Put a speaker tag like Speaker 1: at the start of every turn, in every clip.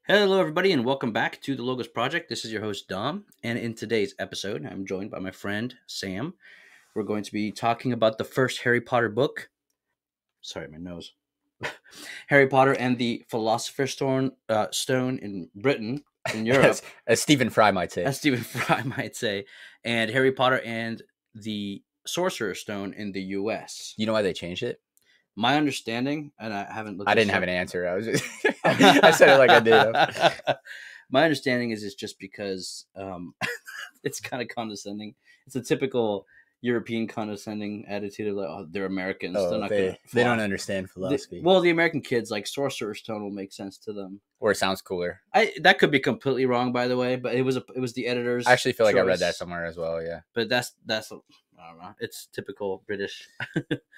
Speaker 1: Hello, everybody, and welcome back to the Logos Project. This is your host, Dom, and in today's episode, I'm joined by my friend, Sam. We're going to be talking about the first Harry Potter book. Sorry, my nose. Harry Potter and the Philosopher's Stone in Britain, in Europe,
Speaker 2: as Stephen Fry might say.
Speaker 1: as Stephen Fry might say, and Harry Potter and the Sorcerer's Stone in the U.S.
Speaker 2: You know why they changed it?
Speaker 1: My understanding, and I haven't looked
Speaker 2: I
Speaker 1: this
Speaker 2: didn't have
Speaker 1: up.
Speaker 2: an answer. I was just I said it like I did.
Speaker 1: My understanding is it's just because it's kind of condescending. It's a typical European condescending attitude of like, oh, they're Americans. They're
Speaker 2: Oh,
Speaker 1: not going to
Speaker 2: they don't understand philosophy.
Speaker 1: the American kids, like Sorcerer's Stone will make sense to them.
Speaker 2: Or it sounds cooler.
Speaker 1: That could be completely wrong, by the way, but it was the editor's
Speaker 2: I actually feel like I read
Speaker 1: choice.
Speaker 2: that somewhere as well, yeah.
Speaker 1: But that's I don't know. It's typical British.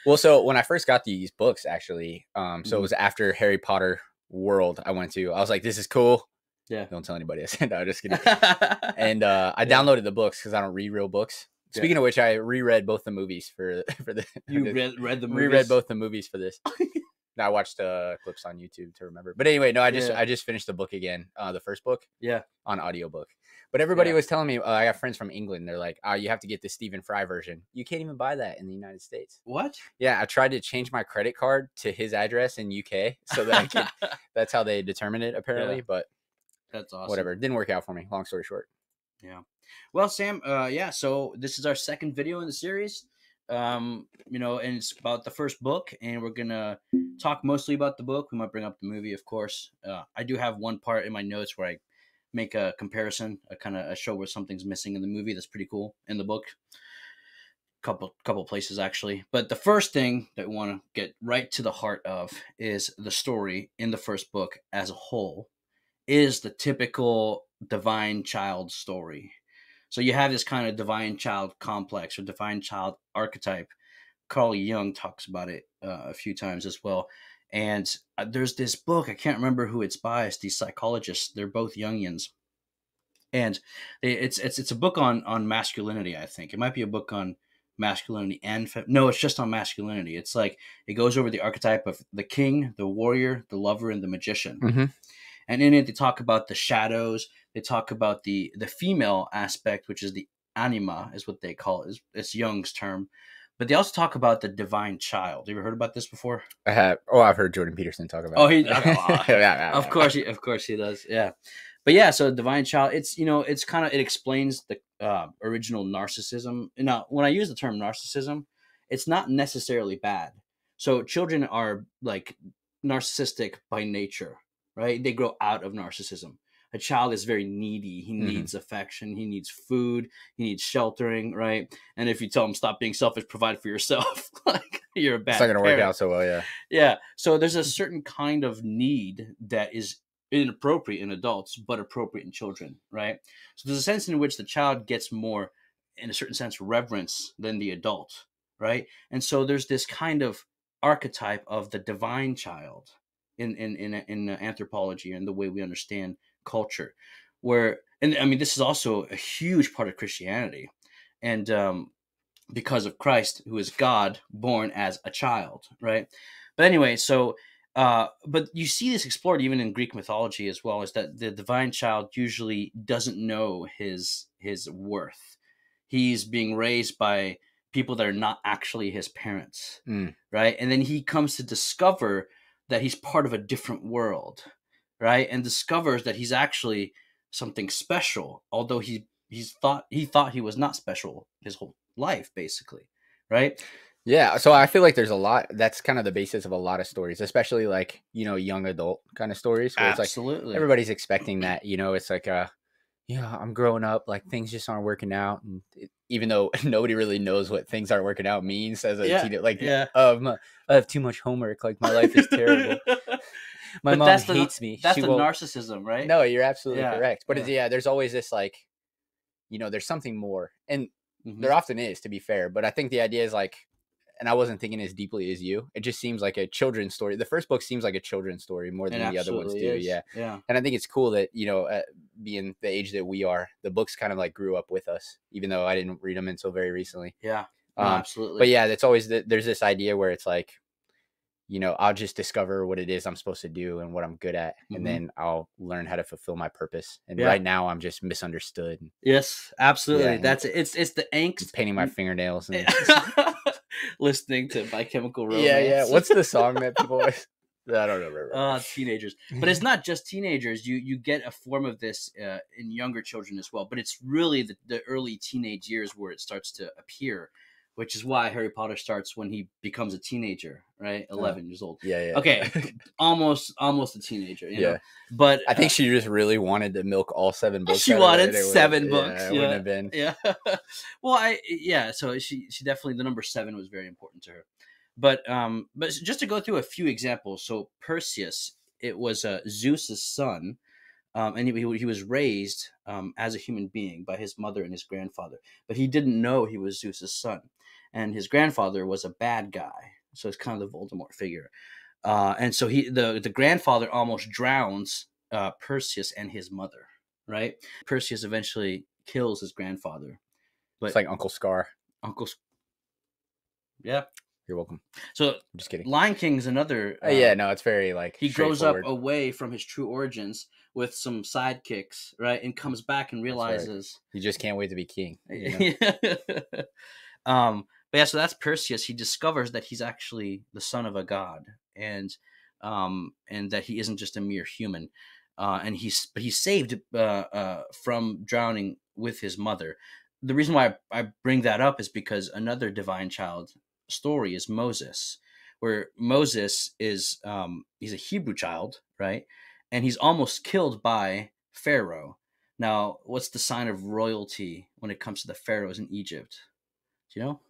Speaker 2: Well, so when I first got these books, actually, so
Speaker 1: Mhm.
Speaker 2: it was after Harry Potter World I went to. I was like, this is cool.
Speaker 1: Yeah.
Speaker 2: Don't tell anybody. I said, no, just kidding. And I downloaded the books because I don't read real books. Speaking of which, I reread both the movies for the.
Speaker 1: Read the movies?
Speaker 2: Reread both the movies for this. No, I watched clips on YouTube to remember. But anyway, no, I just finished the book again, the first book.
Speaker 1: Yeah.
Speaker 2: On audiobook. But everybody was telling me, I got friends from England. They're like, you have to get the Stephen Fry version. You can't even buy that in the United States.
Speaker 1: What?
Speaker 2: Yeah, I tried to change my credit card to his address in UK so that I could. That's how they determine it, apparently. Yeah. But
Speaker 1: that's awesome.
Speaker 2: Whatever. It didn't work out for me. Long story short.
Speaker 1: Yeah. Well, Sam, so this is our second video in the series. And it's about the first book, and we're gonna talk mostly about the book. We might bring up the movie, of course. I do have one part in my notes where I make a comparison, a show where something's missing in the movie that's pretty cool in the book. Couple places actually, but the first thing that we want to get right to the heart of is the story in the first book as a whole is the typical divine child story. So you have this kind of divine child complex or divine child archetype. Carl Jung talks about it a few times as well. And there's this book, I can't remember who it's by, it's these psychologists, they're both Jungians. And it's a book on masculinity, I think. It might be a book on masculinity and no, it's just on masculinity. It's like it goes over the archetype of the king, the warrior, the lover, and the magician.
Speaker 2: Mm-hmm.
Speaker 1: And in it, they talk about the shadows. They talk about the female aspect, which is the anima, is what they call it. It's Jung's term. But they also talk about the divine child. Have you ever heard about this before?
Speaker 2: I have. Oh, I've heard Jordan Peterson talk about
Speaker 1: it.
Speaker 2: Yeah,
Speaker 1: of course he does. Yeah. But yeah, so divine child, it explains the original narcissism. Now, when I use the term narcissism, it's not necessarily bad. So children are like narcissistic by nature, right? They grow out of narcissism. A child is very needy. He needs affection. He needs food. He needs sheltering, right? And if you tell him stop being selfish, provide for yourself, like you're a bad
Speaker 2: It's not going to
Speaker 1: parent.
Speaker 2: work out so well, yeah.
Speaker 1: Yeah. So there's a certain kind of need that is inappropriate in adults, but appropriate in children, right? So there's a sense in which the child gets more, in a certain sense, reverence than the adult, right? And so there's this kind of archetype of the divine child in anthropology and the way we understand culture, where, and I mean, this is also a huge part of Christianity, and because of Christ, who is God born as a child, right? But anyway, so but you see this explored even in Greek mythology as well, is that the divine child usually doesn't know his worth. He's being raised by people that are not actually his parents, right? And then he comes to discover that he's part of a different world, right? And discovers that he's actually something special, although he thought he was not special his whole life, basically, right?
Speaker 2: Yeah, so I feel like there's a lot. That's kind of the basis of a lot of stories, especially like young adult kind of stories. Where
Speaker 1: Absolutely,
Speaker 2: it's like everybody's expecting that. It's like I'm growing up, like things just aren't working out, and even though nobody really knows what things aren't working out means as a teenager, like I have too much homework, like my life is terrible. My mom hates me.
Speaker 1: That's the narcissism, right?
Speaker 2: No, you're absolutely correct. But there's always this like, there's something more, and there often is, to be fair. But I think the idea is like, and I wasn't thinking as deeply as you. It just seems like a children's story. The first book seems like a children's story more than the other ones do. Yeah. And I think it's cool that, being the age that we are, the books kind of like grew up with us, even though I didn't read them until very recently.
Speaker 1: Yeah, absolutely.
Speaker 2: But yeah, that's always there's this idea where it's like, I'll just discover what it is I'm supposed to do and what I'm good at, and
Speaker 1: Mm-hmm.
Speaker 2: then I'll learn how to fulfill my purpose. And
Speaker 1: Yeah.
Speaker 2: right now, I'm just misunderstood.
Speaker 1: Yes,
Speaker 2: Yeah,
Speaker 1: absolutely.
Speaker 2: and
Speaker 1: That's it. It's the angst.
Speaker 2: painting my fingernails and
Speaker 1: Listening to My Chemical
Speaker 2: yeah.
Speaker 1: Romance.
Speaker 2: What's the song that people always? I don't remember.
Speaker 1: Teenagers, but it's not just teenagers. You get a form of this in younger children as well. But it's really the early teenage years where it starts to appear, which is why Harry Potter starts when he becomes a teenager, right? 11 years old.
Speaker 2: Yeah.
Speaker 1: Okay, almost a teenager, you know.
Speaker 2: Yeah.
Speaker 1: But
Speaker 2: I think she just really wanted to milk all 7 books.
Speaker 1: she
Speaker 2: out of it,
Speaker 1: wanted
Speaker 2: and it would've-
Speaker 1: 7 books.
Speaker 2: Yeah, it wouldn't have been.
Speaker 1: Yeah. Well, so she definitely, the number 7 was very important to her. But just to go through a few examples. So Perseus, it was Zeus's son, and he was raised as a human being by his mother and his grandfather, but he didn't know he was Zeus's son, and his grandfather was a bad guy, so it's kind of the Voldemort figure. And so the grandfather almost drowns Perseus and his mother. Right, Perseus eventually kills his grandfather, but
Speaker 2: It's like Uncle Scar.
Speaker 1: Uncle, yeah.
Speaker 2: You're welcome.
Speaker 1: So
Speaker 2: I'm just kidding.
Speaker 1: Lion King's another.
Speaker 2: Yeah, no, it's very like
Speaker 1: he grows up
Speaker 2: straightforward.
Speaker 1: away from his true origins with some sidekicks, right, and comes back and realizes
Speaker 2: He just can't wait to be king.
Speaker 1: But yeah, so that's Perseus. He discovers that he's actually the son of a god, and that he isn't just a mere human. And he's saved from drowning with his mother. The reason why I bring that up is because another divine child story is Moses, where Moses is he's a Hebrew child, right? And he's almost killed by Pharaoh. Now, what's the sign of royalty when it comes to the pharaohs in Egypt? Do you know?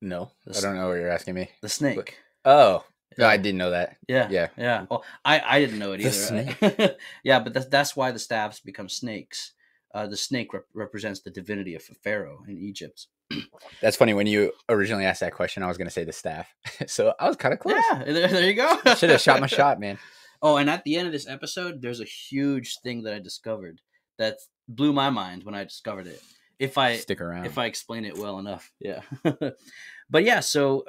Speaker 2: No, I don't know what you're asking me.
Speaker 1: The snake.
Speaker 2: Oh, no, I didn't know that.
Speaker 1: Yeah. Well, I didn't know it either.
Speaker 2: Snake.
Speaker 1: Yeah, but that's why the staffs become snakes. The snake represents the divinity of Pharaoh in Egypt.
Speaker 2: That's funny. When you originally asked that question, I was going to say the staff. So I was kind of close.
Speaker 1: Yeah, there you go.
Speaker 2: Should have shot my shot, man.
Speaker 1: Oh, and at the end of this episode, there's a huge thing that I discovered that blew my mind when I discovered it. If I
Speaker 2: stick around,
Speaker 1: if I explain it well enough, yeah. But yeah, so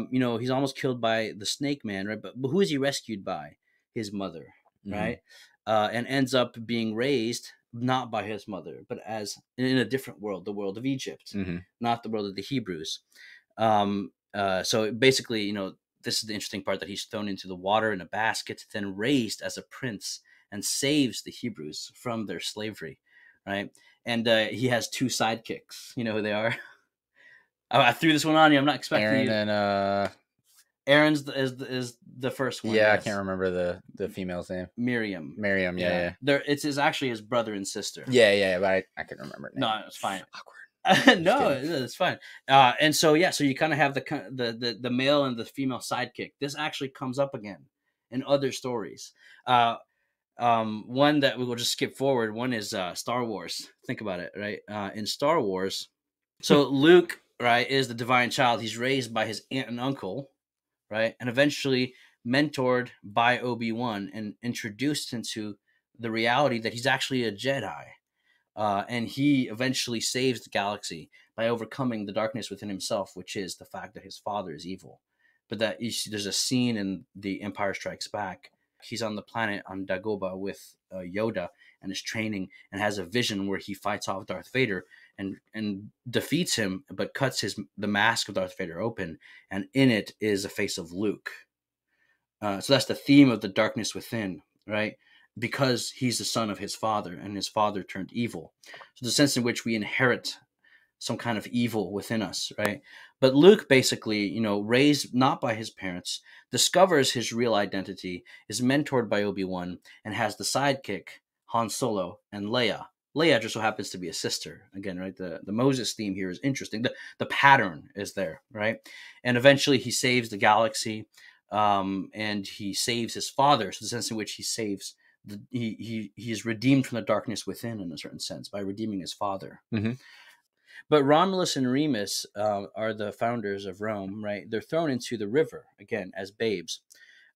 Speaker 1: he's almost killed by the snake man, right? But who is he rescued by? His mother, right? And ends up being raised not by his mother, but as in a different world, the world of Egypt, not the world of the Hebrews. So basically, this is the interesting part, that he's thrown into the water in a basket, then raised as a prince and saves the Hebrews from their slavery, right? And he has 2 sidekicks. You know who they are? I threw this one on you. I'm not expecting
Speaker 2: Aaron
Speaker 1: you.
Speaker 2: And
Speaker 1: Aaron's is the first one.
Speaker 2: Yeah, yes. I can't remember the female's name.
Speaker 1: Miriam,
Speaker 2: yeah.
Speaker 1: It's actually his brother and sister.
Speaker 2: Yeah, but I couldn't remember it.
Speaker 1: No, it's fine.
Speaker 2: Awkward.
Speaker 1: No, it's fine. And so so you kind of have the male and the female sidekick. This actually comes up again in other stories. One that we will just skip forward. One is Star Wars. Think about it, right? In Star Wars, so Luke, right, is the divine child. He's raised by his aunt and uncle, right, and eventually mentored by Obi-Wan and introduced into the reality that he's actually a Jedi. And he eventually saves the galaxy by overcoming the darkness within himself, which is the fact that his father is evil. But there's a scene in The Empire Strikes Back. He's on the planet on Dagobah with Yoda and is training, and has a vision where he fights off Darth Vader and defeats him, but cuts the mask of Darth Vader open, and in it is a face of Luke. So that's the theme of the darkness within, right? Because he's the son of his father, and his father turned evil. So the sense in which we inherit some kind of evil within us, right? But Luke basically, raised not by his parents, discovers his real identity, is mentored by Obi-Wan, and has the sidekick, Han Solo and Leia. Leia just so happens to be a sister. Again, right? The Moses theme here is interesting. The pattern is there, right? And eventually he saves the galaxy, and he saves his father. So the sense in which he saves he is redeemed from the darkness within, in a certain sense, by redeeming his father. But Romulus and Remus are the founders of Rome, right? They're thrown into the river, again, as babes.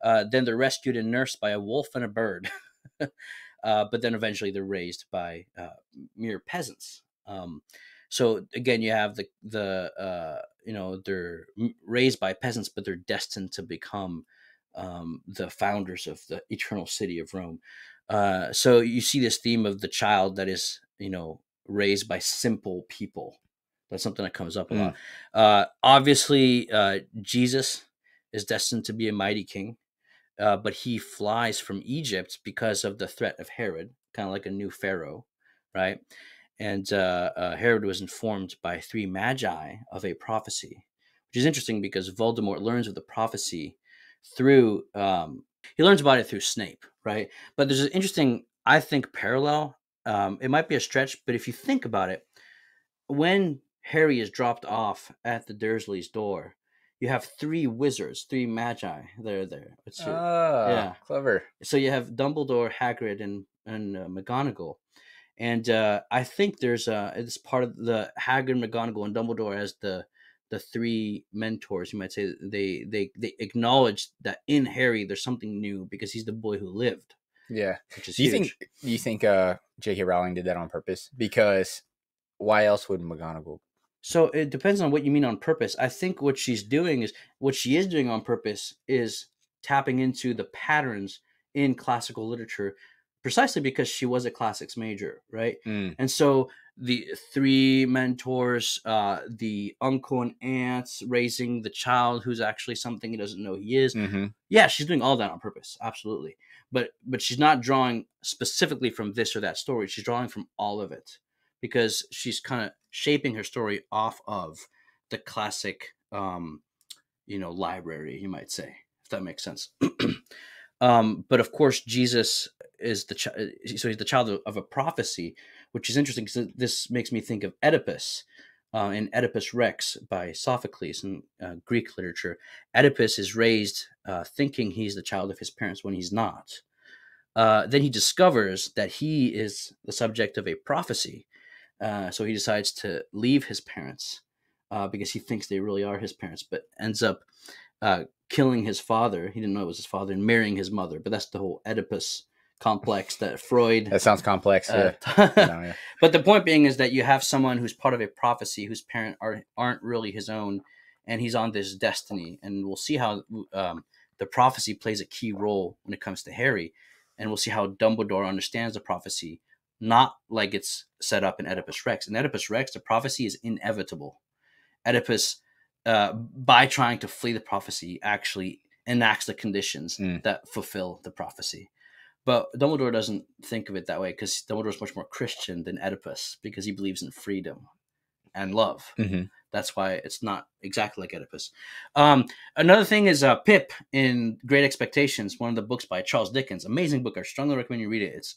Speaker 1: Then they're rescued and nursed by a wolf and a bird. But then eventually they're raised by mere peasants. So again, you have they're raised by peasants, but they're destined to become the founders of the eternal city of Rome. So you see this theme of the child that is, raised by simple people. That's something that comes up a lot. Obviously, Jesus is destined to be a mighty king, but he flies from Egypt because of the threat of Herod, kind of like a new pharaoh, right? And Herod was informed by 3 magi of a prophecy, which is interesting because Voldemort learns of the prophecy through he learns about it through Snape, right? But there's an interesting, I think, parallel. It might be a stretch, but if you think about it, when Harry is dropped off at the Dursleys' door, you have 3 wizards, 3 magi that are there. Yeah,
Speaker 2: clever.
Speaker 1: So you have Dumbledore, Hagrid, and McGonagall. And I think there's it's part of the Hagrid, McGonagall, and Dumbledore as the 3 mentors. You might say they acknowledge that in Harry there's something new because he's the boy who lived.
Speaker 2: Yeah,
Speaker 1: which is
Speaker 2: huge. Do you think J.K. Rowling did that on purpose? Because why else would McGonagall?
Speaker 1: So it depends on what you mean on purpose. I think what she is doing on purpose is tapping into the patterns in classical literature, precisely because she was a classics major, right? And so the 3 mentors, the uncle and aunts raising the child who's actually something he doesn't know he is. Yeah, she's doing all that on purpose, absolutely. But she's not drawing specifically from this or that story. She's drawing from all of it, because she's kind of shaping her story off of the classic, library, you might say, if that makes sense. But of course, Jesus is so he's the child of a prophecy, which is interesting because this makes me think of Oedipus in Oedipus Rex by Sophocles in Greek literature. Oedipus is raised thinking he's the child of his parents when he's not. Then he discovers that he is the subject of a prophecy. So he decides to leave his parents because he thinks they really are his parents, but ends up killing his father. He didn't know it was his father, and marrying his mother. But that's the whole Oedipus complex that Freud...
Speaker 2: That sounds complex, yeah.
Speaker 1: Yeah. But the point being is that you have someone who's part of a prophecy whose parents aren't really his own, and he's on this destiny. And we'll see how the prophecy plays a key role when it comes to Harry. And we'll see how Dumbledore understands the prophecy, not like it's set up in Oedipus Rex. In Oedipus Rex, the prophecy is inevitable. Oedipus, by trying to flee the prophecy, actually enacts the conditions that fulfill the prophecy. But Dumbledore doesn't think of it that way, because Dumbledore is much more Christian than Oedipus, because he believes in freedom and love. That's why it's not exactly like Oedipus. Another thing is Pip in Great Expectations, one of the books by Charles Dickens. Amazing book. I strongly recommend you read it.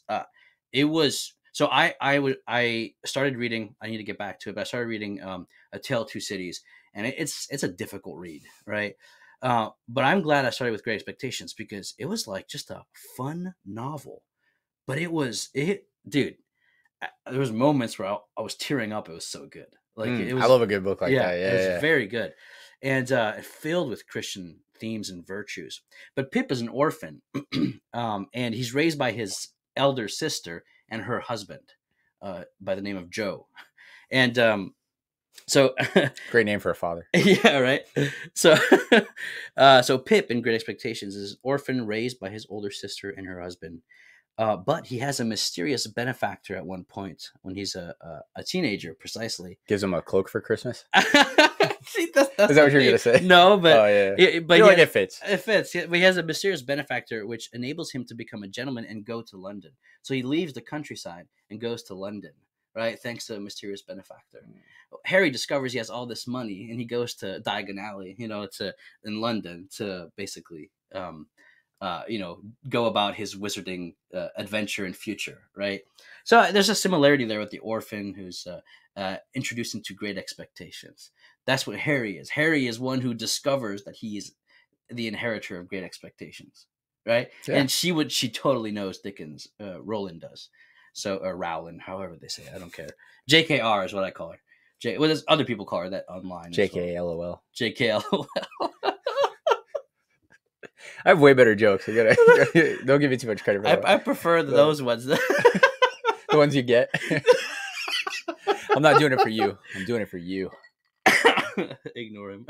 Speaker 1: It was... So I started reading... I need to get back to it, but I started reading A Tale of Two Cities, and it's a difficult read, right? But I'm glad I started with Great Expectations, because it was like just a fun novel. But dude, there was moments where I was tearing up. It was so good. Like it was,
Speaker 2: I love a good book like that. Yeah,
Speaker 1: it was very good, and filled with Christian themes and virtues. But Pip is an orphan, and he's raised by his elder sister and her husband, by the name of Joe, and so
Speaker 2: great name for a father.
Speaker 1: Yeah, right. So, so Pip in Great Expectations is an orphan raised by his older sister and her husband. But he has a mysterious benefactor at one point when he's a teenager, precisely.
Speaker 2: Gives him a cloak for Christmas?
Speaker 1: See, that's
Speaker 2: is that what you're going to say?
Speaker 1: No, but,
Speaker 2: it fits.
Speaker 1: It fits. But he has a mysterious benefactor which enables him to become a gentleman and go to London. So he leaves the countryside and goes to London, right? Thanks to a mysterious benefactor. Harry discovers he has all this money, and he goes to Diagon Alley, in London to basically... go about his wizarding adventure and future, right? So there's a similarity there with the orphan who's introduced into Great Expectations. That's what Harry is. Harry is one who discovers that he is the inheritor of Great Expectations, right? Yeah. And she totally knows Dickens. Rowling does. So, or Rowling, however they say it, I don't care. JKR is what I call her. There's other people call her that online.
Speaker 2: JKLOL.
Speaker 1: JKLOL.
Speaker 2: I have way better jokes. Don't give me too much credit for that.
Speaker 1: I prefer those ones.
Speaker 2: The ones you get. I'm not doing it for you. I'm doing it for you.
Speaker 1: Ignore him.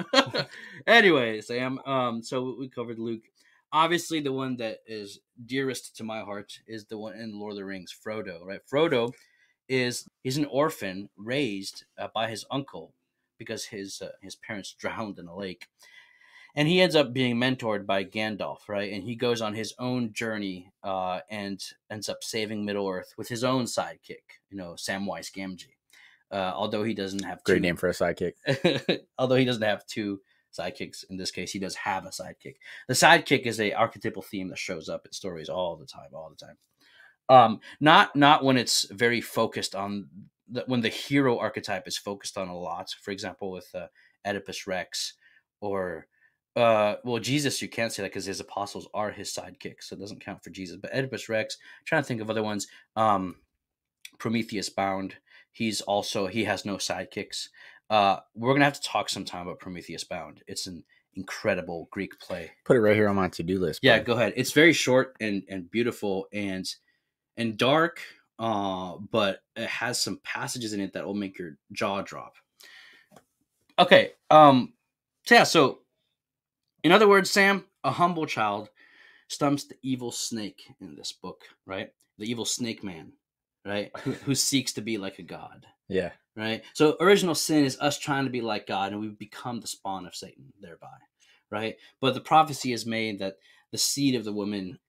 Speaker 1: Anyway, Sam. So we covered Luke. Obviously, the one that is dearest to my heart is the one in Lord of the Rings, Frodo. Right? Frodo he's an orphan raised by his uncle because his parents drowned in a lake, and he ends up being mentored by Gandalf, right? And he goes on his own journey and ends up saving Middle Earth with his own sidekick, Samwise Gamgee. Although he doesn't have
Speaker 2: Great name for a sidekick.
Speaker 1: although he doesn't have two sidekicks in this case, he does have a sidekick. The sidekick is a archetypal theme that shows up in stories all the time. Not when it's very focused on when the hero archetype is focused on a lot. For example, with Oedipus Rex, or Jesus, you can't say that because his apostles are his sidekicks, so it doesn't count for Jesus. But Oedipus Rex, I'm trying to think of other ones. Prometheus Bound, he has no sidekicks. We're gonna have to talk sometime about Prometheus Bound. It's an incredible Greek play.
Speaker 2: Put it right here on my to-do list.
Speaker 1: Yeah, go ahead. It's very short and beautiful and dark, but it has some passages in it that will make your jaw drop. Okay, so in other words, Sam, a humble child stumps the evil snake in this book, right? The evil snake man, right? who seeks to be like a god.
Speaker 2: Yeah.
Speaker 1: Right? So original sin is us trying to be like God, and we become the spawn of Satan thereby, right? But the prophecy is made that the seed of the woman,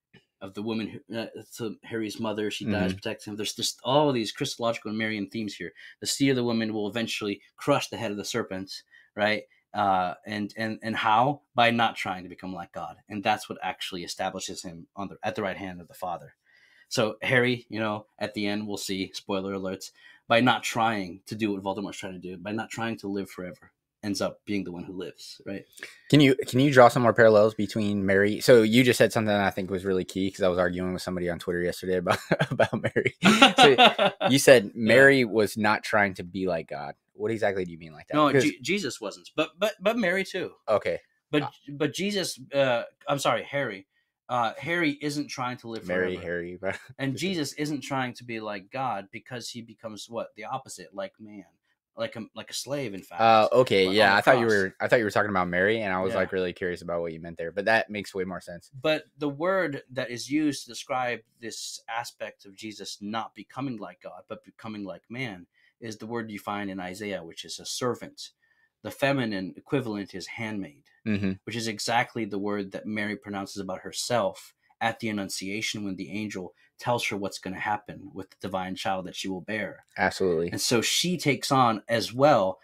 Speaker 1: so Harry's mother, she dies, protects him. There's just all these Christological and Marian themes here. The seed of the woman will eventually crush the head of the serpent, right? And how? By not trying to become like God, and that's what actually establishes him at the right hand of the Father. So Harry, at the end, we'll see, spoiler alerts, by not trying to do what Voldemort's trying to do, by not trying to live forever, ends up being the one who lives, right?
Speaker 2: Can you draw some more parallels between Mary? So you just said something that I think was really key, because I was arguing with somebody on Twitter yesterday about Mary. So you said Mary was not trying to be like God. What exactly do you mean like that?
Speaker 1: No, Jesus wasn't, but Mary too.
Speaker 2: Okay.
Speaker 1: But Jesus, I'm sorry, Harry. Harry isn't trying to live forever.
Speaker 2: Harry.
Speaker 1: And Jesus isn't trying to be like God, because he becomes the opposite, like man, like a slave, in fact.
Speaker 2: Okay, yeah. I thought you were talking about Mary, and I was really curious about what you meant there. But that makes way more sense.
Speaker 1: But the word that is used to describe this aspect of Jesus not becoming like God, but becoming like man, is the word you find in Isaiah, which is a servant. The feminine equivalent is handmaid, which is exactly the word that Mary pronounces about herself at the Annunciation, when the angel tells her what's going to happen with the divine child that she will bear.
Speaker 2: Absolutely.
Speaker 1: And so she takes on as well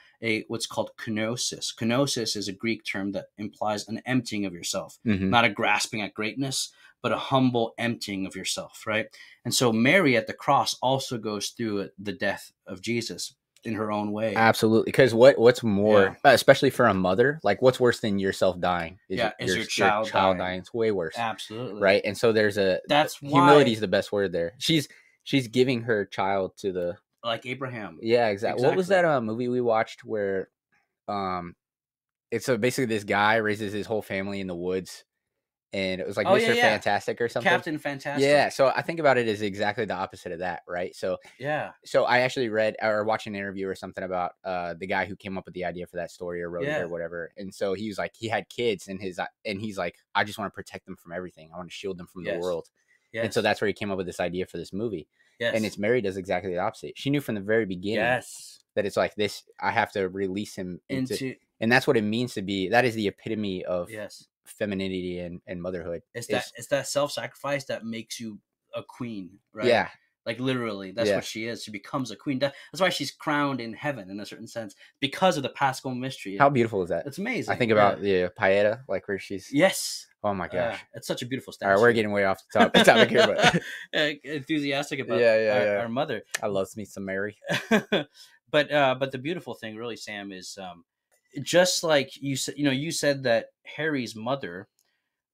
Speaker 1: what's called kenosis. Kenosis is a Greek term that implies an emptying of yourself, not a grasping at greatness, but a humble emptying of yourself, right? And so Mary at the cross also goes through the death of Jesus in her own way.
Speaker 2: Absolutely. Because what's more, especially for a mother, like what's worse than yourself dying?
Speaker 1: Is your child dying.
Speaker 2: It's way worse.
Speaker 1: Absolutely.
Speaker 2: Right. And so that's humility is the best word there. She's giving her child to the,
Speaker 1: like Abraham.
Speaker 2: Yeah, exactly. What was that movie we watched where it's basically this guy raises his whole family in the woods, and it was like Mr. Fantastic or something.
Speaker 1: Captain Fantastic.
Speaker 2: Yeah. So I think about it as exactly the opposite of that, right? So So I actually read or watched an interview or something about the guy who came up with the idea for that story or wrote it or whatever. And so he was like, he had kids, and he's like, I just want to protect them from everything. I want to shield them from the world. Yes. And so that's where he came up with this idea for this movie. Yes. And it's Mary does exactly the opposite. She knew from the very beginning that it's like this, I have to release him into, and that's what it means to be. That is the epitome of femininity and motherhood.
Speaker 1: It's that self-sacrifice that makes you a queen, right?
Speaker 2: Yeah.
Speaker 1: Like literally, that's what she is. She becomes a queen. That's why she's crowned in heaven in a certain sense, because of the Paschal mystery.
Speaker 2: How beautiful is that?
Speaker 1: It's amazing.
Speaker 2: I think about the Pieta, like where she's.
Speaker 1: Yes.
Speaker 2: Oh my gosh.
Speaker 1: It's such a beautiful statue.
Speaker 2: All right, we're getting way off the topic here, but
Speaker 1: enthusiastic about our mother.
Speaker 2: I love me some Mary.
Speaker 1: But the beautiful thing, really, Sam, is just like you said. You said that Harry's mother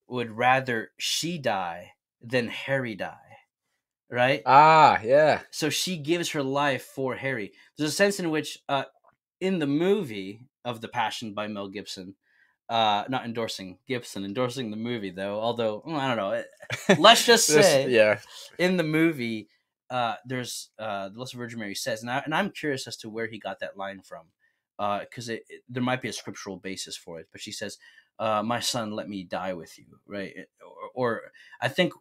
Speaker 1: would rather she die than Harry die. Right?
Speaker 2: Yeah.
Speaker 1: So she gives her life for Harry. There's a sense in which, in the movie of The Passion by Mel Gibson, not endorsing Gibson, endorsing the movie though. Although I don't know. Let's just say, in the movie, there's the Blessed Virgin Mary says, and I'm curious as to where he got that line from. because there might be a scriptural basis for it. But she says, "My son, let me die with you," right? Or I think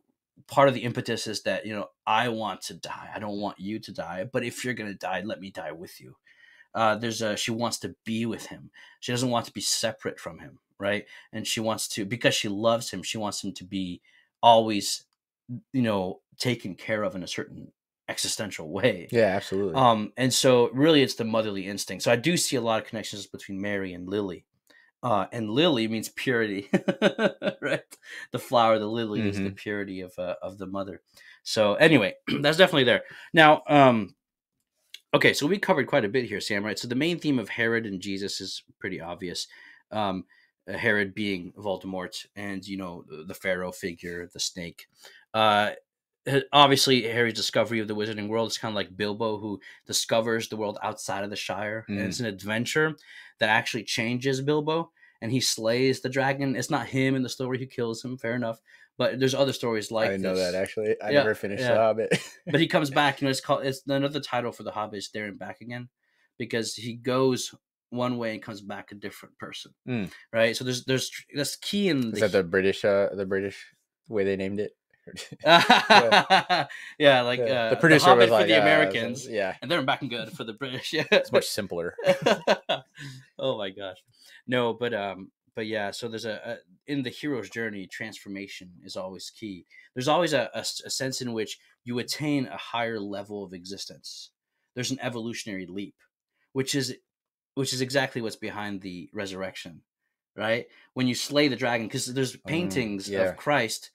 Speaker 1: part of the impetus is that I want to die. I don't want you to die, but if you're gonna die, let me die with you. She wants to be with him. She doesn't want to be separate from him, right? And she wants to, because she loves him, she wants him to be always, taken care of in a certain existential way.
Speaker 2: Yeah, absolutely.
Speaker 1: And so really it's the motherly instinct. So I do see a lot of connections between Mary and Lily. And lily means purity, right? The flower, the lily, is the purity of the mother. So anyway, that's definitely there. Now, okay, so we covered quite a bit here, Sam, right? So the main theme of Herod and Jesus is pretty obvious. Herod being Voldemort, and the Pharaoh figure, the snake. Obviously, Harry's discovery of the wizarding world is kind of like Bilbo, who discovers the world outside of the Shire, and it's an adventure that actually changes Bilbo, and he slays the dragon. It's not him in the story who kills him, fair enough, but there's other stories like
Speaker 2: I didn't know
Speaker 1: this.
Speaker 2: that, actually. I never finished The Hobbit.
Speaker 1: But he comes back. It's another title for The Hobbit is There and Back Again, because he goes one way and comes back a different person, right? So there's that's key in.
Speaker 2: Is that the British way they named it?
Speaker 1: The
Speaker 2: producer
Speaker 1: Hobbit
Speaker 2: was
Speaker 1: for
Speaker 2: like,
Speaker 1: the Americans,
Speaker 2: yeah,
Speaker 1: and There Back and Good for the British. Yeah,
Speaker 2: it's much simpler.
Speaker 1: Oh my gosh, no, but yeah. So there's in the hero's journey, transformation is always key. There's always a sense in which you attain a higher level of existence. There's an evolutionary leap, which is exactly what's behind the resurrection, right? When you slay the dragon, because there's paintings of Christ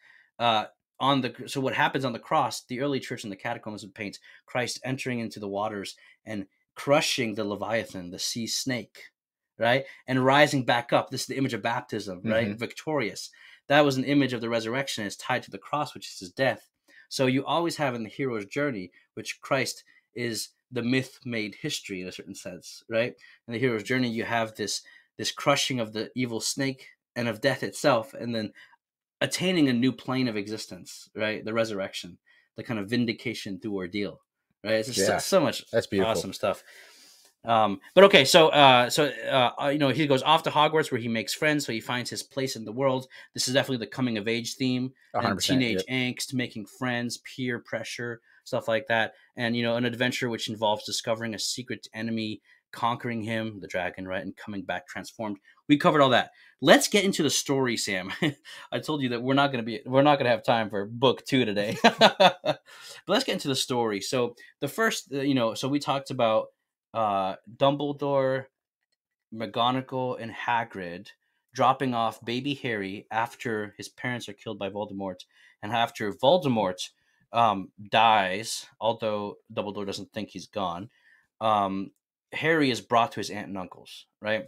Speaker 1: so what happens on the cross, the early church in the catacombs would paint Christ entering into the waters and crushing the Leviathan, the sea snake, right? And rising back up. This is the image of baptism, right? Victorious. That was an image of the resurrection. It's tied to the cross, which is his death. So you always have in the hero's journey, which Christ is the myth made history in a certain sense, right? In the hero's journey, you have this crushing of the evil snake and of death itself, and then attaining a new plane of existence, right? The resurrection, the kind of vindication through ordeal, right? It's just so much
Speaker 2: that's beautiful,
Speaker 1: awesome stuff. But okay, so he goes off to Hogwarts where he makes friends, so he finds his place in the world. This is definitely the coming of age theme, and teenage angst, making friends, peer pressure, stuff like that, and an adventure which involves discovering a secret enemy, conquering him, the dragon, right, and coming back transformed. We covered all that. Let's get into the story, Sam. I told you that we're not going to have time for book 2 today. But let's get into the story. So the first, so we talked about Dumbledore, McGonagall, and Hagrid dropping off baby Harry after his parents are killed by Voldemort, and after Voldemort dies, although Dumbledore doesn't think he's gone. Harry is brought to his aunt and uncles, right?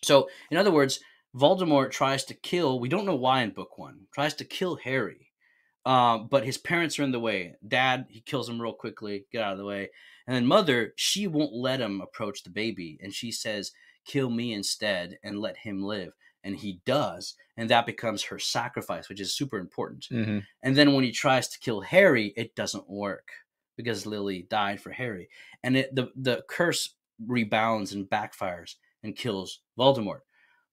Speaker 1: So, in other words, Voldemort tries to kill, we don't know why in book 1, tries to kill Harry. But his parents are in the way. Dad, he kills him real quickly, get out of the way. And then mother, she won't let him approach the baby. And she says, kill me instead and let him live. And he does. And that becomes her sacrifice, which is super important. And then when he tries to kill Harry, it doesn't work because Lily died for Harry. And the curse rebounds and backfires and kills Voldemort.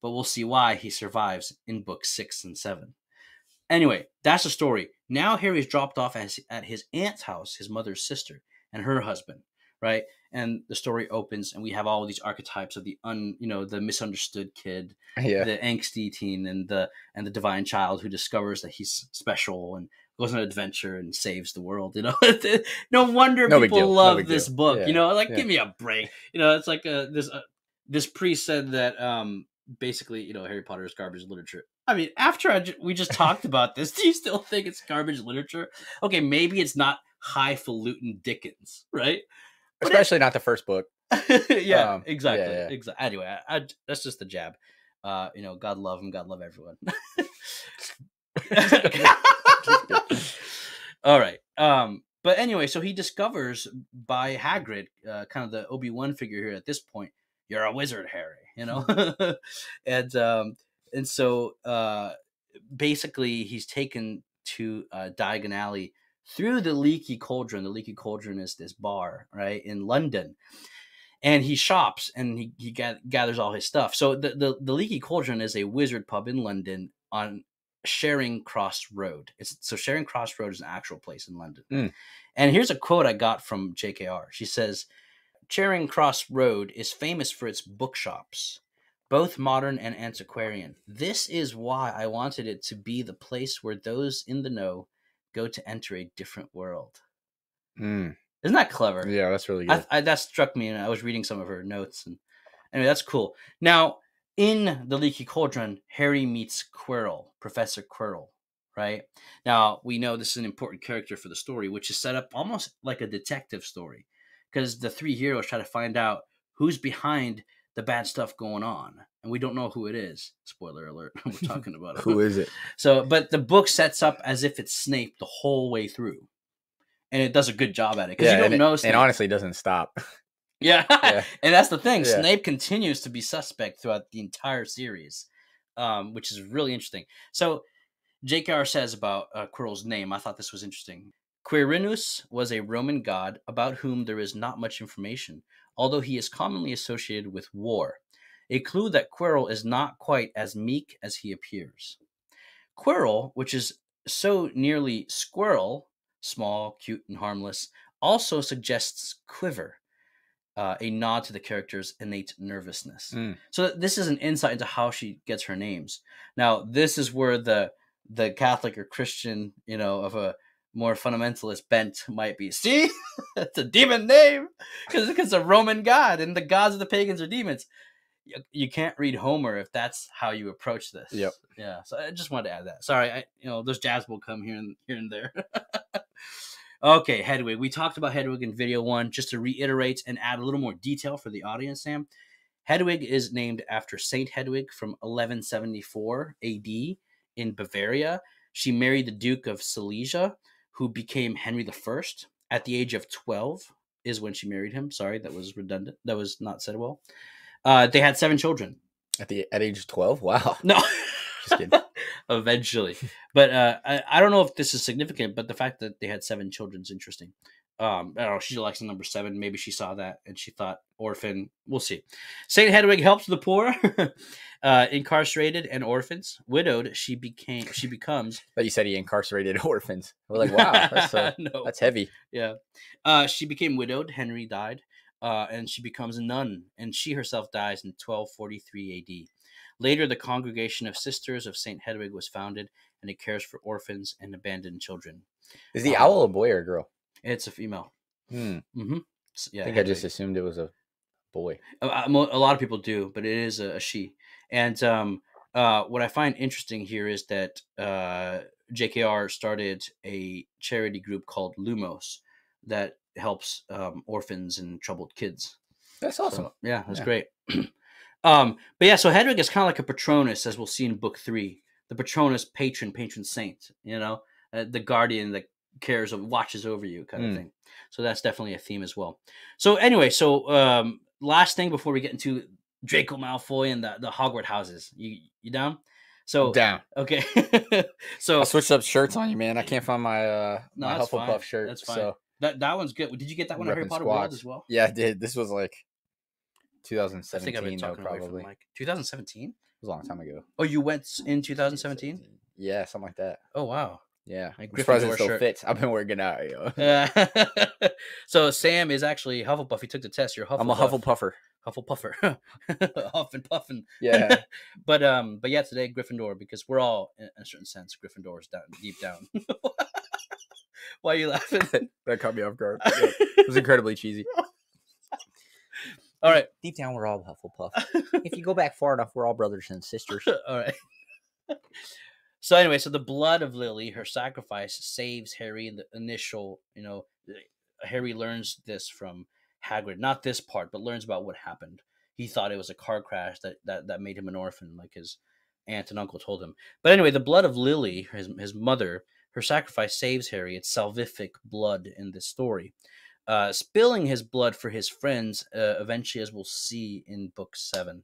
Speaker 1: But we'll see why he survives in books 6 and 7. Anyway, that's the story. Now Harry's dropped off at his aunt's house, his mother's sister, and her husband, right? And the story opens, and we have all of these archetypes of the misunderstood kid, the angsty teen, and the divine child who discovers that he's special and goes on an adventure and saves the world. No wonder people love this book. Give me a break. It's like this priest said that basically, Harry Potter is garbage literature. I mean, after we just talked about this, do you still think it's garbage literature? Okay, maybe it's not highfalutin Dickens, right?
Speaker 2: But especially not the first book.
Speaker 1: Yeah, exactly. Exactly. Anyway, that's just the jab. God love him. God love everyone. All right. But anyway, so he discovers by Hagrid, kind of the Obi-Wan figure here at this point, you're a wizard, Harry, and so basically he's taken to Diagon Alley through the Leaky Cauldron. The Leaky Cauldron is this bar, right, in London. and he shops and he gathers all his stuff. So the Leaky Cauldron is a wizard pub in London on Charing Cross Road. So Charing Cross Road is an actual place in London.
Speaker 2: Mm.
Speaker 1: And here's a quote I got from JKR. She says, Charing Cross Road is famous for its bookshops, both modern and antiquarian. This is why I wanted it to be the place where those in the know go to enter a different world.
Speaker 2: Mm.
Speaker 1: Isn't that clever?
Speaker 2: Yeah, that's really good.
Speaker 1: That struck me, and I was reading some of her notes. And anyway, that's cool. Now, in the Leaky Cauldron, Harry meets Quirrell, Professor Quirrell, right? Now, we know this is an important character for the story, which is set up almost like a detective story, because the three heroes try to find out who's behind the bad stuff going on, and we don't know who it is. Spoiler alert, we're talking about it.
Speaker 2: Who is it?
Speaker 1: So, but the book sets up as if it's Snape the whole way through. And it does a good job at it because you don't know Snape.
Speaker 2: And honestly doesn't stop.
Speaker 1: Yeah. And that's the thing.
Speaker 2: Yeah.
Speaker 1: Snape continues to be suspect throughout the entire series, which is really interesting. So JKR says about Quirrell's name, I thought this was interesting. Quirinus was a Roman god about whom there is not much information, although he is commonly associated with war, a clue that Quirrell is not quite as meek as he appears. Quirrell, which is so nearly squirrel, small, cute, and harmless, also suggests quiver, a nod to the character's innate nervousness. So this is an insight into how she gets her names. Now, this is where the Catholic or Christian, of a more fundamentalist bent might be. See, it's a demon name because it's a Roman god, and the gods of the pagans are demons. You can't read Homer if that's how you approach this.
Speaker 2: Yep.
Speaker 1: Yeah. So I just wanted to add that. Sorry, those jabs will come here and there. Okay, Hedwig. We talked about Hedwig in video 1. Just to reiterate and add a little more detail for the audience, Sam. Hedwig is named after Saint Hedwig from 1174 AD in Bavaria. She married the Duke of Silesia, who became Henry I. At the age of 12 is when she married him. Sorry, that was redundant. That was not said well. They had 7 children.
Speaker 2: At age of 12? Wow.
Speaker 1: No.
Speaker 2: Just kidding.
Speaker 1: Eventually. But I don't know if this is significant, but the fact that they had 7 children is interesting. I don't know. She likes the number 7. Maybe she saw that and she thought orphan. We'll see. Saint Hedwig helps the poor, incarcerated and orphans. Widowed, she becomes.
Speaker 2: But you said he incarcerated orphans. We're like, wow,
Speaker 1: no.
Speaker 2: That's heavy.
Speaker 1: Yeah. She became widowed. Henry died. And she becomes a nun, and she herself dies in 1243 AD. Later, the Congregation of Sisters of St. Hedwig was founded, and it cares for orphans and abandoned children.
Speaker 2: Is the owl a boy or a girl?
Speaker 1: It's a female.
Speaker 2: Mm-hmm.
Speaker 1: Yeah,
Speaker 2: I think Hedwig. I just assumed it was a boy.
Speaker 1: A lot of people do, but it is a she. And what I find interesting here is that JKR started a charity group called Lumos that helps orphans and troubled kids.
Speaker 2: That's awesome.
Speaker 1: So, yeah, that's great. But yeah, so Hedwig is kind of like a Patronus, as we'll see in book 3. The Patronus, patron saint, the guardian that cares or watches over you kind of thing. So that's definitely a theme as well. So anyway, last thing before we get into Draco Malfoy and the Hogwarts houses. You down? So
Speaker 2: I'm down.
Speaker 1: Okay. So
Speaker 2: I switched up shirts on you, man. I can't find my my Hufflepuff shirt.
Speaker 1: That's fine.
Speaker 2: So
Speaker 1: that one's good. Did you get that one at Harry Potter World as well?
Speaker 2: Yeah, I did. This was like 2017.
Speaker 1: I think I've been talking
Speaker 2: probably.
Speaker 1: 2017?
Speaker 2: It was a long time ago.
Speaker 1: Oh, you went in 2017?
Speaker 2: Yeah, something like that.
Speaker 1: Oh, wow.
Speaker 2: Yeah. I'm surprised it still fits. I've been working out, yo.
Speaker 1: So Sam is actually Hufflepuff. He took the test. You're Hufflepuff.
Speaker 2: I'm a Hufflepuffer.
Speaker 1: Hufflepuffer. Huff and puffin'.
Speaker 2: Yeah.
Speaker 1: But yeah, today Gryffindor, because we're all, in a certain sense, Gryffindors down deep down. Why are you laughing?
Speaker 2: That caught me off guard. Yeah. It was incredibly cheesy.
Speaker 1: All right.
Speaker 2: Deep down, we're all Hufflepuff. If you go back far enough, we're all brothers and sisters.
Speaker 1: All right. So anyway, the blood of Lily, her sacrifice, saves Harry in the initial, Harry learns this from Hagrid. Not this part, but learns about what happened. He thought it was a car crash that made him an orphan, like his aunt and uncle told him. But anyway, the blood of Lily, his mother, her sacrifice saves Harry. It's salvific blood in this story. Spilling his blood for his friends, eventually, as we'll see in book 7,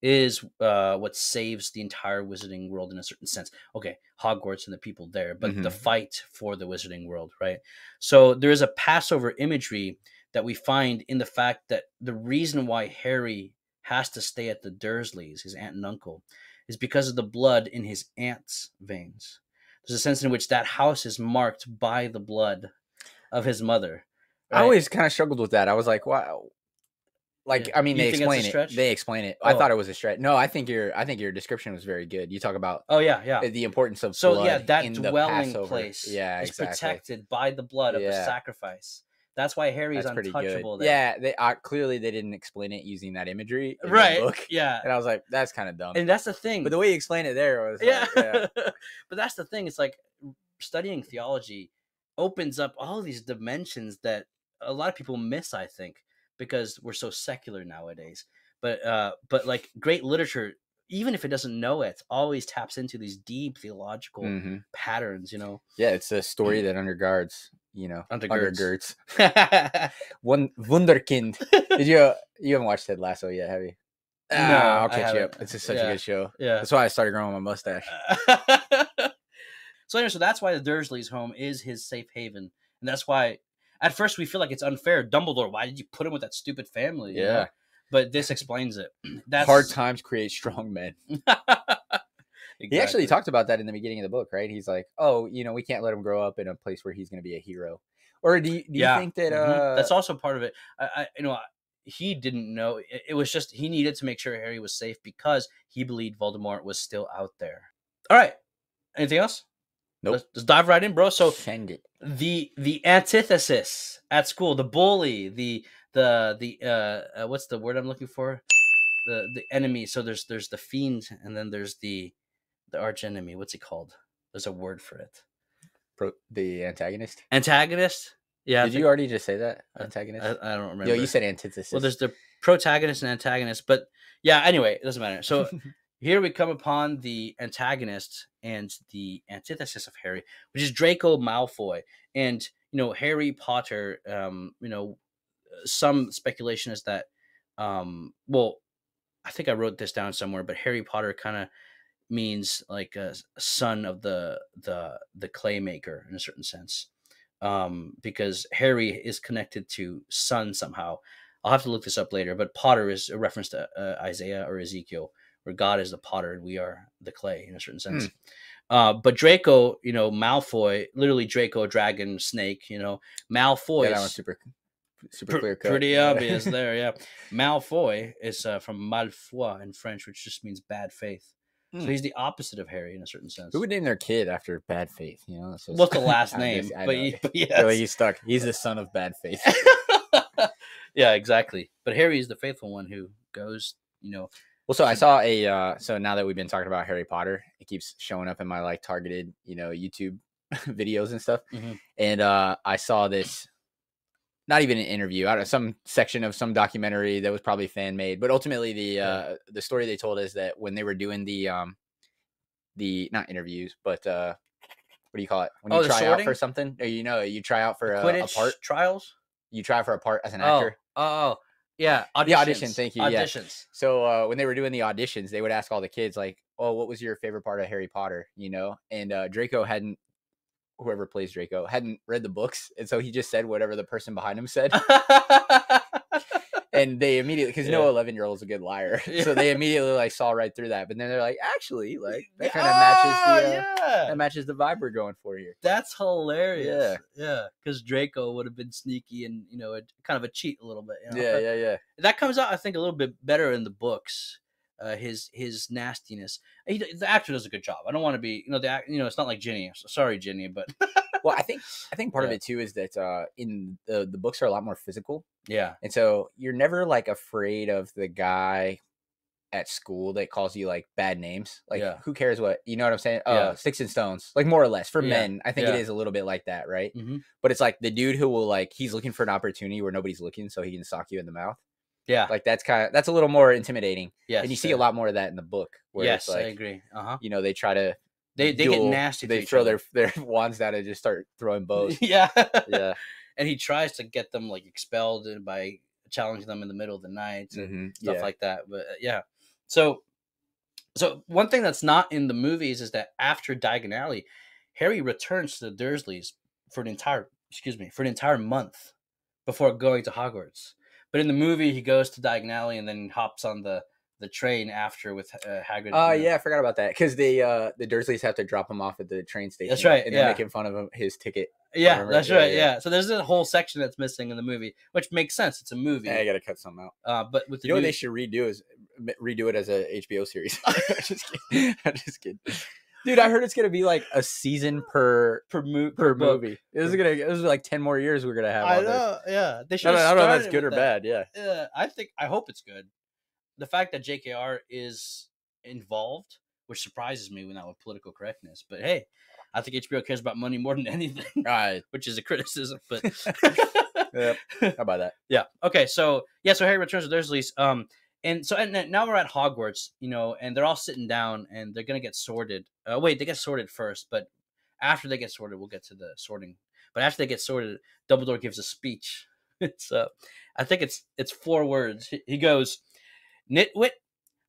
Speaker 1: is what saves the entire wizarding world in a certain sense. Okay, Hogwarts and the people there, but the fight for the wizarding world, right? So there is a Passover imagery that we find in the fact that the reason why Harry has to stay at the Dursleys, his aunt and uncle, is because of the blood in his aunt's veins. There's a sense in which that house is marked by the blood of his mother.
Speaker 2: I
Speaker 1: Right?
Speaker 2: always kind of struggled with that. I was like, wow. Like,
Speaker 1: Yeah.
Speaker 2: I mean,
Speaker 1: You
Speaker 2: they
Speaker 1: think that's a
Speaker 2: explain it.
Speaker 1: stretch?
Speaker 2: They explain it. I
Speaker 1: Oh.
Speaker 2: thought it was a stretch. No, I think your description was very good. You talk about
Speaker 1: Oh yeah.
Speaker 2: the importance of
Speaker 1: So
Speaker 2: blood
Speaker 1: yeah, that
Speaker 2: in the
Speaker 1: dwelling
Speaker 2: Passover.
Speaker 1: place
Speaker 2: Yeah,
Speaker 1: is
Speaker 2: exactly.
Speaker 1: protected by the blood of the
Speaker 2: Yeah.
Speaker 1: sacrifice. That's why Harry's
Speaker 2: That's pretty good.
Speaker 1: untouchable there.
Speaker 2: Yeah, they clearly they didn't explain it using that imagery in
Speaker 1: Right.
Speaker 2: the book.
Speaker 1: Yeah.
Speaker 2: And I was like, that's kind of dumb.
Speaker 1: And that's the thing.
Speaker 2: But the way you explained it there was
Speaker 1: yeah.
Speaker 2: like, yeah.
Speaker 1: But that's the thing. It's like studying theology opens up all these dimensions that a lot of people miss, I think, because we're so secular nowadays. But like great literature, even if it doesn't know it, always taps into these deep theological patterns, you know.
Speaker 2: Yeah, it's a story that undergirds, you know,
Speaker 1: Undergirds.
Speaker 2: One Wunderkind. You haven't watched Ted Lasso yet, have you?
Speaker 1: No,
Speaker 2: I'll
Speaker 1: I
Speaker 2: catch you
Speaker 1: haven't.
Speaker 2: up. It's just such a good show.
Speaker 1: Yeah.
Speaker 2: That's why I started growing my mustache.
Speaker 1: So anyway, so that's why the Dursleys' home is his safe haven, and that's why at first we feel like it's unfair. Dumbledore, why did you put him with that stupid family? You know? But this explains it. That's
Speaker 2: hard times create strong men.
Speaker 1: Exactly.
Speaker 2: He actually talked about that in the beginning of the book, right? He's like, oh, you know, we can't let him grow up in a place where he's going to be a hero. Or do you think that
Speaker 1: that's also part of it? He didn't know. It was just he needed to make sure Harry was safe because he believed Voldemort was still out there. All right. Anything else?
Speaker 2: Nope.
Speaker 1: Let's dive right in, bro. So
Speaker 2: send it.
Speaker 1: The antithesis at school, the bully, the what's the word I'm looking for? The enemy. So there's the fiend, and then there's the arch enemy. What's he called? There's a word for it.
Speaker 2: The antagonist.
Speaker 1: Antagonist. Yeah.
Speaker 2: Did you already just say that? Antagonist.
Speaker 1: I don't remember.
Speaker 2: Yo, you said antithesis.
Speaker 1: Well, there's the protagonist and antagonist, but yeah. Anyway, it doesn't matter. So here we come upon the antagonist and the antithesis of Harry, which is Draco Malfoy, and Harry Potter. Some speculation is that, well, I think I wrote this down somewhere, but Harry Potter kind of means like a son of the clay maker in a certain sense, because Harry is connected to sun somehow. I'll have to look this up later, but Potter is a reference to Isaiah or Ezekiel, where God is the potter and we are the clay in a certain sense. But Draco, Malfoy, literally Draco, dragon, snake, Malfoy.
Speaker 2: Yeah, that was super clear cut.
Speaker 1: Pretty obvious there, yeah. Malfoy is from malfoi in French, which just means bad faith. So he's the opposite of Harry in a certain sense.
Speaker 2: Who would name their kid after bad faith? Just,
Speaker 1: what's the last name?
Speaker 2: But yes. He's stuck. He's the son of bad faith.
Speaker 1: Yeah, exactly. But Harry is the faithful one who goes,
Speaker 2: Well, so I saw so now that we've been talking about Harry Potter, it keeps showing up in my like targeted, YouTube videos and stuff. And I saw this, not even an interview, out of some section of some documentary that was probably fan made, but ultimately the story they told is that when they were doing the not interviews, but what do you call it? When you try out for something, or you try out for a part.
Speaker 1: Trials?
Speaker 2: You try for a part as an actor.
Speaker 1: Oh, yeah. Auditions.
Speaker 2: The audition, thank you.
Speaker 1: Auditions.
Speaker 2: Yeah. So when they were doing the auditions, they would ask all the kids like, "Oh, what was your favorite part of Harry Potter?" And Draco whoever plays Draco hadn't read the books, and so he just said whatever the person behind him said. And they immediately, because no 11-year-old is a good liar, so they immediately like saw right through that. But then they're like, actually, like that kind of that matches the vibe we're going for here.
Speaker 1: That's hilarious. Yeah, because Draco would have been sneaky and kind of a cheat a little bit.
Speaker 2: Yeah.
Speaker 1: That comes out, I think, a little bit better in the books. His nastiness. The actor does a good job. I don't want to be, it's not like Ginny. Sorry, Ginny, but
Speaker 2: well, I think part of it too is that in the books are a lot more physical.
Speaker 1: Yeah,
Speaker 2: and so you're never like afraid of the guy at school that calls you like bad names. Like, who cares what? You know what I'm saying? Sticks and stones, like more or less for men. I think it is a little bit like that, right? But it's like the dude who will like he's looking for an opportunity where nobody's looking, so he can sock you in the mouth.
Speaker 1: Yeah,
Speaker 2: like that's a little more intimidating.
Speaker 1: Yes,
Speaker 2: and you see a lot more of that in the book. Where
Speaker 1: yes,
Speaker 2: it's like,
Speaker 1: I agree.
Speaker 2: They try to
Speaker 1: they get nasty.
Speaker 2: They throw their wands down and just start throwing bows.
Speaker 1: Yeah.
Speaker 2: And
Speaker 1: he tries to get them like expelled by challenging them in the middle of the night and stuff like that. But so one thing that's not in the movies is that after Diagon Alley, Harry returns to the Dursleys for an entire month. before going to Hogwarts. But in the movie, he goes to Diagon Alley and then hops on the train after with Hagrid.
Speaker 2: Oh yeah, I forgot about that because the Dursleys have to drop him off at the train station.
Speaker 1: That's right.
Speaker 2: And they're making fun of his ticket.
Speaker 1: Yeah, that's right. Yeah. So there's a whole section that's missing in the movie, which makes sense. It's a movie.
Speaker 2: Yeah, I gotta cut something out.
Speaker 1: But with
Speaker 2: the what they should redo it as a HBO series. I'm just kidding. Dude, I heard it's gonna be like a season per movie. This is like 10 more years we're gonna have.
Speaker 1: I know. Yeah, they should.
Speaker 2: I don't know if that's good or bad. Yeah.
Speaker 1: Yeah, I hope it's good. The fact that JKR is involved, which surprises me when that with political correctness, but hey, I think HBO cares about money more than anything,
Speaker 2: right?
Speaker 1: Which is a criticism, but
Speaker 2: yep. How about that?
Speaker 1: Yeah. Okay. So Harry returns to Dursleys. And now we're at Hogwarts, and they're all sitting down, and they're gonna get sorted. Wait, they get sorted first, but after they get sorted, we'll get to the sorting. But after they get sorted, Dumbledore gives a speech. It's I think it's 4 words. He goes, "Nitwit,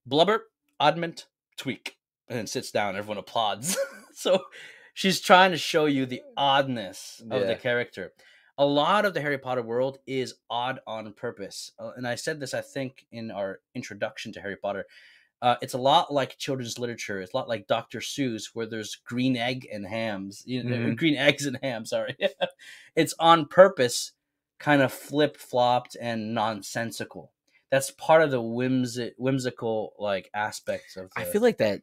Speaker 1: blubber, oddment, tweak," and then sits down. Everyone applauds. So she's trying to show you the oddness of the character. A lot of the Harry Potter world is odd on purpose. And I said this, I think, in our introduction to Harry Potter. It's a lot like children's literature. It's a lot like Dr. Seuss, where there's green egg and hams. Green eggs and ham, sorry. It's on purpose, kind of flip-flopped and nonsensical. That's part of the whimsical like aspects of
Speaker 2: I feel like that.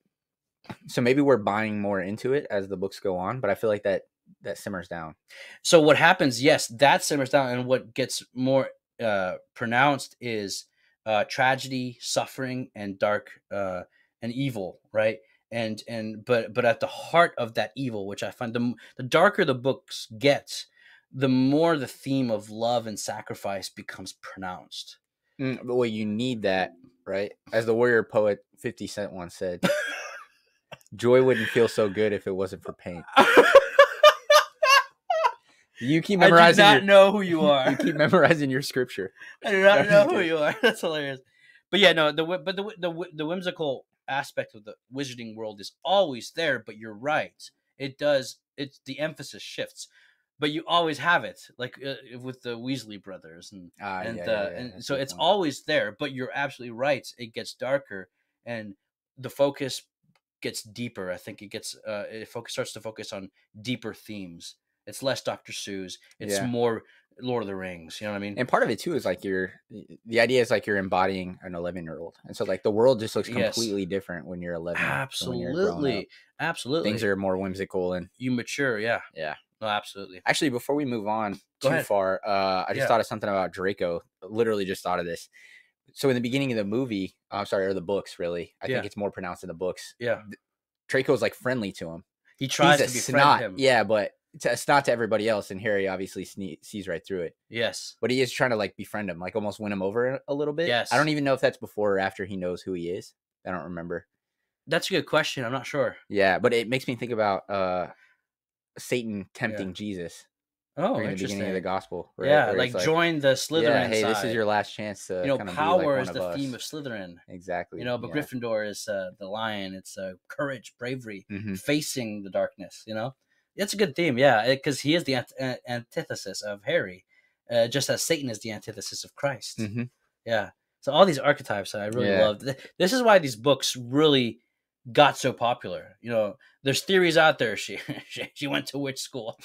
Speaker 2: So maybe we're buying more into it as the books go on, but I feel like that simmers down.
Speaker 1: So what happens, yes, that simmers down, and what gets more pronounced is tragedy, suffering, and dark and evil, right? But at the heart of that evil, which I find the darker the books get, the more the theme of love and sacrifice becomes pronounced.
Speaker 2: Well, you need that, right? As the warrior poet 50 Cent once said, joy wouldn't feel so good if it wasn't for pain. You keep memorizing.
Speaker 1: I do not know who you are.
Speaker 2: You keep memorizing your scripture.
Speaker 1: I do not know who you are. That's hilarious. But yeah, no. The whimsical aspect of the wizarding world is always there. But you're right. It does. It's the emphasis shifts. But you always have it, like with the Weasley brothers, and so it's always there. But you're absolutely right; it gets darker, and the focus gets deeper. I think starts to focus on deeper themes. It's less Dr. Seuss. It's more Lord of the Rings. You know what I mean?
Speaker 2: And part of it too is like the idea is like you're embodying an 11-year-old, and so like the world just looks completely different when you're 11.
Speaker 1: Absolutely, absolutely.
Speaker 2: Things are more whimsical and
Speaker 1: you mature. Yeah. No, absolutely.
Speaker 2: Actually, before we move on too far, I just thought of something about Draco. Literally just thought of this. So in the beginning of the movie, or the books, really, I think it's more pronounced in the books.
Speaker 1: Yeah.
Speaker 2: Draco's like friendly to him.
Speaker 1: He tries to befriend him.
Speaker 2: Yeah, but it's not to everybody else, and Harry obviously sees right through it.
Speaker 1: Yes.
Speaker 2: But he is trying to like befriend him, like almost win him over a little bit.
Speaker 1: Yes.
Speaker 2: I don't even know if that's before or after he knows who he is. I don't remember.
Speaker 1: That's a good question. I'm not sure.
Speaker 2: Yeah, but it makes me think about Satan tempting Jesus.
Speaker 1: Oh,
Speaker 2: in the beginning of the gospel. Right?
Speaker 1: Yeah, like join the Slytherin
Speaker 2: hey,
Speaker 1: side.
Speaker 2: This is your last chance to
Speaker 1: kind of power is the theme of Slytherin.
Speaker 2: Exactly.
Speaker 1: But Gryffindor is the lion. It's courage, bravery, facing the darkness. It's a good theme, because he is the antithesis of Harry, just as Satan is the antithesis of Christ.
Speaker 2: Mm-hmm.
Speaker 1: Yeah. So all these archetypes I really loved. This is why these books really got so popular. There's theories out there. She went to witch school.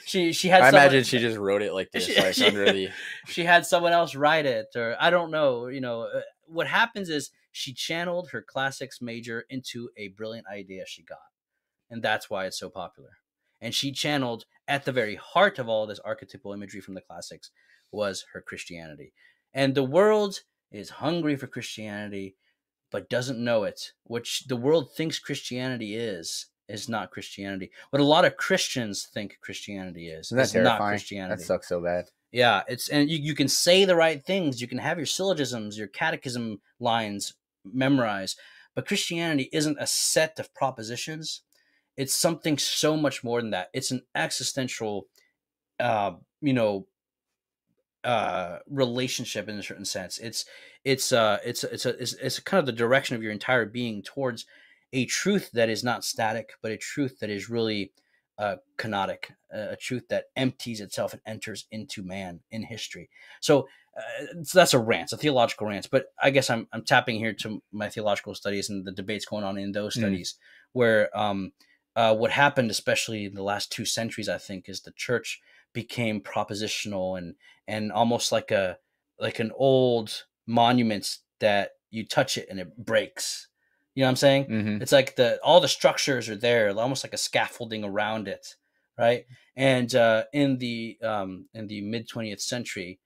Speaker 1: She had.
Speaker 2: I imagine she just wrote it like this, under the.
Speaker 1: She had someone else write it, or I don't know. What happens is she channeled her classics major into a brilliant idea she got, and that's why it's so popular. And she channeled at the very heart of all this archetypal imagery from the classics was her Christianity, and the world is hungry for Christianity, but doesn't know it. Which the world thinks Christianity is not Christianity. What a lot of Christians think Christianity is not Christianity.
Speaker 2: That sucks so bad.
Speaker 1: Yeah, and you can say the right things. You can have your syllogisms, your catechism lines memorized, but Christianity isn't a set of propositions. It's something so much more than that. It's an existential, relationship in a certain sense. It's kind of the direction of your entire being towards a truth that is not static, but a truth that is really kenotic, a truth that empties itself and enters into man in history. So that's a rant, a theological rant. But I guess I'm tapping here to my theological studies and the debates going on in those studies, where what happened, especially in the last 2 centuries, I think, is the church became propositional and almost like an old monument that you touch it and it breaks. You know what I'm saying?
Speaker 2: Mm-hmm.
Speaker 1: It's like all the structures are there, almost like a scaffolding around it, right? And in the mid 20th century,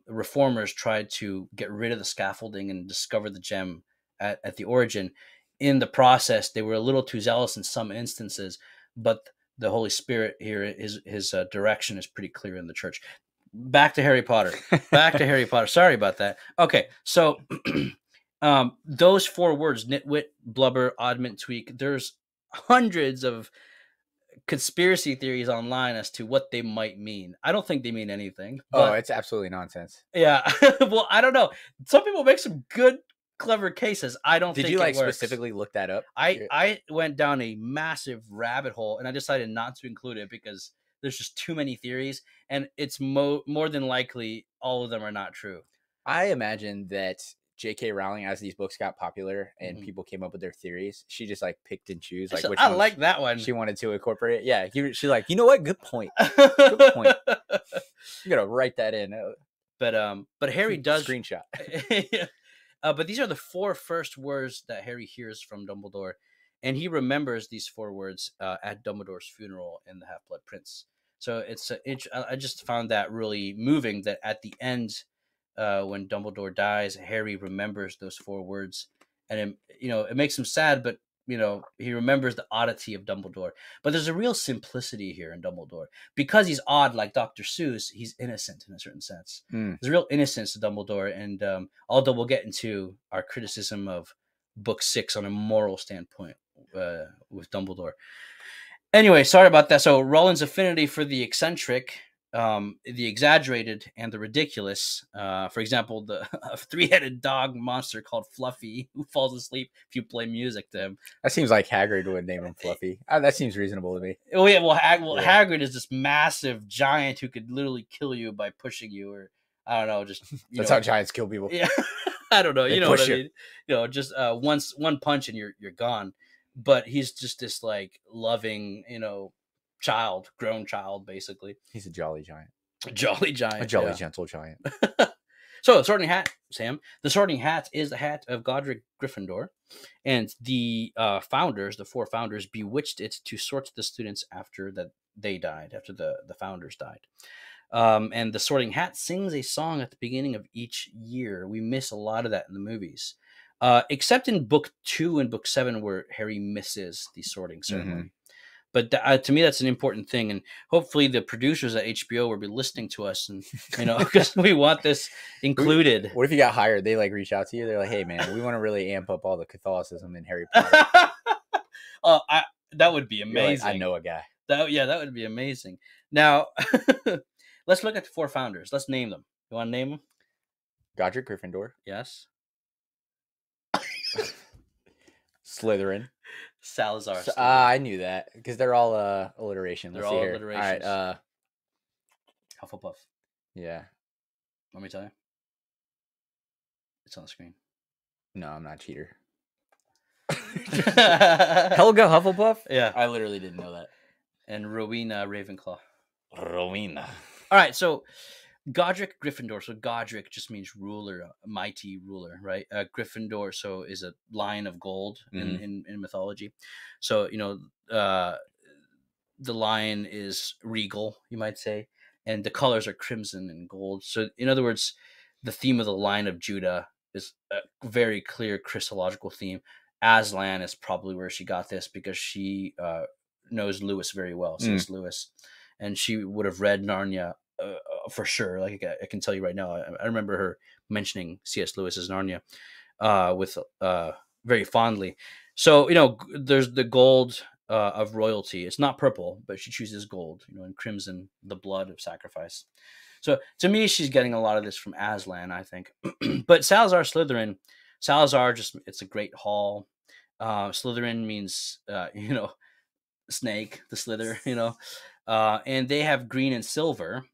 Speaker 1: reformers tried to get rid of the scaffolding and discover the gem at the origin. In the process, they were a little too zealous in some instances, but the Holy Spirit here, his direction is pretty clear in the church. Back to Harry Potter. Back to Harry Potter. Sorry about that. Okay, so those 4 words, nitwit, blubber, oddment, tweak, there's hundreds of conspiracy theories online as to what they might mean. I don't think they mean anything. But,
Speaker 2: it's absolutely nonsense.
Speaker 1: Yeah. Well, I don't know. Some people make some good, clever cases. I don't think
Speaker 2: Did you like
Speaker 1: it works.
Speaker 2: specifically look that up?
Speaker 1: I went down a massive rabbit hole and I decided not to include it because there's just too many theories, and it's more than likely all of them are not true.
Speaker 2: I imagine that J.K. Rowling, as these books got popular and people came up with their theories, she just like picked and choose like which
Speaker 1: I like that one.
Speaker 2: she wanted to incorporate. Yeah, she's like, you know what? Good point. Good point. You gotta write that in.
Speaker 1: But Harry does
Speaker 2: screenshot.
Speaker 1: But these are the 4 first words that Harry hears from Dumbledore, and he remembers these 4 words at Dumbledore's funeral in The Half-Blood Prince. So I just found that really moving that at the end, when Dumbledore dies, Harry remembers those 4 words, and it makes him sad, but he remembers the oddity of Dumbledore. But there's a real simplicity here in Dumbledore because he's odd, like Dr. Seuss. He's innocent in a certain sense. There's a real innocence to Dumbledore, and although we'll get into our criticism of Book 6 on a moral standpoint with Dumbledore. Anyway, sorry about that. So Rowling's affinity for the eccentric, the exaggerated, and the ridiculous. For example, a 3-headed dog monster called Fluffy who falls asleep if you play music to him.
Speaker 2: That seems like Hagrid would name him Fluffy. That seems reasonable to me.
Speaker 1: Oh yeah, well, Hagrid is this massive giant who could literally kill you by pushing you, or I don't know, just
Speaker 2: that's how giants kill people.
Speaker 1: Yeah, I don't know.
Speaker 2: They
Speaker 1: you know what I
Speaker 2: push
Speaker 1: mean? Just one punch and you're gone. But he's just this like loving, grown child, basically.
Speaker 2: He's a jolly giant.
Speaker 1: A jolly giant.
Speaker 2: A jolly, gentle giant.
Speaker 1: So the Sorting Hat, Sam. The Sorting Hat is the hat of Godric Gryffindor. And the founders, the 4 founders, bewitched it to sort the students after they died, after the founders died. And the Sorting Hat sings a song at the beginning of each year. We miss a lot of that in the movies. Except in book 2 and book 7 where Harry misses the sorting ceremony. But to me, that's an important thing. And hopefully the producers at HBO will be listening to us and, because we want this included.
Speaker 2: What if you got hired? They like reach out to you. They're like, hey man, we want to really amp up all the Catholicism in Harry Potter.
Speaker 1: That would be amazing.
Speaker 2: Like, I know a guy.
Speaker 1: That would be amazing. Now, let's look at the 4 founders. Let's name them. You want to name them?
Speaker 2: Godric Gryffindor.
Speaker 1: Yes.
Speaker 2: Slytherin.
Speaker 1: Salazar.
Speaker 2: I knew that because they're all alliteration.
Speaker 1: They're all alliterations.
Speaker 2: All right.
Speaker 1: Hufflepuff.
Speaker 2: Yeah.
Speaker 1: Let me tell you. It's on the screen.
Speaker 2: No, I'm not a cheater. Helga Hufflepuff?
Speaker 1: Yeah.
Speaker 2: I literally didn't know that.
Speaker 1: And Rowena Ravenclaw.
Speaker 2: Rowena.
Speaker 1: All right, so Godric Gryffindor. So Godric just means ruler, mighty ruler, right? Gryffindor is a lion of gold in mythology. So the lion is regal, you might say, and the colors are crimson and gold. So in other words, the theme of the Lion of Judah is a very clear Christological theme. Aslan is probably where she got this because she knows Lewis very well, C.S. Lewis, and she would have read Narnia. For sure, like I can tell you right now, I remember her mentioning C.S. Lewis's Narnia with very fondly. So there's the gold of royalty. It's not purple, but she chooses gold. And crimson, the blood of sacrifice. So to me, she's getting a lot of this from Aslan, I think. But Salazar Slytherin, it's a great hall. Slytherin means snake, the slither, and they have green and silver.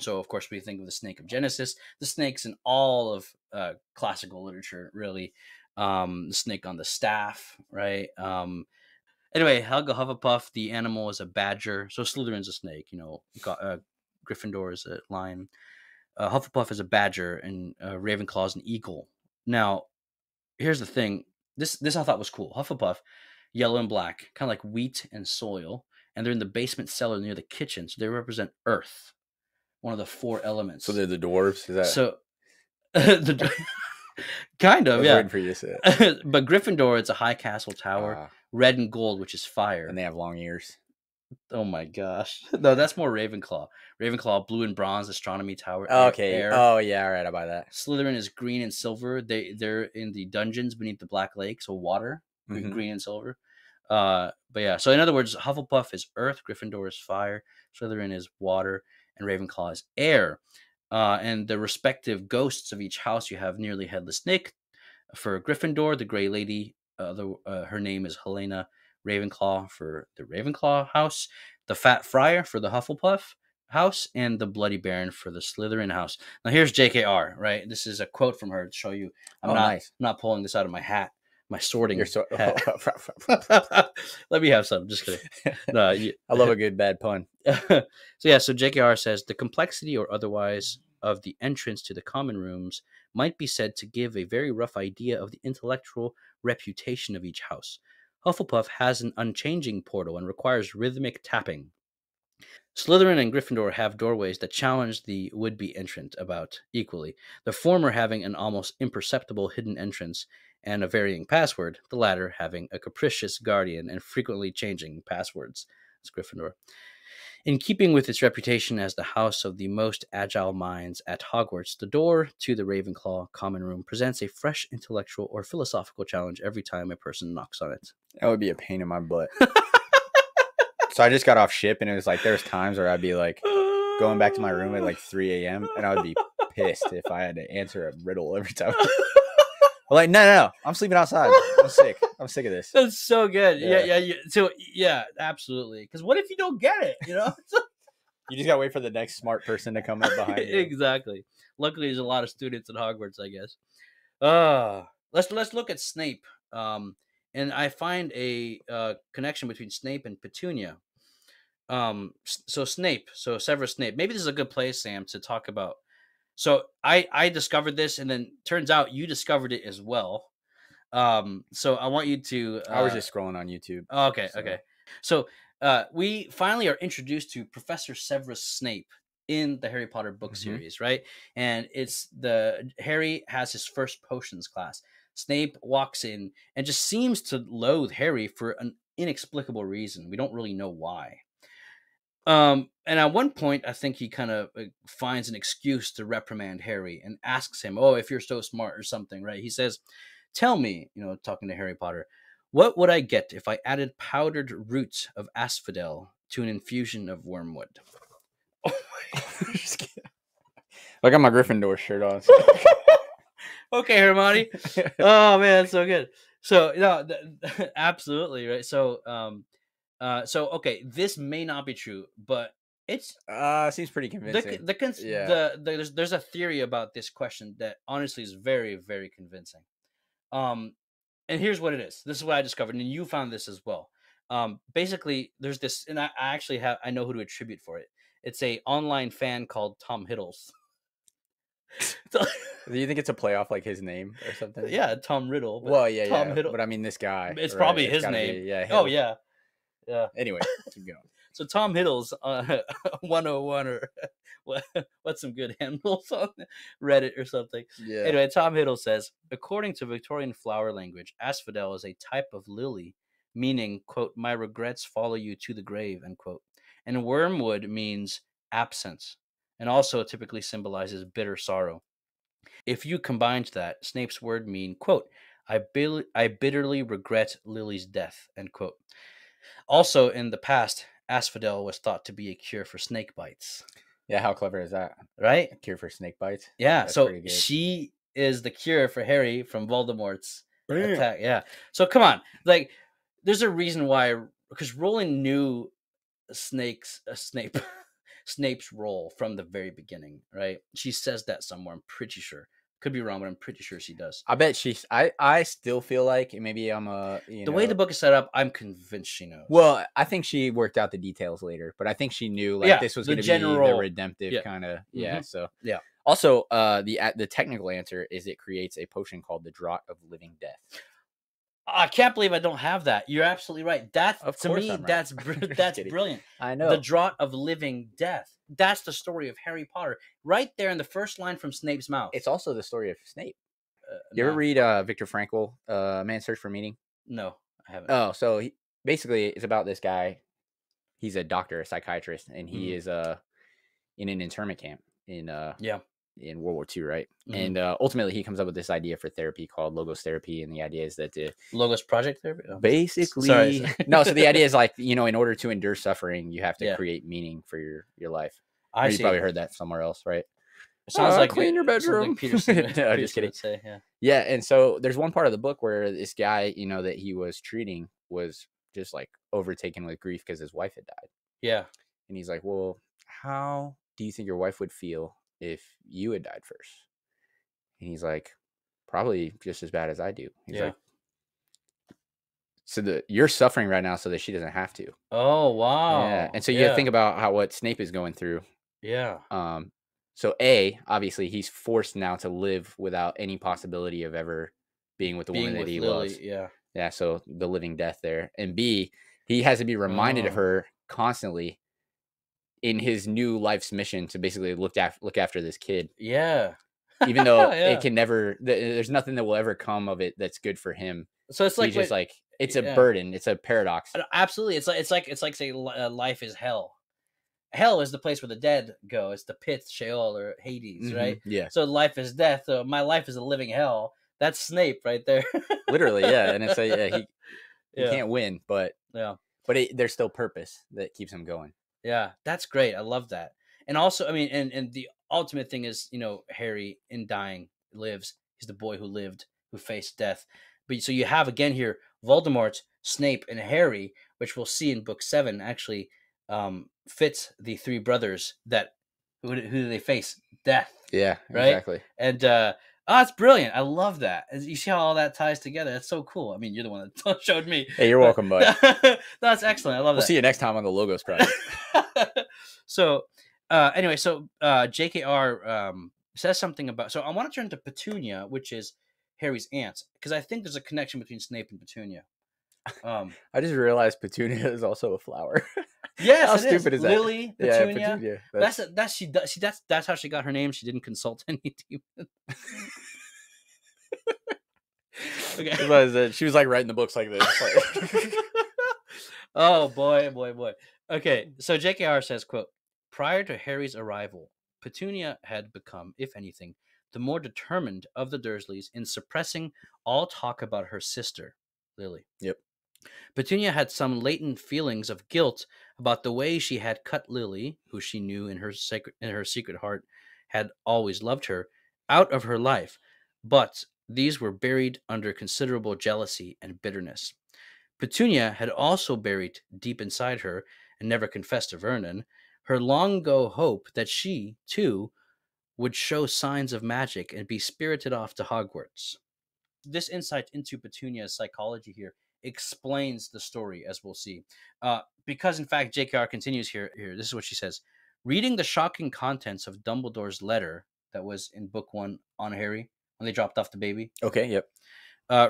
Speaker 1: So, of course, we think of the snake of Genesis, the snakes in all of classical literature, really. The snake on the staff, right? Anyway, Helga Hufflepuff, the animal is a badger. So Slytherin's a snake, Gryffindor is a lion. Hufflepuff is a badger, and Ravenclaw is an eagle. Now, here's the thing. This I thought was cool. Hufflepuff, yellow and black, kind of like wheat and soil, and they're in the basement cellar near the kitchen, so they represent earth, one of the 4 elements.
Speaker 2: So they're the dwarves. Is that
Speaker 1: so? the kind of,
Speaker 2: I was
Speaker 1: yeah.
Speaker 2: waiting for you to say it.
Speaker 1: But Gryffindor, it's a high castle tower, red and gold, which is fire,
Speaker 2: and they have long ears.
Speaker 1: Oh my gosh! No, that's more Ravenclaw. Ravenclaw, blue and bronze, astronomy tower.
Speaker 2: Okay.
Speaker 1: Air.
Speaker 2: Oh yeah, all right. I buy that.
Speaker 1: Slytherin is green and silver. They're in the dungeons beneath the Black Lake, so water, green and silver. But yeah, so in other words, Hufflepuff is earth, Gryffindor is fire, Slytherin is water, and Ravenclaw is air. And the respective ghosts of each house, you have nearly headless Nick. For Gryffindor, the Grey Lady, her name is Helena Ravenclaw for the Ravenclaw house, the Fat Friar for the Hufflepuff house, and the Bloody Baron for the Slytherin house. Now here's JKR, right? This is a quote from her to show you. I'm not pulling this out of my hat, my sorting hat. Let me have some. Just kidding. No,
Speaker 2: I love a good bad pun.
Speaker 1: So JKR says the complexity or otherwise of the entrance to the common rooms might be said to give a very rough idea of the intellectual reputation of each house. Hufflepuff has an unchanging portal and requires rhythmic tapping. Slytherin and Gryffindor have doorways that challenge the would-be entrant about equally, the former having an almost imperceptible hidden entrance and a varying password, the latter having a capricious guardian and frequently changing passwords. That's Gryffindor. In keeping with its reputation as the house of the most agile minds at Hogwarts, the door to the Ravenclaw common room presents a fresh intellectual or philosophical challenge every time a person knocks on it.
Speaker 2: That would be a pain in my butt. So I just got off ship, and it was like there's times where I'd be like going back to my room at like 3 a.m. and I would be pissed if I had to answer a riddle every time. I'm like, no, I'm sleeping outside. I'm sick. I'm sick of this.
Speaker 1: That's so good. Yeah. So yeah, absolutely. Because what if you don't get it? You
Speaker 2: just gotta wait for the next smart person to come up behind you.
Speaker 1: Exactly. Luckily, there's a lot of students at Hogwarts, I guess. Let's look at Snape. And I find a connection between Snape and Petunia. So Severus Snape. Maybe this is a good place, Sam, to talk about. So I discovered this, and then turns out you discovered it as well. So I want you to.
Speaker 2: I was just scrolling on YouTube.
Speaker 1: Okay. So we finally are introduced to Professor Severus Snape in the Harry Potter book series, right? And Harry has his first potions class. Snape walks in and just seems to loathe Harry for an inexplicable reason. We don't really know why. And at one point, I think he kind of finds an excuse to reprimand Harry and asks him, "Oh, if you're so smart or something," right? He says, "Tell me," talking to Harry Potter, "what would I get if I added powdered roots of asphodel to an infusion of wormwood?"
Speaker 2: Oh I got my Gryffindor shirt on.
Speaker 1: Okay, Hermione. Oh man, so good. So absolutely right. So okay, this may not be true, but it's
Speaker 2: seems pretty convincing.
Speaker 1: There's a theory about this question that honestly is very, very convincing. And here's what it is. This is what I discovered, and you found this as well. Basically, there's this, and I know who to attribute for it. It's a online fan called Tom Hiddles.
Speaker 2: Do you think it's a play off like his name or something?
Speaker 1: Yeah, Tom Riddle.
Speaker 2: Well, Tom Hiddle. But I mean, this guy.
Speaker 1: It's probably his name.
Speaker 2: Hiddle.
Speaker 1: Oh yeah.
Speaker 2: Anyway, keep going.
Speaker 1: So Tom Hiddles, 101 or what's some good handles on Reddit or something.
Speaker 2: Yeah.
Speaker 1: Anyway, Tom Hiddles says, according to Victorian flower language, asphodel is a type of lily, meaning, quote, "my regrets follow you to the grave," end quote. And wormwood means absence, and also typically symbolizes bitter sorrow. If you combined that, Snape's word mean, quote, I bitterly regret Lily's death," end quote. Also, in the past, asphodel was thought to be a cure for snake bites.
Speaker 2: Yeah, how clever is that?
Speaker 1: Right?
Speaker 2: A cure for snake bites?
Speaker 1: Yeah, that's so she is the cure for Harry from Voldemort's attack. Yeah. So come on. Like, there's a reason why because Rowling knew Snape Snape's role from the very beginning, right? She says that somewhere. I'm pretty sure. Could be wrong, but I'm pretty sure she does.
Speaker 2: I bet she's. I still feel like, and maybe I'm
Speaker 1: the way the book is set up, I'm convinced she knows.
Speaker 2: Well, I think she worked out the details later, but I think she knew like this was going to be the redemptive kind of So
Speaker 1: yeah.
Speaker 2: Also, the technical answer is it creates a potion called the Draught of Living Death.
Speaker 1: I can't believe I don't have that. You're absolutely right. That's to me,
Speaker 2: right.
Speaker 1: that's brilliant.
Speaker 2: I know.
Speaker 1: The Draught of Living Death. That's the story of Harry Potter, right there in the first line from Snape's mouth.
Speaker 2: It's also the story of Snape. You ever read Viktor Frankl, Man's Search for Meaning?
Speaker 1: No, I haven't.
Speaker 2: Oh, so basically, it's about this guy. He's a doctor, a psychiatrist, and he is in an internment camp in World War II, right? And ultimately, he comes up with this idea for therapy called logos therapy, and the idea is that the
Speaker 1: logos project therapy.
Speaker 2: Oh. Basically, sorry. No. So the idea is like, in order to endure suffering, you have to create meaning for your life. You probably heard that somewhere else, right?
Speaker 1: It sounds like
Speaker 2: clean your bedroom.
Speaker 1: Like Peterson,
Speaker 2: no, just kidding.
Speaker 1: Say,
Speaker 2: yeah, and so there's one part of the book where this guy, that he was treating was just like overtaken with grief because his wife had died.
Speaker 1: Yeah,
Speaker 2: and he's like, "Well, how do you think your wife would feel if you had died first?" And he's like, "Probably just as bad as I do." He's like, "So you're suffering right now so that she doesn't have to."
Speaker 1: Oh wow!
Speaker 2: Yeah, and so you think about what Snape is going through.
Speaker 1: Yeah.
Speaker 2: So obviously he's forced now to live without any possibility of ever being with the woman that he loves.
Speaker 1: Yeah.
Speaker 2: Yeah. So the living death there. And B, he has to be reminded of her constantly in his new life's mission to basically look after this kid.
Speaker 1: Yeah.
Speaker 2: Even though it can never, there's nothing that will ever come of it that's good for him.
Speaker 1: So it's like,
Speaker 2: just like, it's a burden. It's a paradox.
Speaker 1: Absolutely. It's like say life is hell. Hell is the place where the dead go. It's the pit, Sheol, or Hades, right?
Speaker 2: Yeah.
Speaker 1: So life is death. So my life is a living hell. That's Snape right there.
Speaker 2: Literally, yeah. And it's he can't win, but there's still purpose that keeps him going.
Speaker 1: Yeah, that's great. I love that. And also, I mean, and the ultimate thing is, Harry in dying lives. He's the boy who lived, who faced death. But so you have again here Voldemort, Snape, and Harry, which we'll see in book 7 actually fits the three brothers that who do they face? Death.
Speaker 2: Yeah,
Speaker 1: right?
Speaker 2: Exactly.
Speaker 1: And it's brilliant. I love that. You see how all that ties together. That's so cool. I mean, you're the one that showed me.
Speaker 2: Hey, you're welcome, bud.
Speaker 1: That's excellent. I love that.
Speaker 2: We'll see you next time on the Logos Project.
Speaker 1: So anyway, JKR says something about. So I want to turn to Petunia, which is Harry's aunt, because I think there's a connection between Snape and Petunia.
Speaker 2: I just realized Petunia is also a flower.
Speaker 1: Yes,
Speaker 2: how stupid is that?
Speaker 1: Lily, Petunia.
Speaker 2: Yeah, Petunia.
Speaker 1: That's how she got her name. She didn't consult any demons.
Speaker 2: Okay. She was like writing the books like this.
Speaker 1: Oh boy. Okay, so JKR says, quote, prior to Harry's arrival, Petunia had become, if anything, the more determined of the Dursleys in suppressing all talk about her sister, Lily.
Speaker 2: Yep.
Speaker 1: Petunia had some latent feelings of guilt about the way she had cut Lily, who she knew in her secret heart had always loved her, out of her life, but these were buried under considerable jealousy and bitterness. Petunia had also buried deep inside her, and never confessed to Vernon, her long-ago hope that she, too, would show signs of magic and be spirited off to Hogwarts. This insight into Petunia's psychology here explains the story, as we'll see. Because, in fact, JKR continues here. This is what she says. Reading the shocking contents of Dumbledore's letter that was in book 1 on Harry, when they dropped off the baby.
Speaker 2: Okay, yep.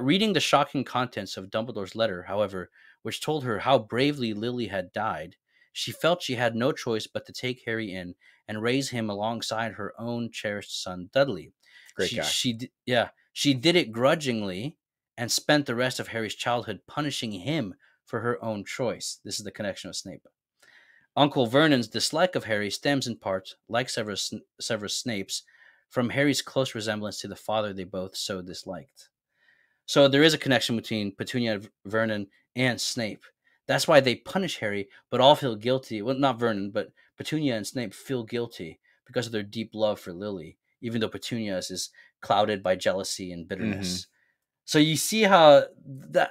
Speaker 1: Reading the shocking contents of Dumbledore's letter, however, which told her how bravely Lily had died, she felt she had no choice but to take Harry in and raise him alongside her own cherished son, Dudley.
Speaker 2: Great guy.
Speaker 1: She did it grudgingly and spent the rest of Harry's childhood punishing him for her own choice. This is the connection with Snape. Uncle Vernon's dislike of Harry stems in part, like Severus Snape's, from Harry's close resemblance to the father they both so disliked. So there is a connection between Petunia, Vernon, and Snape. That's why they punish Harry, but all feel guilty. Well, not Vernon, but Petunia and Snape feel guilty because of their deep love for Lily, even though Petunia's is clouded by jealousy and bitterness. So you see how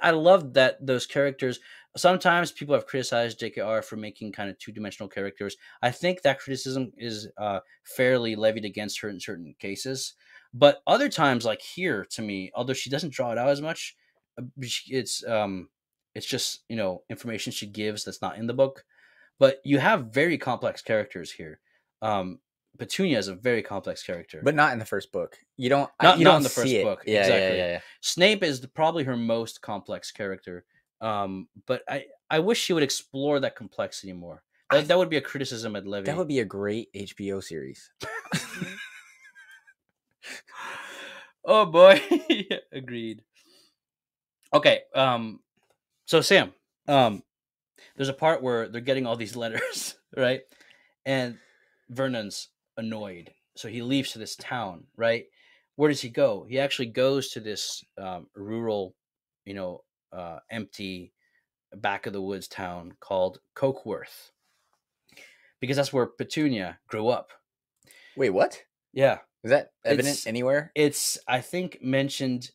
Speaker 1: I love that those characters. sometimes people have criticized JKR for making kind of two-dimensional characters. I think that criticism is fairly levied against her in certain cases. But other times, like here, to me, although she doesn't draw it out as much, it's just information she gives that's not in the book. But you have very complex characters here. Petunia is a very complex character,
Speaker 2: but not in the first book. You don't
Speaker 1: not
Speaker 2: you don't
Speaker 1: in the first
Speaker 2: see
Speaker 1: book.
Speaker 2: Yeah,
Speaker 1: Exactly.
Speaker 2: yeah.
Speaker 1: Snape is probably her most complex character. But I wish she would explore that complexity more. That would be a criticism I'd levy.
Speaker 2: That would be a great HBO series.
Speaker 1: Oh boy, agreed. Okay, so Sam, there's a part where they're getting all these letters, right? And Vernon's annoyed, so he leaves to this town, right? Where does he go? He actually goes to this rural, empty back of the woods town called Cokeworth, because that's where Petunia grew up.
Speaker 2: Wait, what?
Speaker 1: Yeah.
Speaker 2: Is that evident anywhere?
Speaker 1: It's, I think, mentioned.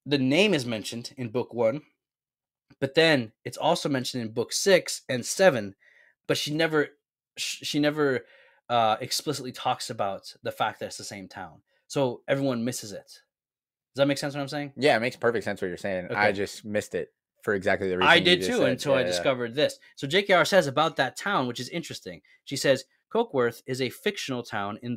Speaker 1: The name is mentioned in book 1, but then it's also mentioned in book 6 and 7, but she never explicitly talks about the fact that it's the same town. So everyone misses it. Does that make sense what I'm saying?
Speaker 2: Yeah, it makes perfect sense what you're saying. Okay. I just missed it for exactly the reason
Speaker 1: I did too, until I discovered this. So JKR says about that town, which is interesting. She says Cokeworth is a fictional town in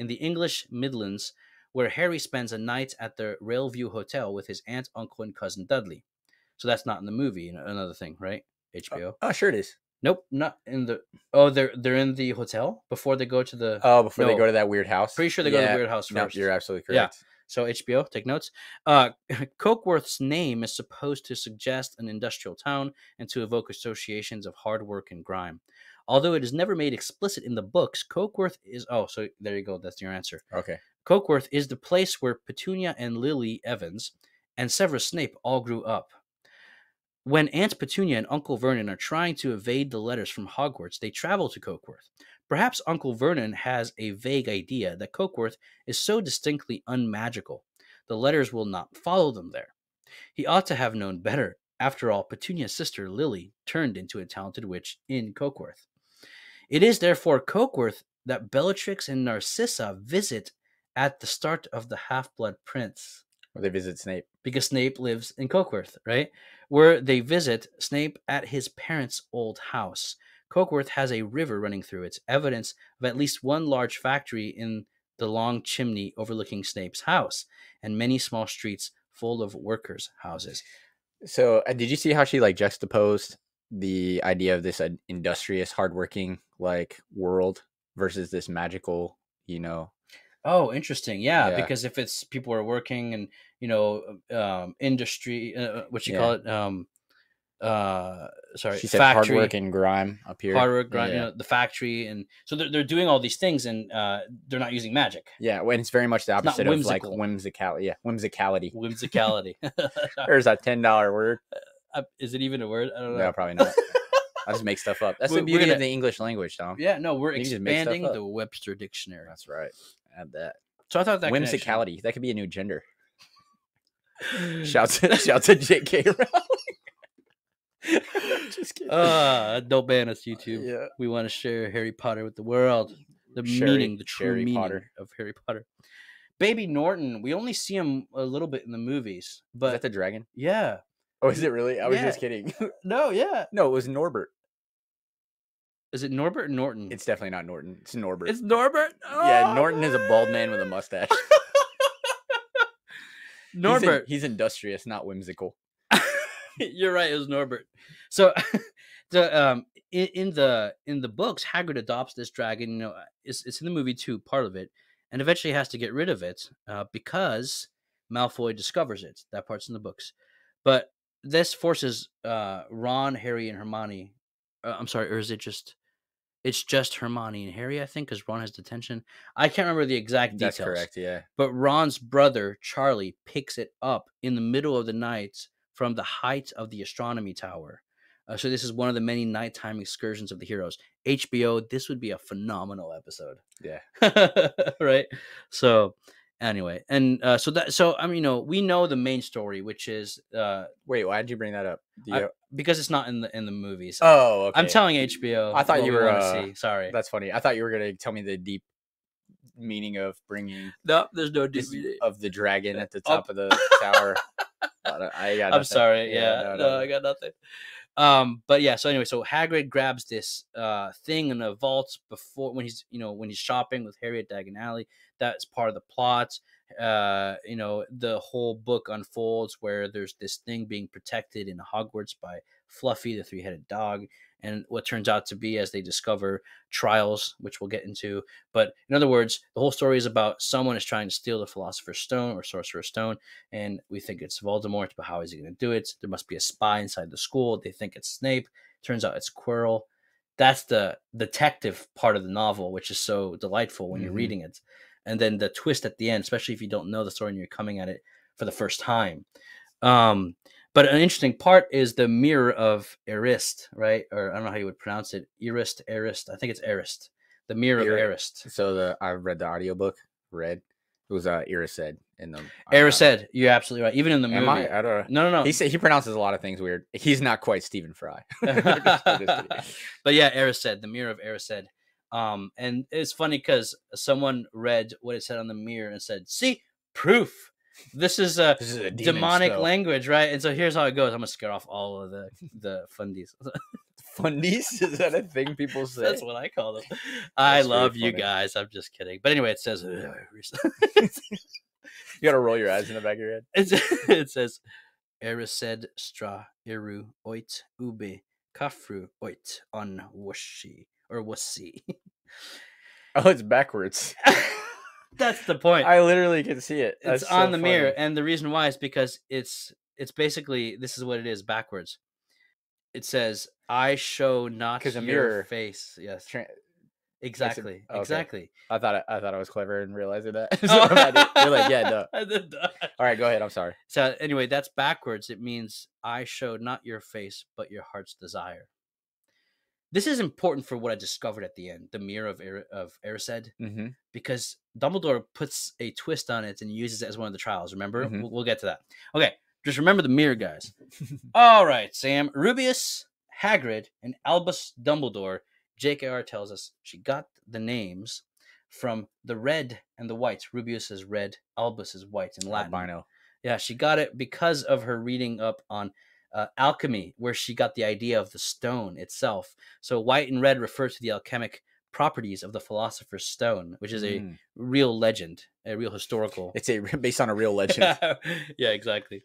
Speaker 1: the English Midlands, where Harry spends a night at the Railview Hotel with his aunt, uncle, and cousin Dudley. So that's not in the movie. Another thing, right? HBO.
Speaker 2: Oh, sure it is.
Speaker 1: Nope, not in the. Oh, they're in the hotel before they go to the.
Speaker 2: Oh, before they go to that weird house.
Speaker 1: Pretty sure they go to the weird house first.
Speaker 2: No, you're absolutely correct.
Speaker 1: Yeah. So HBO, take notes. Cokeworth's name is supposed to suggest an industrial town and to evoke associations of hard work and grime. Although it is never made explicit in the books, Cokeworth is. Oh, so there you go. That's your answer.
Speaker 2: Okay.
Speaker 1: Cokeworth is the place where Petunia and Lily Evans and Severus Snape all grew up. When Aunt Petunia and Uncle Vernon are trying to evade the letters from Hogwarts, they travel to Cokeworth. Perhaps Uncle Vernon has a vague idea that Cokeworth is so distinctly unmagical, the letters will not follow them there. He ought to have known better. After all, Petunia's sister Lily turned into a talented witch in Cokeworth. It is therefore Cokeworth that Bellatrix and Narcissa visit at the start of the Half-Blood Prince.
Speaker 2: Where they visit Snape.
Speaker 1: Because Snape lives in Cokeworth, right? Where they visit Snape at his parents' old house. Cokeworth has a river running through it, evidence of at least one large factory in the long chimney overlooking Snape's house, and many small streets full of workers' houses.
Speaker 2: So, did you see how she juxtaposed the idea of this industrious, hardworking world versus this magical,
Speaker 1: Oh, interesting. Yeah, because if it's people are working and industry, what you call it? Sorry,
Speaker 2: she said
Speaker 1: factory,
Speaker 2: hard work and grime up here.
Speaker 1: Hard work, grime, the factory, and so they're doing all these things, and they're not using magic.
Speaker 2: Yeah, when it's very much the opposite of whimsicality. Yeah, whimsicality.
Speaker 1: Whimsicality.
Speaker 2: There's a $10 word.
Speaker 1: Is it even a word? I don't know.
Speaker 2: No, probably not. I just make stuff up. That's the beauty of the English language, Tom.
Speaker 1: Yeah, no, we're expanding the Webster Dictionary.
Speaker 2: That's right. Add that.
Speaker 1: So I thought that
Speaker 2: whimsicality. That could be a new gender. Shouts to J.K. Rowling. Just kidding.
Speaker 1: Don't ban us, YouTube.
Speaker 2: Yeah.
Speaker 1: We want to share Harry Potter with the world. The true meaning of Harry Potter. Baby Norton, we only see him a little bit in the movies. But
Speaker 2: is that the dragon?
Speaker 1: Yeah.
Speaker 2: Oh, is it really? I was just kidding.
Speaker 1: No, yeah.
Speaker 2: No, it was Norbert.
Speaker 1: Is it Norbert or Norton?
Speaker 2: It's definitely not Norton. It's Norbert.
Speaker 1: It's Norbert? Oh,
Speaker 2: yeah, Norton is a bald man with a mustache.
Speaker 1: Norbert.
Speaker 2: He's industrious, not whimsical.
Speaker 1: You're right. It was Norbert. So, in the books, Hagrid adopts this dragon. It's in the movie too, part of it, and eventually has to get rid of it because Malfoy discovers it. That part's in the books, but this forces Ron, Harry, and Hermione. I'm sorry, or is it just? It's just Hermione and Harry, I think, because Ron has detention. I can't remember the exact details.
Speaker 2: That's correct, yeah.
Speaker 1: But Ron's brother, Charlie, picks it up in the middle of the night from the height of the astronomy tower. So this is one of the many nighttime excursions of the heroes. HBO, this would be a phenomenal episode.
Speaker 2: Yeah.
Speaker 1: Right? So, Anyway, and so I mean, we know the main story, which is
Speaker 2: wait, why did you bring that up?
Speaker 1: because it's not in the movies.
Speaker 2: Oh, okay.
Speaker 1: I'm telling HBO.
Speaker 2: I thought you were
Speaker 1: want to see. Sorry,
Speaker 2: that's funny. I thought you were gonna tell me the deep meaning of bringing
Speaker 1: no, there's no deep meaning
Speaker 2: of the dragon at the top of the tower. I got.
Speaker 1: I'm sorry.
Speaker 2: Yeah,
Speaker 1: No, I got nothing. But yeah, so anyway, so Hagrid grabs this thing in a vault before when he's shopping with Harry at Diagon Alley. That's part of the plot. The whole book unfolds where there's this thing being protected in Hogwarts by Fluffy, the three-headed dog, and what turns out to be, as they discover, trials, which we'll get into. But in other words, the whole story is about someone is trying to steal the Philosopher's Stone or Sorcerer's Stone, and we think it's Voldemort, but how is he going to do it? There must be a spy inside the school. They think it's Snape. Turns out it's Quirrell. That's the detective part of the novel, which is so delightful when you're reading it. And then the twist at the end, especially if you don't know the story and you're coming at it for the first time. But an interesting part is the mirror of Erist, right? Or I don't know how you would pronounce it. Erist. I think it's Erist. The mirror of Erist.
Speaker 2: So I read the audiobook. It was Erised in the
Speaker 1: Erised. You're absolutely right. Even in the movie.
Speaker 2: I don't know.
Speaker 1: No.
Speaker 2: He pronounces a lot of things weird. He's not quite Stephen Fry.
Speaker 1: But yeah, Erised, the mirror of Erised. And it's funny because someone read what it said on the mirror and said, "See, proof. This is a demonic language, right?" And so here's how it goes. I'm gonna scare off all of the fundies.
Speaker 2: Fundies? Is that a thing people say?
Speaker 1: That's what I call them. I love you guys. I'm just kidding. But anyway, it says
Speaker 2: you gotta roll your eyes in the back of your head.
Speaker 1: It says Erised stra iru oit ube kafru oit on washi or wasi.
Speaker 2: Oh, it's backwards.
Speaker 1: That's the point.
Speaker 2: I literally can see it.
Speaker 1: It's on the mirror, and the reason why is because it's basically, this is what it is backwards. It says, "I show not your mirror face." Yes, exactly,
Speaker 2: okay.
Speaker 1: Exactly.
Speaker 2: I thought I was clever in realizing that. You're like, yeah, no. All right, go ahead. I'm sorry.
Speaker 1: So anyway, that's backwards. It means, "I show not your face, but your heart's desire." This is important for what I discovered at the end, the mirror of Erised, because Dumbledore puts a twist on it and uses it as one of the trials. Remember? We'll get to that. Okay, just remember the mirror, guys. All right, Sam. Rubius, Hagrid, and Albus Dumbledore, JKR tells us she got the names from the red and the white. Rubius is red, Albus is white in Latin.
Speaker 2: Albino.
Speaker 1: Yeah, she got it because of her reading up on alchemy, where she got the idea of the stone itself. So white and red refer to the alchemic properties of the Philosopher's Stone, which is a real legend, a real historical.
Speaker 2: It's based on a real legend.
Speaker 1: Yeah, exactly.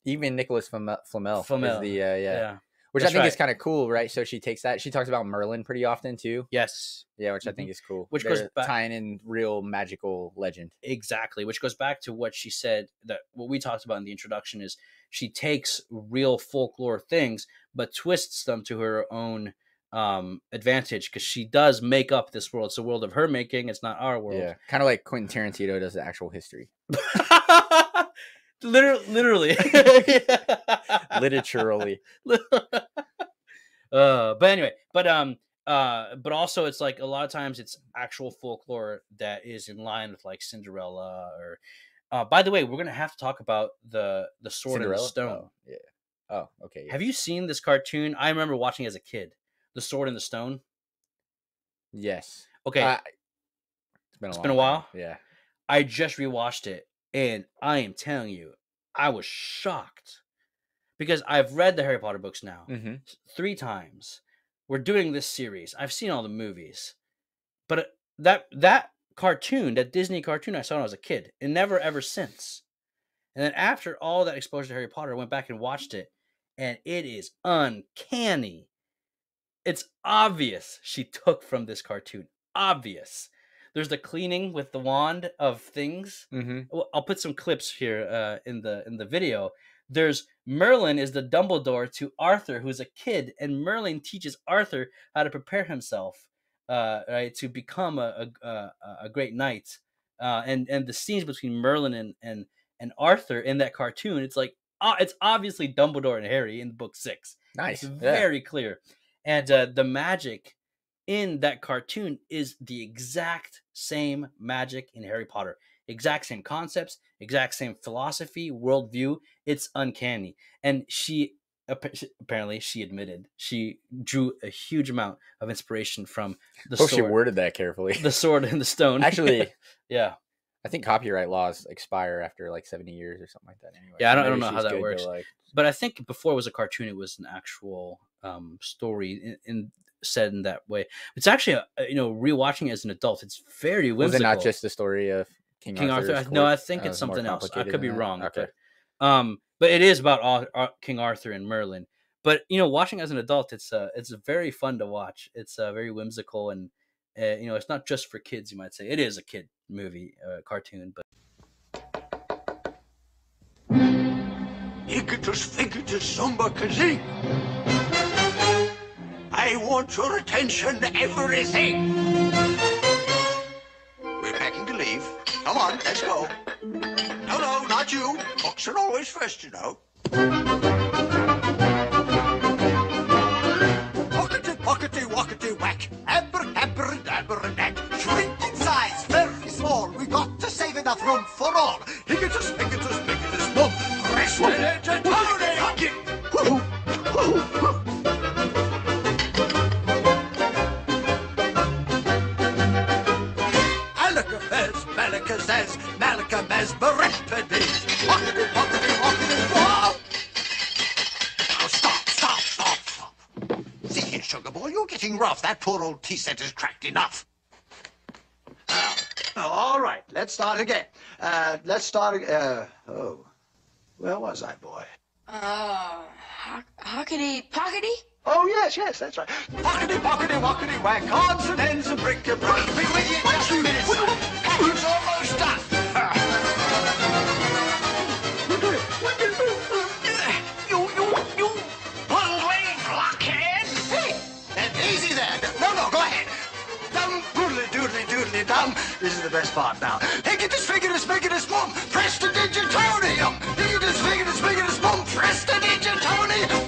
Speaker 2: Even Nicholas Flamel is the
Speaker 1: yeah.
Speaker 2: Which I think is kind of cool, right? So she takes that. She talks about Merlin pretty often too.
Speaker 1: Yes.
Speaker 2: Yeah, which I think is cool.
Speaker 1: Which goes back,
Speaker 2: tying in real magical legend.
Speaker 1: Exactly. Which goes back to what she said, that what we talked about in the introduction is she takes real folklore things but twists them to her own advantage, because she does make up this world. It's a world of her making. It's not our world.
Speaker 2: Yeah. Kind of like Quentin Tarantino does the actual history.
Speaker 1: Literally.
Speaker 2: Literally.
Speaker 1: But anyway, but also it's like a lot of times it's actual folklore that is in line with like Cinderella or by the way, we're gonna have to talk about the Sword and the Stone.
Speaker 2: Oh, yeah. Oh, okay. Yeah.
Speaker 1: Have you seen this cartoon? I remember watching as a kid, The Sword and the Stone.
Speaker 2: Yes.
Speaker 1: Okay.
Speaker 2: It's
Speaker 1: been a while.
Speaker 2: Yeah.
Speaker 1: I just rewatched it, and I am telling you, I was shocked, because I've read the Harry Potter books now 3 times. We're doing this series. I've seen all the movies, but that cartoon, that Disney cartoon, I saw when I was a kid, and never ever since. And then after all that exposure to Harry Potter, I went back and watched it, and it is uncanny. It's obvious she took from this cartoon. Obvious. There's the cleaning with the wand of things. I'll put some clips here in the video. There's Merlin is the Dumbledore to Arthur, who's a kid, and Merlin teaches Arthur how to prepare himself, right, to become a great knight. And the scenes between Merlin and Arthur in that cartoon, it's like it's obviously Dumbledore and Harry in book 6.
Speaker 2: Nice,
Speaker 1: it's very clear, and the magic in that cartoon is the exact same magic in Harry Potter. Exact same concepts, exact same philosophy, worldview. It's uncanny. And apparently she admitted she drew a huge amount of inspiration from the
Speaker 2: Hope
Speaker 1: sword.
Speaker 2: she worded that carefully.
Speaker 1: The sword and the stone.
Speaker 2: Actually,
Speaker 1: yeah.
Speaker 2: I think copyright laws expire after like 70 years or something like that. Anyway,
Speaker 1: Yeah,
Speaker 2: so
Speaker 1: I don't know
Speaker 2: maybe
Speaker 1: how
Speaker 2: she's
Speaker 1: that
Speaker 2: good
Speaker 1: works.
Speaker 2: to, like,
Speaker 1: but I think before it was a cartoon, it was an actual story in said in that way. It's actually rewatching it as an adult, it's very whimsical.
Speaker 2: Was it not just the story of King Arthur?
Speaker 1: No, I think it's something else. I could be wrong.
Speaker 2: Okay.
Speaker 1: But it is about King Arthur and Merlin. But watching as an adult, it's very fun to watch. It's very whimsical, and it's not just for kids. You might say it is a kid movie, cartoon, but.
Speaker 3: Igitus figitus sumba kazee. I want your attention, everything. We're packing to leave. Come on, let's go. No, not you. Books are always first, you know. Pockety, wockety, whack. Abracadabra, dack. Shrink in size, very small. We got to save enough room for all. Higitus, bigitus, boom. Malika Mesberepidis. Wockety, whoa! Now stop. See here, sugar boy, you're getting rough. That poor old tea set is cracked enough. All right, let's start again. Where was I, boy?
Speaker 4: Hockety-pockety?
Speaker 3: Oh, yes, that's right. Pockety, wockety, whack. Consonants and bric-a-brac. Be with you in just a minute, son. Packing's almost done. You bungling blockhead. Hey, easy there. No, go ahead. Dum, doodly, dum. This is the best part now. Higitus, figitus, boom. Prestidigitonium. Higitus, figitus, boom. Prestidigitonium.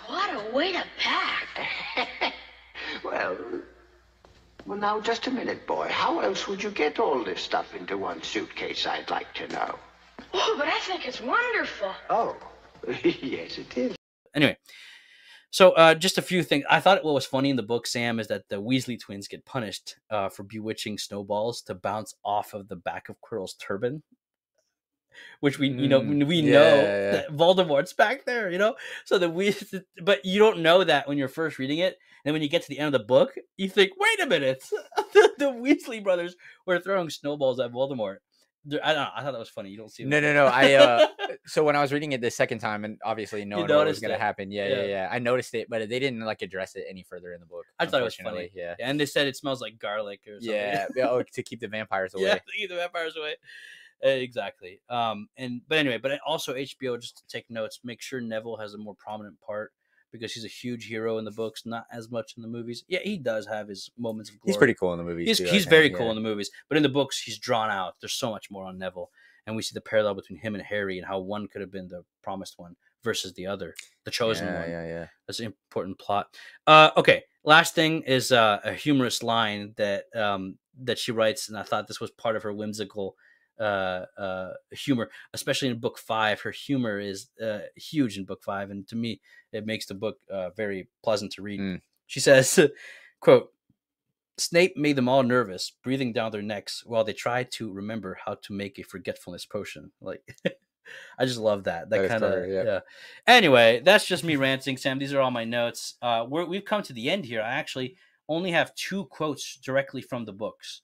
Speaker 4: What a way to pack.
Speaker 3: Well, now, just a minute, boy. How else would you get all this stuff into one suitcase, I'd like to know?
Speaker 4: Oh, but I think it's wonderful.
Speaker 3: Oh, yes, it is.
Speaker 1: Anyway, so just a few things. I thought what was funny in the book, Sam, is that the Weasley twins get punished for bewitching snowballs to bounce off of the back of Quirrell's turban. Which we know that Voldemort's back there, so but you don't know that when you're first reading it, and when you get to the end of the book, you think, wait a minute, the Weasley brothers were throwing snowballs at Voldemort. I don't know, I thought that was funny. You don't see that.
Speaker 2: No. I so when I was reading it the second time, and obviously knowing what was going to happen, yeah, I noticed it, but they didn't like address it any further in the book.
Speaker 1: I thought it was funny.
Speaker 2: Yeah,
Speaker 1: and they said it smells like garlic or something.
Speaker 2: Yeah, to keep the vampires away.
Speaker 1: Yeah, to keep the vampires away. Exactly. But also HBO, just to take notes, make sure Neville has a more prominent part because he's a huge hero in the books, not as much in the movies. Yeah, he does have his moments of glory.
Speaker 2: He's pretty cool in the movies.
Speaker 1: He's very cool in the movies, but in the books, he's drawn out. There's so much more on Neville, and we see the parallel between him and Harry and how one could have been the promised one versus the other, the chosen one.
Speaker 2: Yeah.
Speaker 1: That's an important plot. Okay, last thing is a humorous line that she writes, and I thought this was part of her whimsical humor, especially in book 5. Her humor is huge in book 5, and to me it makes the book very pleasant to read. She says, quote, Snape made them all nervous, breathing down their necks while they tried to remember how to make a forgetfulness potion. Like, I just love that kind of yeah. Anyway, that's just me ranting, Sam. These are all my notes. We've come to the end here. I actually only have 2 quotes directly from the books,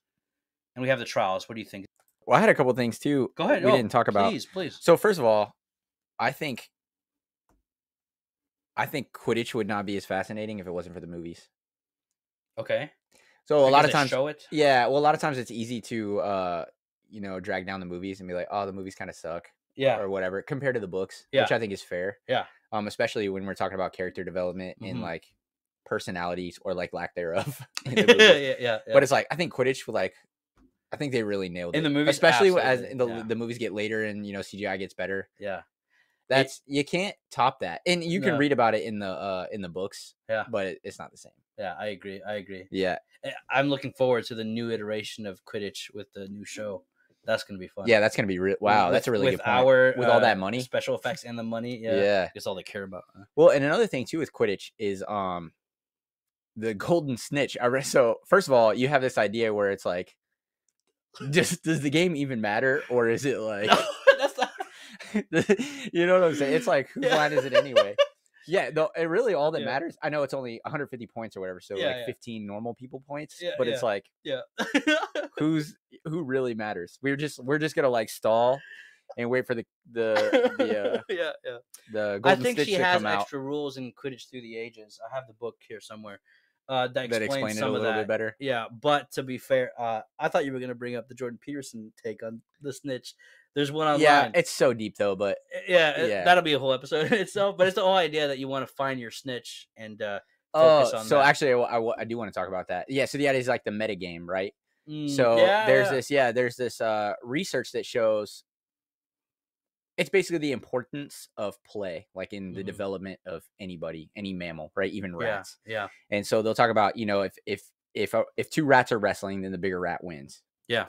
Speaker 1: and we have the trials. What do you think?
Speaker 2: Well, I had a couple things too.
Speaker 1: Go ahead.
Speaker 2: We didn't talk about.
Speaker 1: Please.
Speaker 2: So first of all, I think Quidditch would not be as fascinating if it wasn't for the movies.
Speaker 1: Okay.
Speaker 2: So a lot of times,
Speaker 1: show it.
Speaker 2: Yeah. Well, a lot of times it's easy to drag down the movies and be like, oh, the movies kind of suck.
Speaker 1: Yeah.
Speaker 2: Or whatever compared to the books,
Speaker 1: yeah.
Speaker 2: which I think is fair.
Speaker 1: Yeah.
Speaker 2: Especially when we're talking about character development and like personalities or like lack thereof. In the movies.
Speaker 1: yeah.
Speaker 2: But it's like I think Quidditch would I think they really nailed it
Speaker 1: in the movies,
Speaker 2: especially
Speaker 1: absolutely.
Speaker 2: as the movies get later and CGI gets better.
Speaker 1: Yeah,
Speaker 2: That's you can't top that, and you can
Speaker 1: No.
Speaker 2: read about it in the books.
Speaker 1: Yeah.
Speaker 2: But it's not the same.
Speaker 1: Yeah, I agree.
Speaker 2: Yeah,
Speaker 1: I'm looking forward to the new iteration of Quidditch with the new show. That's gonna be fun.
Speaker 2: yeah, that's gonna be wow. That's a really good point.
Speaker 1: Our
Speaker 2: With all that money,
Speaker 1: special effects, and the money. Yeah,
Speaker 2: yeah.
Speaker 1: that's all they care about.
Speaker 2: Well, and another thing too with Quidditch is the golden snitch. So first of all, you have this idea where it's like, just does the game even matter, or is it like,
Speaker 1: No, that's not.
Speaker 2: you know what I'm saying? It's like, whose
Speaker 1: Yeah.
Speaker 2: line is it anyway? Yeah, though it really all that
Speaker 1: Yeah.
Speaker 2: matters. I know it's only 150 points or whatever, so
Speaker 1: Yeah,
Speaker 2: like
Speaker 1: yeah.
Speaker 2: 15 normal people points.
Speaker 1: Yeah,
Speaker 2: but it's like,
Speaker 1: Yeah.
Speaker 2: who really matters? We're just gonna like stall and wait for the the
Speaker 1: yeah.
Speaker 2: the
Speaker 1: I
Speaker 2: golden
Speaker 1: think
Speaker 2: snitch
Speaker 1: she
Speaker 2: to
Speaker 1: has
Speaker 2: come out
Speaker 1: extra rules in Quidditch Through the Ages. I have the book here somewhere. That
Speaker 2: that
Speaker 1: explains
Speaker 2: explain it a
Speaker 1: some of
Speaker 2: little
Speaker 1: that.
Speaker 2: bit better.
Speaker 1: Yeah, but to be fair, I thought you were going to bring up the Jordan Peterson take on the snitch. There's one online.
Speaker 2: Yeah, it's so deep though, but
Speaker 1: Yeah, that'll be a whole episode in itself. But it's the whole idea that you want to find your snitch and focus on
Speaker 2: so
Speaker 1: that.
Speaker 2: actually, I do want to talk about that. Yeah, so the idea is like the meta game, right? So
Speaker 1: yeah,
Speaker 2: there's this research that shows it's basically the importance of play, like in the development of anybody, any mammal, right? Even rats.
Speaker 1: Yeah.
Speaker 2: And so they'll talk about, if two rats are wrestling, then the bigger rat wins.
Speaker 1: Yeah.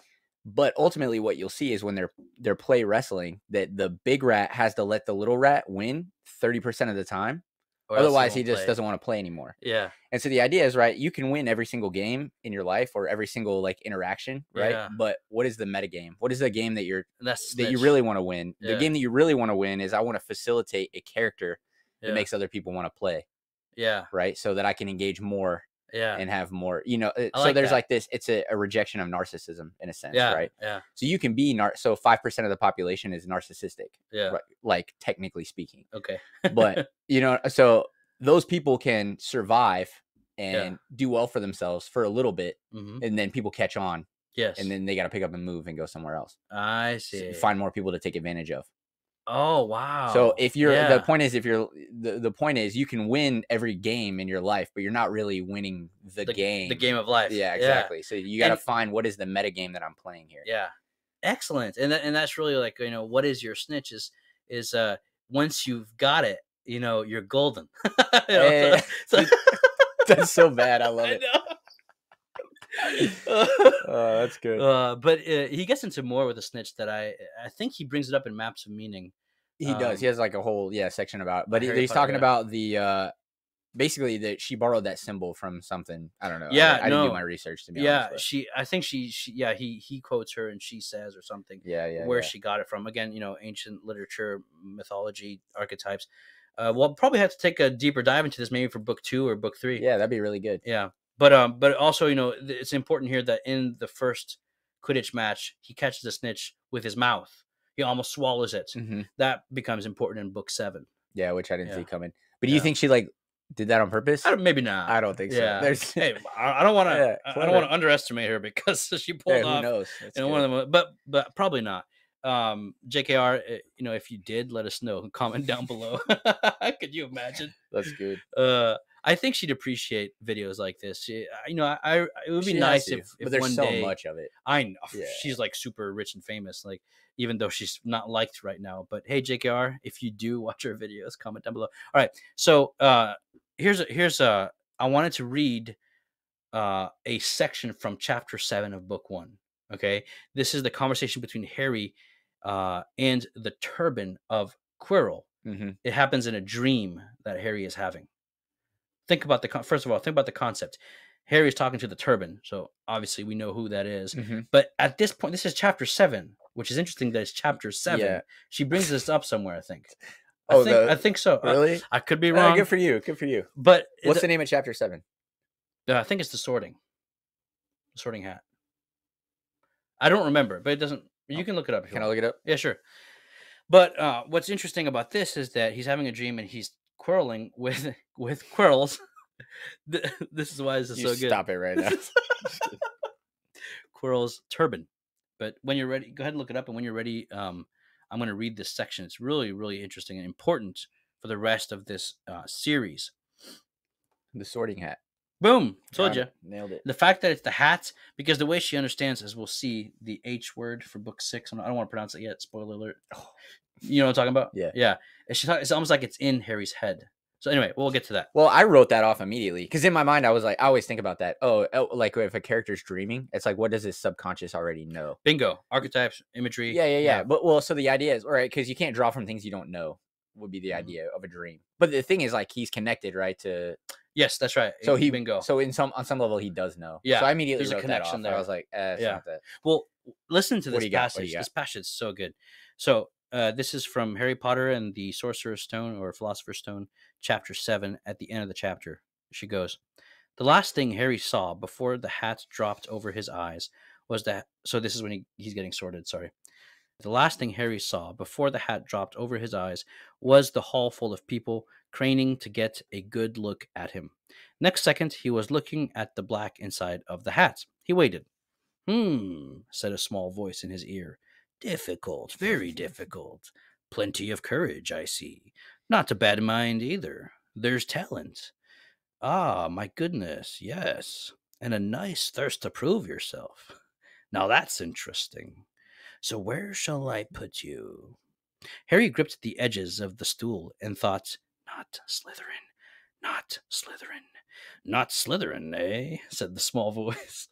Speaker 2: But ultimately, what you'll see is when they're play wrestling, that the big rat has to let the little rat win 30% of the time.
Speaker 1: Or else
Speaker 2: Otherwise, he
Speaker 1: won't
Speaker 2: just
Speaker 1: play.
Speaker 2: doesn't want to play anymore.
Speaker 1: Yeah.
Speaker 2: And so the idea is, right, you can win every single game in your life or every single like interaction, right?
Speaker 1: Yeah.
Speaker 2: But what is the meta game? What is the game that you
Speaker 1: Snitch.
Speaker 2: really want to win?
Speaker 1: Yeah.
Speaker 2: The game that you really want to win is I want to facilitate a character that
Speaker 1: Yeah.
Speaker 2: makes other people want to play,
Speaker 1: Yeah.
Speaker 2: right? So that I can engage more
Speaker 1: Yeah.
Speaker 2: and have more, so
Speaker 1: like
Speaker 2: there's
Speaker 1: that.
Speaker 2: like this, it's a rejection of narcissism in a sense,
Speaker 1: Yeah.
Speaker 2: right?
Speaker 1: Yeah.
Speaker 2: So you can be, so 5% of the population is narcissistic,
Speaker 1: Yeah.
Speaker 2: right? Like technically speaking.
Speaker 1: Okay.
Speaker 2: But, so those people can survive and do well for themselves for a little bit.
Speaker 1: Mhm.
Speaker 2: And then people catch on.
Speaker 1: Yes.
Speaker 2: And then they got to pick up and move and go somewhere else.
Speaker 1: I see.
Speaker 2: Find more people to take advantage of.
Speaker 1: Oh, wow.
Speaker 2: So if you're, the point is you can win every game in your life, but you're not really winning the game.
Speaker 1: The game of life.
Speaker 2: Yeah, exactly. So you got to find what is the meta game that I'm playing here.
Speaker 1: Yeah. Excellent. And that's really like, what is your snitch is once you've got it, you're golden.
Speaker 2: That's so bad. I love it. That's good.
Speaker 1: But he gets into more with the snitch that I think he brings it up in Maps of Meaning.
Speaker 2: He does. He has like a whole section about it. But
Speaker 1: Harry
Speaker 2: he's
Speaker 1: Potter,
Speaker 2: talking about the basically that she borrowed that symbol from something. I don't know.
Speaker 1: Yeah,
Speaker 2: I didn't do my research to be honest.
Speaker 1: I think she he quotes her and she says or something.
Speaker 2: Where
Speaker 1: she got it from. Again, ancient literature, mythology, archetypes. We'll probably have to take a deeper dive into this maybe for book 2 or book 3.
Speaker 2: Yeah, that'd be really good.
Speaker 1: Yeah. But also, it's important here that in the first Quidditch match, he catches the snitch with his mouth. He almost swallows it.
Speaker 2: Mm-hmm.
Speaker 1: That becomes important in book 7.
Speaker 2: Yeah, which I didn't see coming. But do you think she did that on purpose?
Speaker 1: Maybe not.
Speaker 2: I don't think so.
Speaker 1: Yeah. Hey, I don't want to. I don't want to underestimate her because she pulled off.
Speaker 2: Who knows?
Speaker 1: One of them, but probably not. JKR, if you did, let us know. Comment down below. Could you imagine?
Speaker 2: That's good.
Speaker 1: I think she'd appreciate videos like this. It would be
Speaker 2: She
Speaker 1: nice
Speaker 2: has to,
Speaker 1: if
Speaker 2: but there's
Speaker 1: one
Speaker 2: so
Speaker 1: day,
Speaker 2: much of it.
Speaker 1: I know
Speaker 2: Yeah.
Speaker 1: she's like super rich and famous, like even though she's not liked right now. But hey, JKR, if you do watch her videos, comment down below. All right, so here's I wanted to read a section from chapter 7 of book 1. Okay, this is the conversation between Harry and the turban of Quirrell.
Speaker 2: Mm-hmm.
Speaker 1: It happens in a dream that Harry is having. Think about first of all, think about the concept. Harry's talking to the turban, so obviously we know who that is.
Speaker 2: Mm-hmm.
Speaker 1: But at this point, this is chapter 7, which is interesting that it's chapter 7.
Speaker 2: Yeah.
Speaker 1: She brings this up somewhere, I think.
Speaker 2: I
Speaker 1: think so.
Speaker 2: Really?
Speaker 1: I could be wrong.
Speaker 2: Good for you. Good for you.
Speaker 1: But
Speaker 2: what's the name of chapter 7?
Speaker 1: I think it's the sorting hat. I don't remember, but it doesn't. You can look it up.
Speaker 2: Can I look it up?
Speaker 1: Yeah, sure. But what's interesting about this is that he's having a dream and he's quarreling with Quirrells. This is why this is so good.
Speaker 2: Stop it right now.
Speaker 1: Quirrell's turban. But when you're ready, go ahead and look it up. And when you're ready, I'm going to read this section. It's really, really interesting and important for the rest of this series.
Speaker 2: The sorting hat.
Speaker 1: Boom. Told you.
Speaker 2: Nailed it.
Speaker 1: The fact that it's the hat, because the way she understands, as we'll see, the H word for book 6. I don't want to pronounce it yet. Spoiler alert. You know what I'm talking about?
Speaker 2: Yeah.
Speaker 1: Yeah. It's almost like it's in Harry's head. So anyway, we'll get to that.
Speaker 2: Well, I wrote that off immediately because in my mind, I was like, I always think about that. Oh, like if a character's dreaming, it's like, what does his subconscious already know?
Speaker 1: Bingo. Archetypes, imagery.
Speaker 2: Yeah. But so the idea is, all right, because you can't draw from things you don't know would be the idea of a dream. But the thing is, like, he's connected, right? To
Speaker 1: Yes, that's right.
Speaker 2: so
Speaker 1: bingo.
Speaker 2: So on some level, he does know.
Speaker 1: Yeah.
Speaker 2: So I immediately
Speaker 1: There's a
Speaker 2: wrote that
Speaker 1: connection
Speaker 2: off.
Speaker 1: there.
Speaker 2: I was like, it's not that.
Speaker 1: Well, listen to
Speaker 2: What
Speaker 1: this
Speaker 2: do you got?
Speaker 1: passage. This passage is so good. So this is from Harry Potter and the Sorcerer's Stone or Philosopher's Stone, chapter 7. At the end of the chapter, she goes, "The last thing Harry saw before the hat dropped over his eyes was that." So this is when he's getting sorted. Sorry. The last thing Harry saw before the hat dropped over his eyes was the hall full of people craning to get a good look at him. Next second, he was looking at the black inside of the hat. He waited. Said a small voice in his ear. Difficult, very difficult. Plenty of courage, I see. Not a bad mind either. There's talent. Ah, my goodness, yes. And a nice thirst to prove yourself. Now that's interesting. So where shall I put you? Harry gripped the edges of the stool and thought, not Slytherin, not Slytherin, not Slytherin, eh? Said the small voice.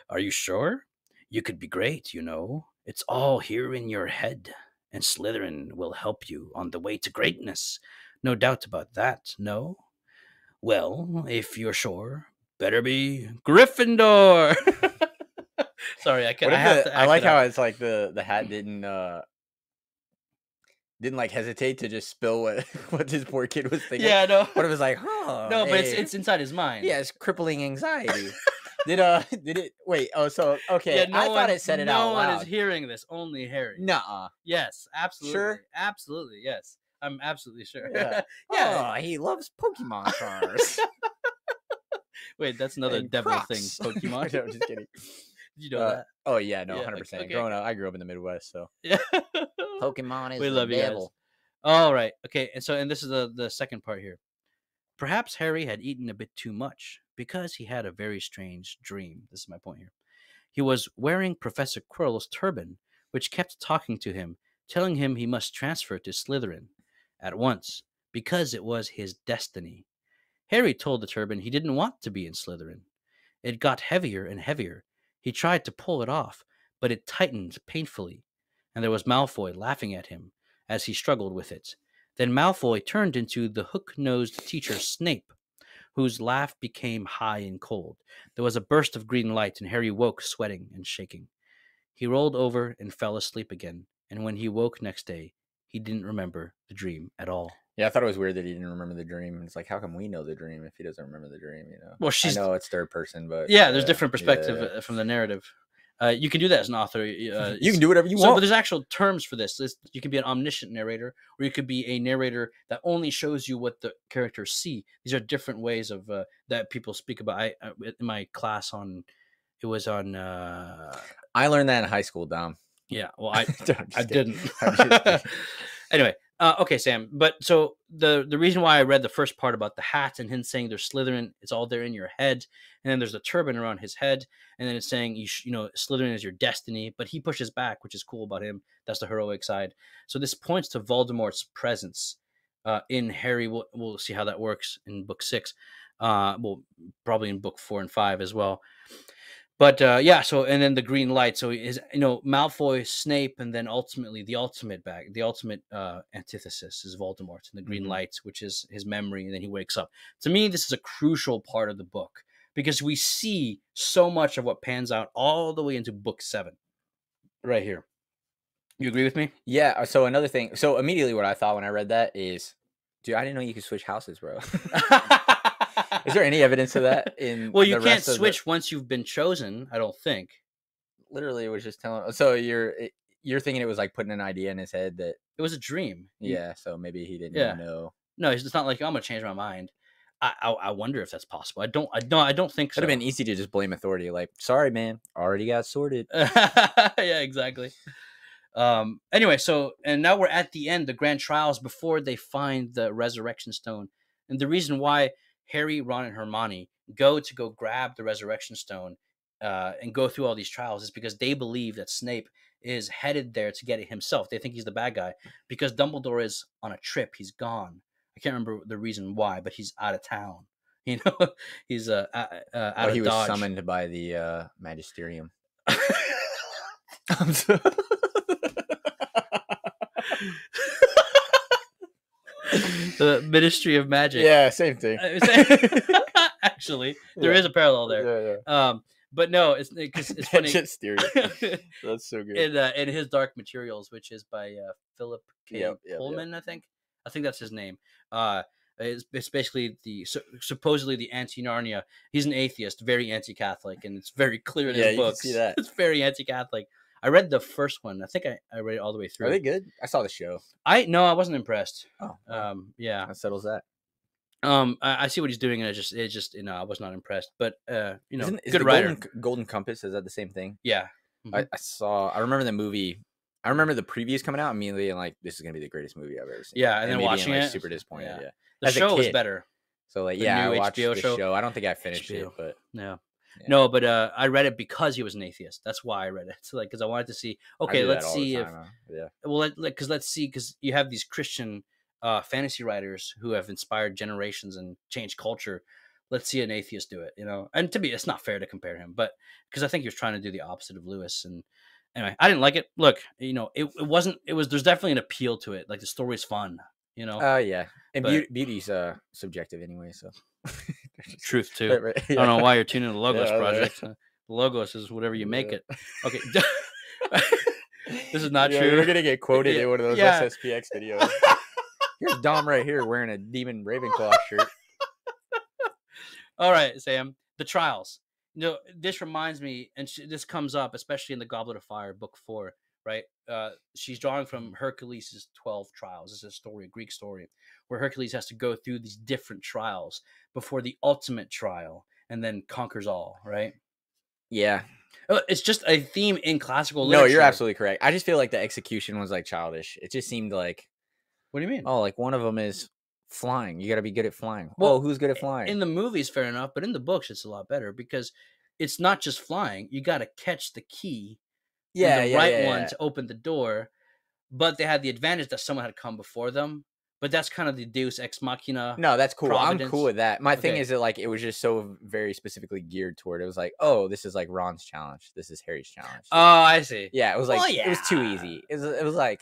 Speaker 1: Are you sure? You could be great, you know. It's all here in your head, and Slytherin will help you on the way to greatness. No doubt about that, no? Well, if you're sure, better be Gryffindor. Sorry, I can't.
Speaker 2: I like how it's like the hat didn't like hesitate to just spill what this poor kid was thinking.
Speaker 1: Yeah, no.
Speaker 2: But it was like, huh?
Speaker 1: No, but
Speaker 2: hey.
Speaker 1: it's inside his mind.
Speaker 2: Yeah, it's crippling anxiety. Did it? Wait. Oh, so okay.
Speaker 1: Yeah,
Speaker 2: I thought it said it out loud.
Speaker 1: No one is hearing this. Only Harry.
Speaker 2: Nuh-uh.
Speaker 1: Yes, absolutely.
Speaker 2: Sure.
Speaker 1: Absolutely, yes. I'm absolutely sure.
Speaker 2: Yeah.
Speaker 1: Yeah.
Speaker 2: Oh, he loves Pokemon cards.
Speaker 1: Wait, that's another
Speaker 2: And
Speaker 1: devil
Speaker 2: Crocs.
Speaker 1: thing. Pokemon.
Speaker 2: No, just kidding.
Speaker 1: Did you know that?
Speaker 2: Oh yeah, no,
Speaker 1: Yeah,
Speaker 2: 100%.
Speaker 1: okay.
Speaker 2: Growing up, I grew up in the Midwest, so
Speaker 1: Yeah.
Speaker 2: Pokemon is
Speaker 1: We
Speaker 2: the
Speaker 1: love you guys.
Speaker 2: devil.
Speaker 1: All right. Okay. And this is the second part here. Perhaps Harry had eaten a bit too much because he had a very strange dream. This is my point here. He was wearing Professor Quirrell's turban, which kept talking to him, telling him he must transfer to Slytherin at once because it was his destiny. Harry told the turban he didn't want to be in Slytherin. It got heavier and heavier. He tried to pull it off, but it tightened painfully, and there was Malfoy laughing at him as he struggled with it. Then Malfoy turned into the hook-nosed teacher Snape, whose laugh became high and cold. There was a burst of green light, and Harry woke, sweating and shaking. He rolled over and fell asleep again, and when he woke next day, he didn't remember the dream at all.
Speaker 2: Yeah, I thought it was weird that he didn't remember the dream. It's like, how come we know the dream if he doesn't remember the dream? You know.
Speaker 1: Well,
Speaker 2: I know it's third person, but
Speaker 1: yeah, there's different perspective from the narrative. You can do that as an author.
Speaker 2: You can do whatever you want.
Speaker 1: But there's actual terms for this. You can be an omniscient narrator, or you could be a narrator that only shows you what the characters see. These are different ways of that people speak about. I in my class it was on.
Speaker 2: I learned that in high school, Dom.
Speaker 1: Yeah, well, I
Speaker 2: kidding.
Speaker 1: didn't. Anyway, okay, Sam. But so the reason why I read the first part about the hat and him saying there's Slytherin, it's all there in your head, and then there's the turban around his head, and then it's saying you know Slytherin is your destiny, but he pushes back, which is cool about him. That's the heroic side. So this points to Voldemort's presence in Harry. We'll see how that works in book 6. Well, probably in book 4 and 5 as well. But yeah, so and then the green light. So is Malfoy, Snape, and then ultimately the ultimate antithesis is Voldemort and the green light, which is his memory, and then he wakes up. To me, this is a crucial part of the book because we see so much of what pans out all the way into book 7, right here. You agree with me?
Speaker 2: Yeah. So another thing. So immediately, what I thought when I read that is, dude, I didn't know you could switch houses, bro. Is there any evidence of that in?
Speaker 1: Well, you can't switch once you've been chosen. I don't think.
Speaker 2: Literally, it was just telling. So you're thinking it was like putting an idea in his head that
Speaker 1: it was a dream.
Speaker 2: Yeah. So maybe he didn't know.
Speaker 1: No, it's not like I'm gonna change my mind. I wonder if that's possible. I don't think so.
Speaker 2: It'd have been easy to just blame authority. Like, sorry, man, already got sorted.
Speaker 1: Yeah, exactly. Anyway, so and now we're at the end, the grand trials before they find the resurrection stone, and the reason why Harry, Ron, and Hermione go grab the resurrection stone and go through all these trials is because they believe that Snape is headed there to get it himself. They think he's the bad guy because Dumbledore is on a trip. He's gone. I can't remember the reason why, but he's out of town. You know, he's out of
Speaker 2: he was
Speaker 1: Dodge.
Speaker 2: summoned by the magisterium.
Speaker 1: The Ministry of Magic.
Speaker 2: Yeah, same thing.
Speaker 1: Actually, there is a parallel there.
Speaker 2: Yeah.
Speaker 1: But no, it's funny.
Speaker 2: That's so good.
Speaker 1: In his Dark Materials, which is by Philip K. Pullman, I think that's his name. It's basically supposedly the anti-Narnia. He's an atheist, very anti-Catholic, and it's very clear in his books.
Speaker 2: You can see that.
Speaker 1: It's very anti-Catholic. I read the first one. I think I read it all the way through.
Speaker 2: Are they good? I saw the show.
Speaker 1: I wasn't impressed.
Speaker 2: Oh,
Speaker 1: yeah.
Speaker 2: That settles that.
Speaker 1: I see what he's doing, and it just I was not impressed. But is
Speaker 2: good
Speaker 1: the writer.
Speaker 2: Golden Compass, is that the same thing?
Speaker 1: Yeah.
Speaker 2: Mm-hmm. I remember the movie. I remember the previews coming out immediately, and like, this is gonna be the greatest movie I've ever seen.
Speaker 1: Yeah, and then watching it,
Speaker 2: super disappointed. Yeah.
Speaker 1: The show was better.
Speaker 2: So like,
Speaker 1: the
Speaker 2: I
Speaker 1: new
Speaker 2: watched
Speaker 1: HBO
Speaker 2: the
Speaker 1: show.
Speaker 2: show. I don't think I finished it, but
Speaker 1: yeah. No, but I read it because he was an atheist. That's why I read it. So because I wanted to see. Okay, let's see if. Let's see, because you have these Christian fantasy writers who have inspired generations and changed culture. Let's see an atheist do it, And to me, it's not fair to compare him, but because I think he was trying to do the opposite of Lewis. And anyway, I didn't like it. Look, it wasn't. It was. There's definitely an appeal to it. Like, the story's fun.
Speaker 2: Yeah, and beauty's subjective anyway. So
Speaker 1: truth too. Right. Yeah. I don't know why you're tuning the Logos project. The Logos is whatever you make it. Okay. This is not true.
Speaker 2: We're gonna get quoted in one of those SSPX videos. Here's Dom right here wearing a Demon Ravenclaw shirt.
Speaker 1: All right, Sam. The trials. This reminds me, and this comes up especially in the Goblet of Fire, Book 4. Right, she's drawing from Hercules' 12 trials. It's a story, a Greek story, where Hercules has to go through these different trials before the ultimate trial, and then conquers all. Right?
Speaker 2: Yeah,
Speaker 1: it's just a theme in classical literature.
Speaker 2: No, you're absolutely correct. I just feel like the execution was like childish. It just seemed like.
Speaker 1: What do you mean?
Speaker 2: Oh, like one of them is flying. You got to be good at flying. Well, who's good at flying?
Speaker 1: In the movies, fair enough, but in the books, it's a lot better because it's not just flying. You got to catch the key. The right one to open the door, but they had the advantage that someone had come before them. But that's kind of the Deus Ex Machina.
Speaker 2: No, that's cool.
Speaker 1: Providence.
Speaker 2: I'm cool with that. My thing is that like it was just so very specifically geared toward it. Was like, oh, this is like Ron's challenge. This is Harry's challenge.
Speaker 1: Oh, I see.
Speaker 2: Yeah, it was like it was too easy. It was like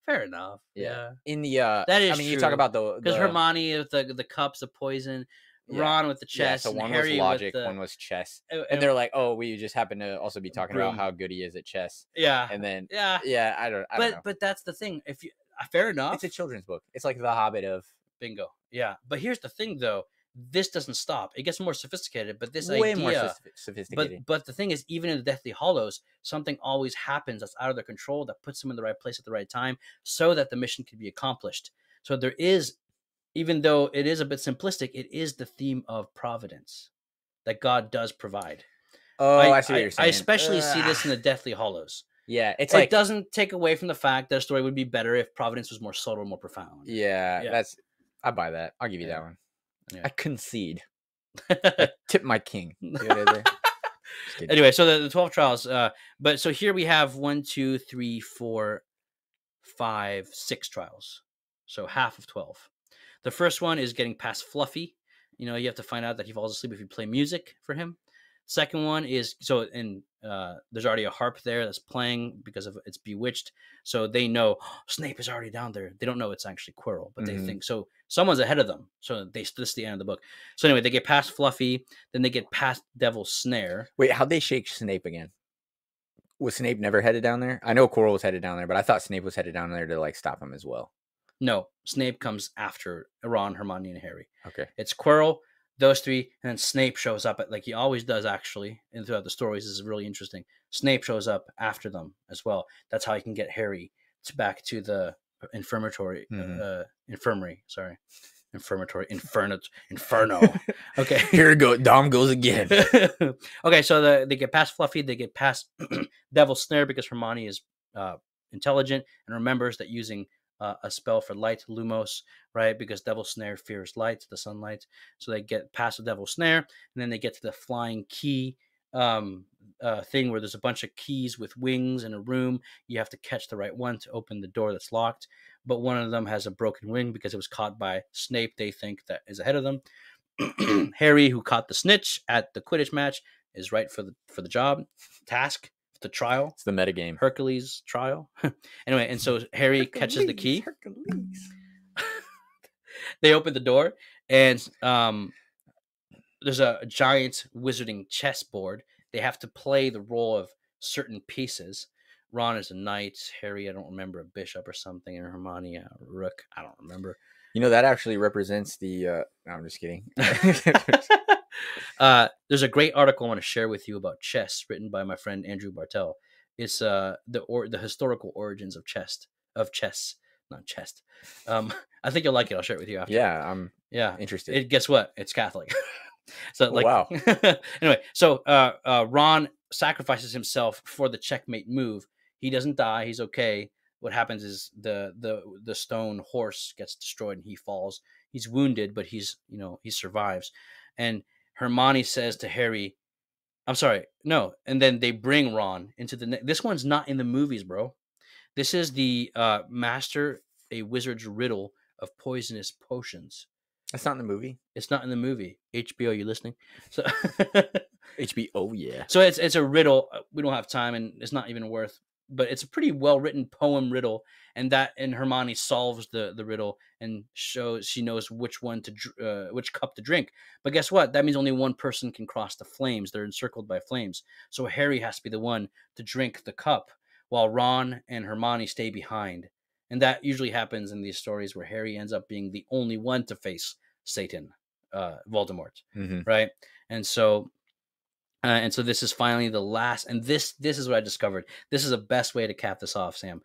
Speaker 1: fair enough. Yeah.
Speaker 2: In the
Speaker 1: that is. I mean,
Speaker 2: true. You talk about the
Speaker 1: because Hermione with the cups of poison. Ron with the chess,
Speaker 2: so one
Speaker 1: Harry
Speaker 2: was logic,
Speaker 1: with
Speaker 2: one was chess, and they're like, "Oh, we just happen to also be talking about how good he is at chess."
Speaker 1: Yeah,
Speaker 2: and then I don't know.
Speaker 1: But that's the thing. If you fair enough,
Speaker 2: it's a children's book. It's like The Hobbit of
Speaker 1: bingo. Yeah, but here's the thing, though. This doesn't stop. It gets more sophisticated, but this
Speaker 2: way
Speaker 1: idea,
Speaker 2: more sophisticated.
Speaker 1: But the thing is, even in the Deathly Hallows, something always happens that's out of their control that puts them in the right place at the right time, so that the mission can be accomplished. So there is. Even though it is a bit simplistic, it is the theme of providence that God does provide.
Speaker 2: Oh, I see what you're saying.
Speaker 1: I especially see this in the Deathly Hallows.
Speaker 2: Yeah, it
Speaker 1: doesn't take away from the fact that a story would be better if providence was more subtle, more profound.
Speaker 2: Yeah. I buy that. I'll give you that one. Yeah. I concede. I tip my king.
Speaker 1: Anyway, so the 12 trials. But so here we have 1, 2, 3, 4, 5, 6 trials. So half of 12. The first one is getting past Fluffy. You have to find out that he falls asleep if you play music for him. Second one is there's already a harp there that's playing because of it's bewitched. So they know Snape is already down there. They don't know it's actually Quirrell, but they think so. Someone's ahead of them. So this is the end of the book. So anyway, they get past Fluffy, then they get past Devil's Snare.
Speaker 2: Wait, how'd they shake Snape again? Was Snape never headed down there? I know Quirrell was headed down there, but I thought Snape was headed down there to like stop him as well.
Speaker 1: No, Snape comes after Ron, Hermione, and Harry.
Speaker 2: Okay.
Speaker 1: It's Quirrell, those three, and then Snape shows up like he always does, actually, and throughout the stories. This is really interesting. Snape shows up after them as well. That's how he can get Harry back to the inferno. Okay.
Speaker 2: Here we go. Dom goes again.
Speaker 1: Okay, so they get past Fluffy. They get past Devil's Snare because Hermione is intelligent and remembers that using a spell for light, Lumos, right? Because Devil's Snare fears light, the sunlight. So they get past the Devil's Snare, and then they get to the flying key. thing where there's a bunch of keys with wings in a room. You have to catch the right one to open the door that's locked. But one of them has a broken wing because it was caught by Snape. They think that is ahead of them. Harry, who caught the snitch at the Quidditch match, is right for the job, task, the trial.
Speaker 2: It's the metagame.
Speaker 1: Hercules trial. Anyway, and so Harry catches the key.
Speaker 2: Hercules.
Speaker 1: They open the door, and there's a giant wizarding chessboard. They have to play the role of certain pieces. Ron is a knight. Harry, I don't remember, a bishop or something. And Hermione, a rook. I don't remember.
Speaker 2: You know, that actually represents the... no, I'm just kidding.
Speaker 1: There's a great article I want to share with you about chess, written by my friend Andrew Bartel. It's the historical origins of chess, not chest. I think you'll like it. I'll share it with you after.
Speaker 2: Yeah, I'm
Speaker 1: yeah
Speaker 2: interested.
Speaker 1: Guess what? It's Catholic. So like,
Speaker 2: wow.
Speaker 1: Anyway, so Ron sacrifices himself for the checkmate move. He doesn't die. He's okay. What happens is the stone horse gets destroyed and he falls. He's wounded, but he survives. And Hermione says to Harry, I'm sorry, no. And then they bring Ron into this one's not in the movies, bro. This is the master a wizard's riddle of poisonous potions.
Speaker 2: That's not in the movie.
Speaker 1: It's not in the movie. HBO, you listening? So
Speaker 2: HBO, yeah.
Speaker 1: So it's a riddle. We don't have time, and it's not even worth. But it's a pretty well written poem riddle, and Hermione solves the riddle and shows she knows which cup to drink. But guess what? That means only one person can cross the flames. They're encircled by flames. So Harry has to be the one to drink the cup, while Ron and Hermione stay behind. And that usually happens in these stories where Harry ends up being the only one to face Satan, Voldemort, right? And so this is finally the last. And this is what I discovered. This is the best way to cap this off, Sam.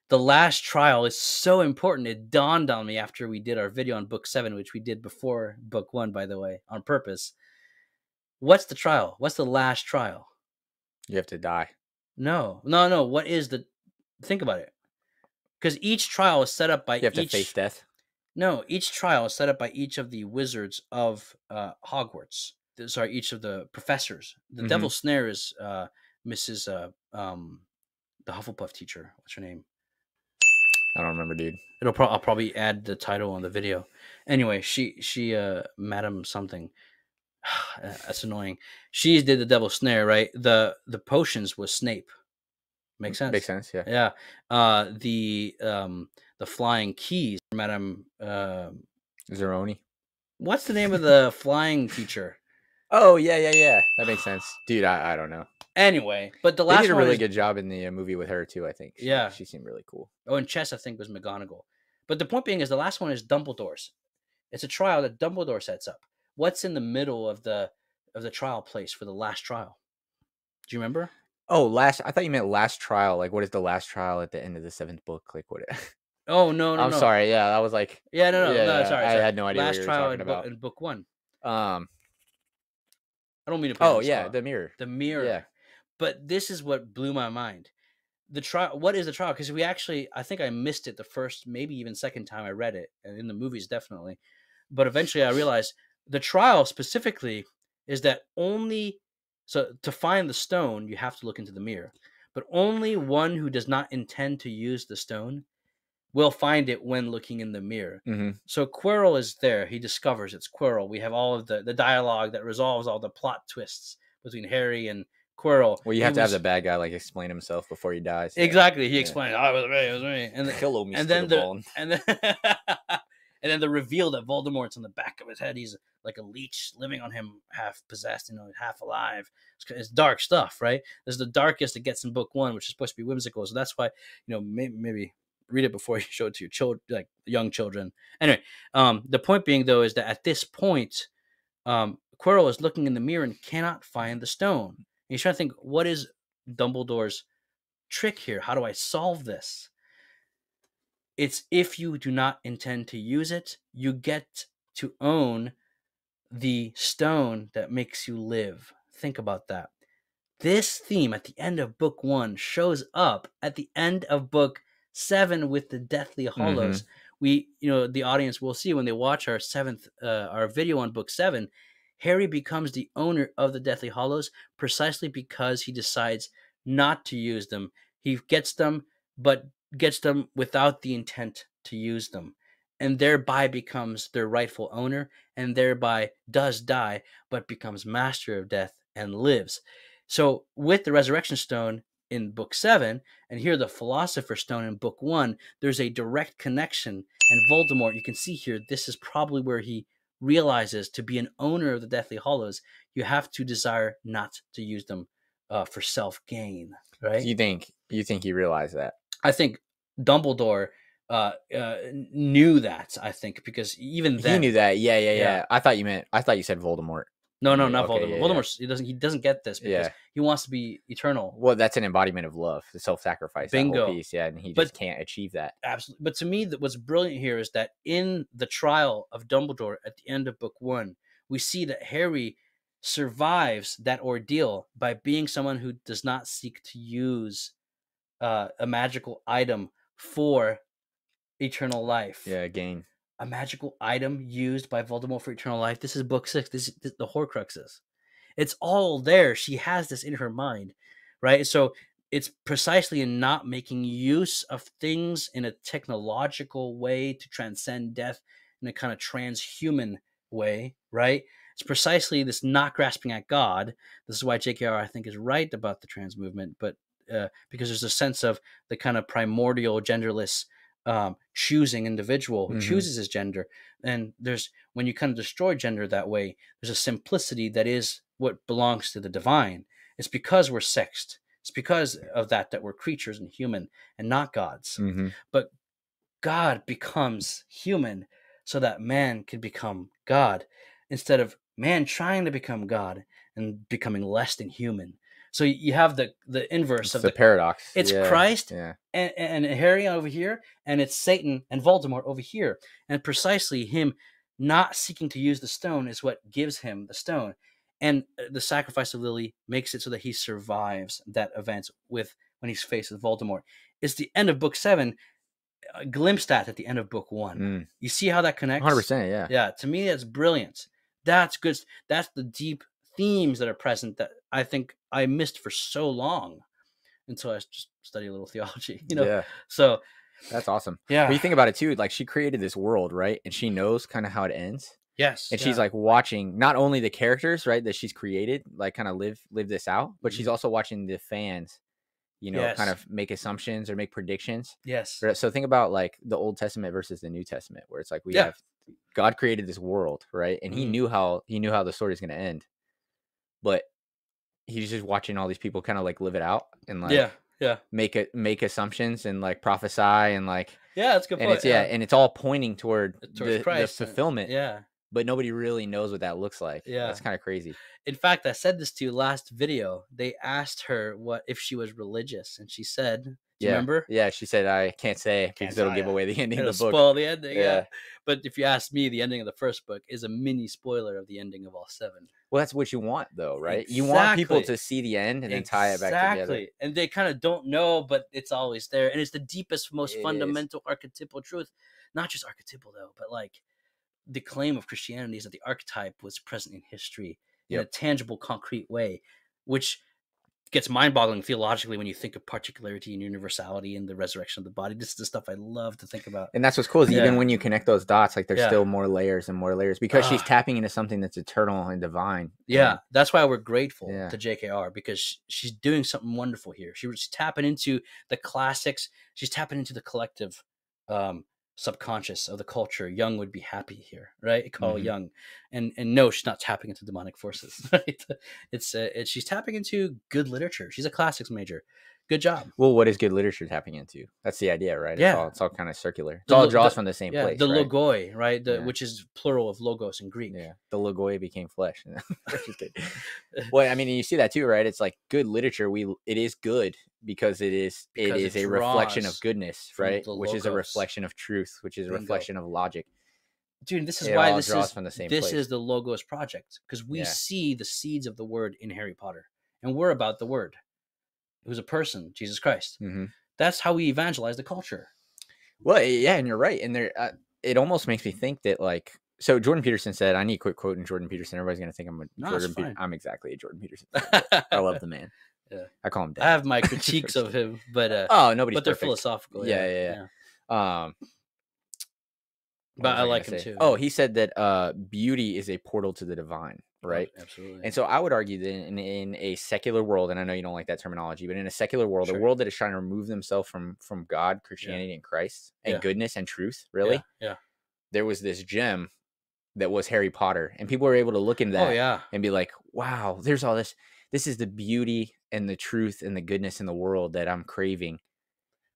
Speaker 1: The last trial is so important. It dawned on me after we did our video on book 7, which we did before book 1, by the way, on purpose. What's the trial? What's the last trial?
Speaker 2: You have to die.
Speaker 1: No. What is think about it. Because each trial is set up by
Speaker 2: you have to face death.
Speaker 1: No, each trial is set up by each of the wizards of Hogwarts. Sorry, each of the professors. The Devil's Snare is Mrs. The Hufflepuff teacher. What's her name?
Speaker 2: I don't remember, dude.
Speaker 1: I'll probably add the title on the video. Anyway, she Madam something. That's annoying. She did the Devil's Snare, right? The potions was Snape. Makes sense.
Speaker 2: Makes sense, yeah.
Speaker 1: Yeah. The flying keys, Madam
Speaker 2: Zeroni.
Speaker 1: What's the name of the flying teacher?
Speaker 2: Oh, yeah. That makes sense. Dude, I don't know.
Speaker 1: Anyway, but the last
Speaker 2: they did a
Speaker 1: one
Speaker 2: really good job in the movie with her too, I think. She seemed really cool.
Speaker 1: Oh, and chess, I think, was McGonagall. But the point being is the last one is Dumbledore's. It's a trial that Dumbledore sets up. What's in the middle of the trial place for the last trial? Do you remember?
Speaker 2: Oh, I thought you meant last trial. Like, what is the last trial at the end of the 7th book? Like, what?
Speaker 1: Oh, no.
Speaker 2: I'm sorry. Yeah, that was like.
Speaker 1: Yeah, no. Sorry.
Speaker 2: I had no idea
Speaker 1: last
Speaker 2: what you were
Speaker 1: trial
Speaker 2: talking about.
Speaker 1: In book 1.
Speaker 2: I
Speaker 1: don't mean to. Oh
Speaker 2: yeah, the mirror.
Speaker 1: The mirror.
Speaker 2: Yeah.
Speaker 1: But this is what blew my mind. The trial. What is the trial? Because I think I missed it the first, maybe even second time I read it, and in the movies definitely. But eventually I realized the trial specifically is that so to find the stone, you have to look into the mirror. But only one who does not intend to use the stone will find it when looking in the mirror. So Quirrell is there. He discovers it's Quirrell. We have all of the dialogue that resolves all the plot twists between Harry and Quirrell.
Speaker 2: Well, you have to have the bad guy like explain himself before he dies.
Speaker 1: Exactly. He explained, "Oh, it was me. And
Speaker 2: hello, Mr.
Speaker 1: And then the reveal that Voldemort's on the back of his head. He's like a leech living on him, half possessed, half alive. It's dark stuff, right? This is the darkest it gets in book 1, which is supposed to be whimsical. So that's why, maybe read it before you show it to your children, like young children. Anyway, the point being though is that at this point, Quirrell is looking in the mirror and cannot find the stone. And he's trying to think, what is Dumbledore's trick here? How do I solve this? It's if you do not intend to use it, you get to own the stone that makes you live. Think about that. This theme at the end of book 1 shows up at the end of book 7 with the Deathly Hallows. We, the audience will see when they watch our video on book 7, Harry becomes the owner of the Deathly Hollows precisely because he decides not to use them. He gets them, but gets them without the intent to use them, and thereby becomes their rightful owner, and thereby does die, but becomes master of death and lives. So with the Resurrection Stone in Book 7, and here the Philosopher's Stone in Book 1, there's a direct connection. And Voldemort, you can see here, this is probably where he realizes to be an owner of the Deathly Hollows, you have to desire not to use them for self-gain, right?
Speaker 2: You think he realized that?
Speaker 1: I think Dumbledore knew that, I think, because even then...
Speaker 2: He knew that. Yeah. I thought you said Voldemort.
Speaker 1: No, not
Speaker 2: Okay,
Speaker 1: Voldemort.
Speaker 2: yeah,
Speaker 1: Voldemort, he doesn't get this because he wants to be eternal.
Speaker 2: Well, that's an embodiment of love, the self-sacrifice.
Speaker 1: Bingo.
Speaker 2: That whole piece, yeah, and he just can't achieve that.
Speaker 1: Absolutely. But to me, what's brilliant here is that in the trial of Dumbledore at the end of Book 1, we see that Harry survives that ordeal by being someone who does not seek to use a magical item for eternal life.
Speaker 2: Yeah, gain.
Speaker 1: A magical item used by Voldemort for eternal life. This is Book 6. This is the Horcruxes. It's all there. She has this in her mind, right? So it's precisely in not making use of things in a technological way to transcend death in a kind of transhuman way, right? It's precisely this not grasping at God. This is why JKR, I think, is right about the trans movement, but because there's a sense of the kind of primordial, genderless, choosing individual who chooses his gender. And when you kind of destroy gender that way, there's a simplicity that is what belongs to the divine. It's because we're sexed. It's because of that we're creatures and human and not gods. But God becomes human so that man can become God instead of man trying to become God and becoming less than human. So you have the inverse of
Speaker 2: the paradox.
Speaker 1: It's Christ and Harry over here, and it's Satan and Voldemort over here. And precisely him not seeking to use the stone is what gives him the stone. And the sacrifice of Lily makes it so that he survives that event when he's faced with Voldemort. It's the end of Book 7, glimpsed at the end of Book 1. You see how that connects?
Speaker 2: 100%, yeah.
Speaker 1: Yeah, to me, that's brilliant. That's good. That's the deep themes that are present that I think I missed for so long until I just studied a little theology,
Speaker 2: Yeah.
Speaker 1: So
Speaker 2: that's awesome.
Speaker 1: Yeah.
Speaker 2: When you think about it too, like she created this world, right? And she knows kind of how it ends.
Speaker 1: Yes.
Speaker 2: And she's like watching not only the characters, right, that she's created, like kind of live this out, but she's also watching the fans, kind of make assumptions or make predictions.
Speaker 1: Yes.
Speaker 2: So think about like the Old Testament versus the New Testament, where it's like we have God created this world, right? And he knew how the story is going to end. But he's just watching all these people kind of like live it out and like make assumptions and like prophesy and like
Speaker 1: that's a good point.
Speaker 2: And it's and it's all pointing towards
Speaker 1: Christ,
Speaker 2: the fulfillment. But nobody really knows what that looks like. That's kind of crazy.
Speaker 1: In fact, I said this to you last video. They asked her if she was religious, and she said, "Do you remember?"
Speaker 2: Yeah, she said, "I can't say because it'll give away the ending of the book."
Speaker 1: Spoil the ending. Yeah. But if you ask me, the ending of the first book is a mini spoiler of the ending of all 7.
Speaker 2: Well, that's what you want, though, right?
Speaker 1: Exactly.
Speaker 2: You want people to see the end and then tie it back together.
Speaker 1: And they kind of don't know, but it's always there, and it's the deepest, most fundamental archetypal truth. Not just archetypal though, but like the claim of Christianity is that the archetype was present in history in a tangible, concrete way, which gets mind-boggling theologically when you think of particularity and universality and the resurrection of the body. This is the stuff I love to think about.
Speaker 2: And that's what's cool is even when you connect those dots, like there's still more layers and more layers because she's tapping into something that's eternal and divine.
Speaker 1: Yeah, that's why we're grateful to JKR, because she's doing something wonderful here. She's tapping into the classics. She's tapping into the collective subconscious of the culture. Young would be happy here, right? Call Young, and no, she's not tapping into demonic forces. Right? She's tapping into good literature. She's a classics major. Good job.
Speaker 2: Well, what is good literature tapping into? That's the idea, right?
Speaker 1: Yeah,
Speaker 2: it's all kind of circular. It all draws from the same place.
Speaker 1: The
Speaker 2: right?
Speaker 1: logoi, right? Which is plural of logos in Greek.
Speaker 2: Yeah, the logoi became flesh. Well, I mean, you see that too, right? It's like good literature. It is good because it is a reflection of goodness, right? Which is a reflection of truth, which is a reflection of logic.
Speaker 1: Dude, this is why this is
Speaker 2: from the same
Speaker 1: this
Speaker 2: place.
Speaker 1: is the Logos project, because we see the seeds of the word in Harry Potter, and we're about the word, who's a person, Jesus Christ. That's how we evangelize the culture.
Speaker 2: Well, yeah, and you're right. And there, it almost makes me think that like So Jordan Peterson said, I need a quick quote in Jordan Peterson. Everybody's going to think I'm a
Speaker 1: No,
Speaker 2: Jordan
Speaker 1: it's fine.
Speaker 2: I'm exactly a Jordan Peterson fan. I love the man.
Speaker 1: Yeah.
Speaker 2: I call him Dad.
Speaker 1: I have my critiques of him, but
Speaker 2: nobody's
Speaker 1: but they're
Speaker 2: perfect.
Speaker 1: philosophical.
Speaker 2: Yeah. What
Speaker 1: But
Speaker 2: was
Speaker 1: I
Speaker 2: gonna
Speaker 1: like him
Speaker 2: say?
Speaker 1: too.
Speaker 2: Oh,
Speaker 1: yeah.
Speaker 2: he said that beauty is a portal to the divine, right?
Speaker 1: Oh, absolutely.
Speaker 2: And so I would argue that in a secular world, and I know you don't like that terminology, but in a secular world,
Speaker 1: Sure.
Speaker 2: a world that is trying to remove themselves from God, Christianity, and Christ, and goodness and truth, really,
Speaker 1: yeah.
Speaker 2: there was this gem that was Harry Potter, and people were able to look into that and be like, wow, there's all this. This is the beauty and the truth and the goodness in the world that I'm craving.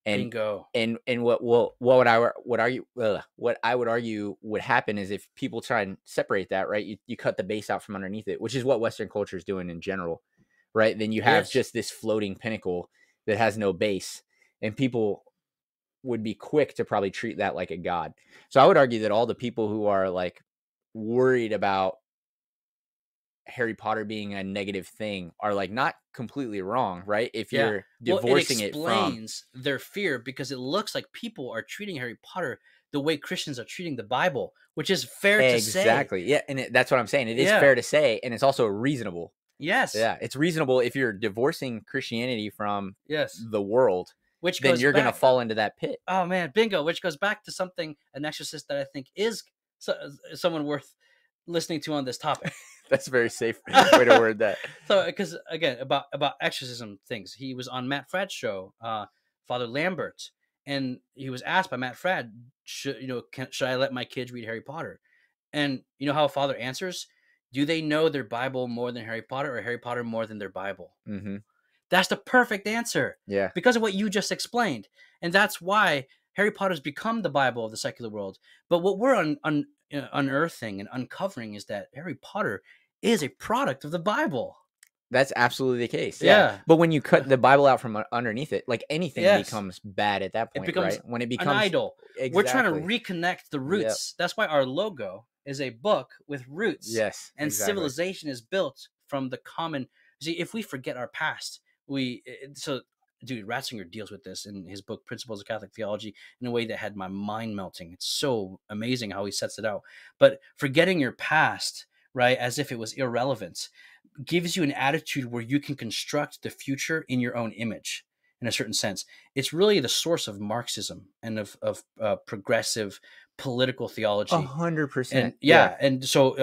Speaker 2: And
Speaker 1: Bingo.
Speaker 2: And what I would argue would happen is if people try and separate that, right? You cut the base out from underneath it, which is what Western culture is doing in general, right? Then you have just this floating pinnacle that has no base, and people would be quick to probably treat that like a god. So I would argue that all the people who are like worried about Harry Potter being a negative thing are like not completely wrong, right? If you're divorcing
Speaker 1: it explains their fear, because it looks like people are treating Harry Potter the way Christians are treating the Bible, which is fair to say.
Speaker 2: Exactly. Yeah, and that's what I'm saying. It is fair to say, and it's also reasonable.
Speaker 1: Yes.
Speaker 2: Yeah, it's reasonable if you're divorcing Christianity from the world,
Speaker 1: which
Speaker 2: then you're going to fall into that pit.
Speaker 1: Oh man, bingo! Which goes back to something, an exorcist that I think is someone worth listening to on this topic.
Speaker 2: That's a very safe way to word that.
Speaker 1: So, because again, about exorcism things, he was on Matt Fradd's show, Father Lambert, and he was asked by Matt Fradd, should I let my kids read Harry Potter? And you know how a father answers? Do they know their Bible more than Harry Potter, or Harry Potter more than their Bible?
Speaker 2: Mm-hmm.
Speaker 1: That's the perfect answer.
Speaker 2: Yeah,
Speaker 1: because of what you just explained, and that's why Harry Potter's become the Bible of the secular world. But what we're unearthing and uncovering is that Harry Potter is a product of the Bible.
Speaker 2: That's absolutely the case. Yeah. But when you cut the Bible out from underneath it, like anything becomes bad at that point, right? When it becomes
Speaker 1: an idol.
Speaker 2: Exactly.
Speaker 1: We're trying to reconnect the roots. Yep. That's why our logo is a book with roots.
Speaker 2: Yes.
Speaker 1: And civilization is built from the common. See, if we forget our past, dude, Ratzinger deals with this in his book Principles of Catholic Theology in a way that had my mind melting. It's so amazing how he sets it out. But forgetting your past, right, as if it was irrelevant, gives you an attitude where you can construct the future in your own image, in a certain sense. It's really the source of Marxism and of progressive political theology.
Speaker 2: 100%.
Speaker 1: And so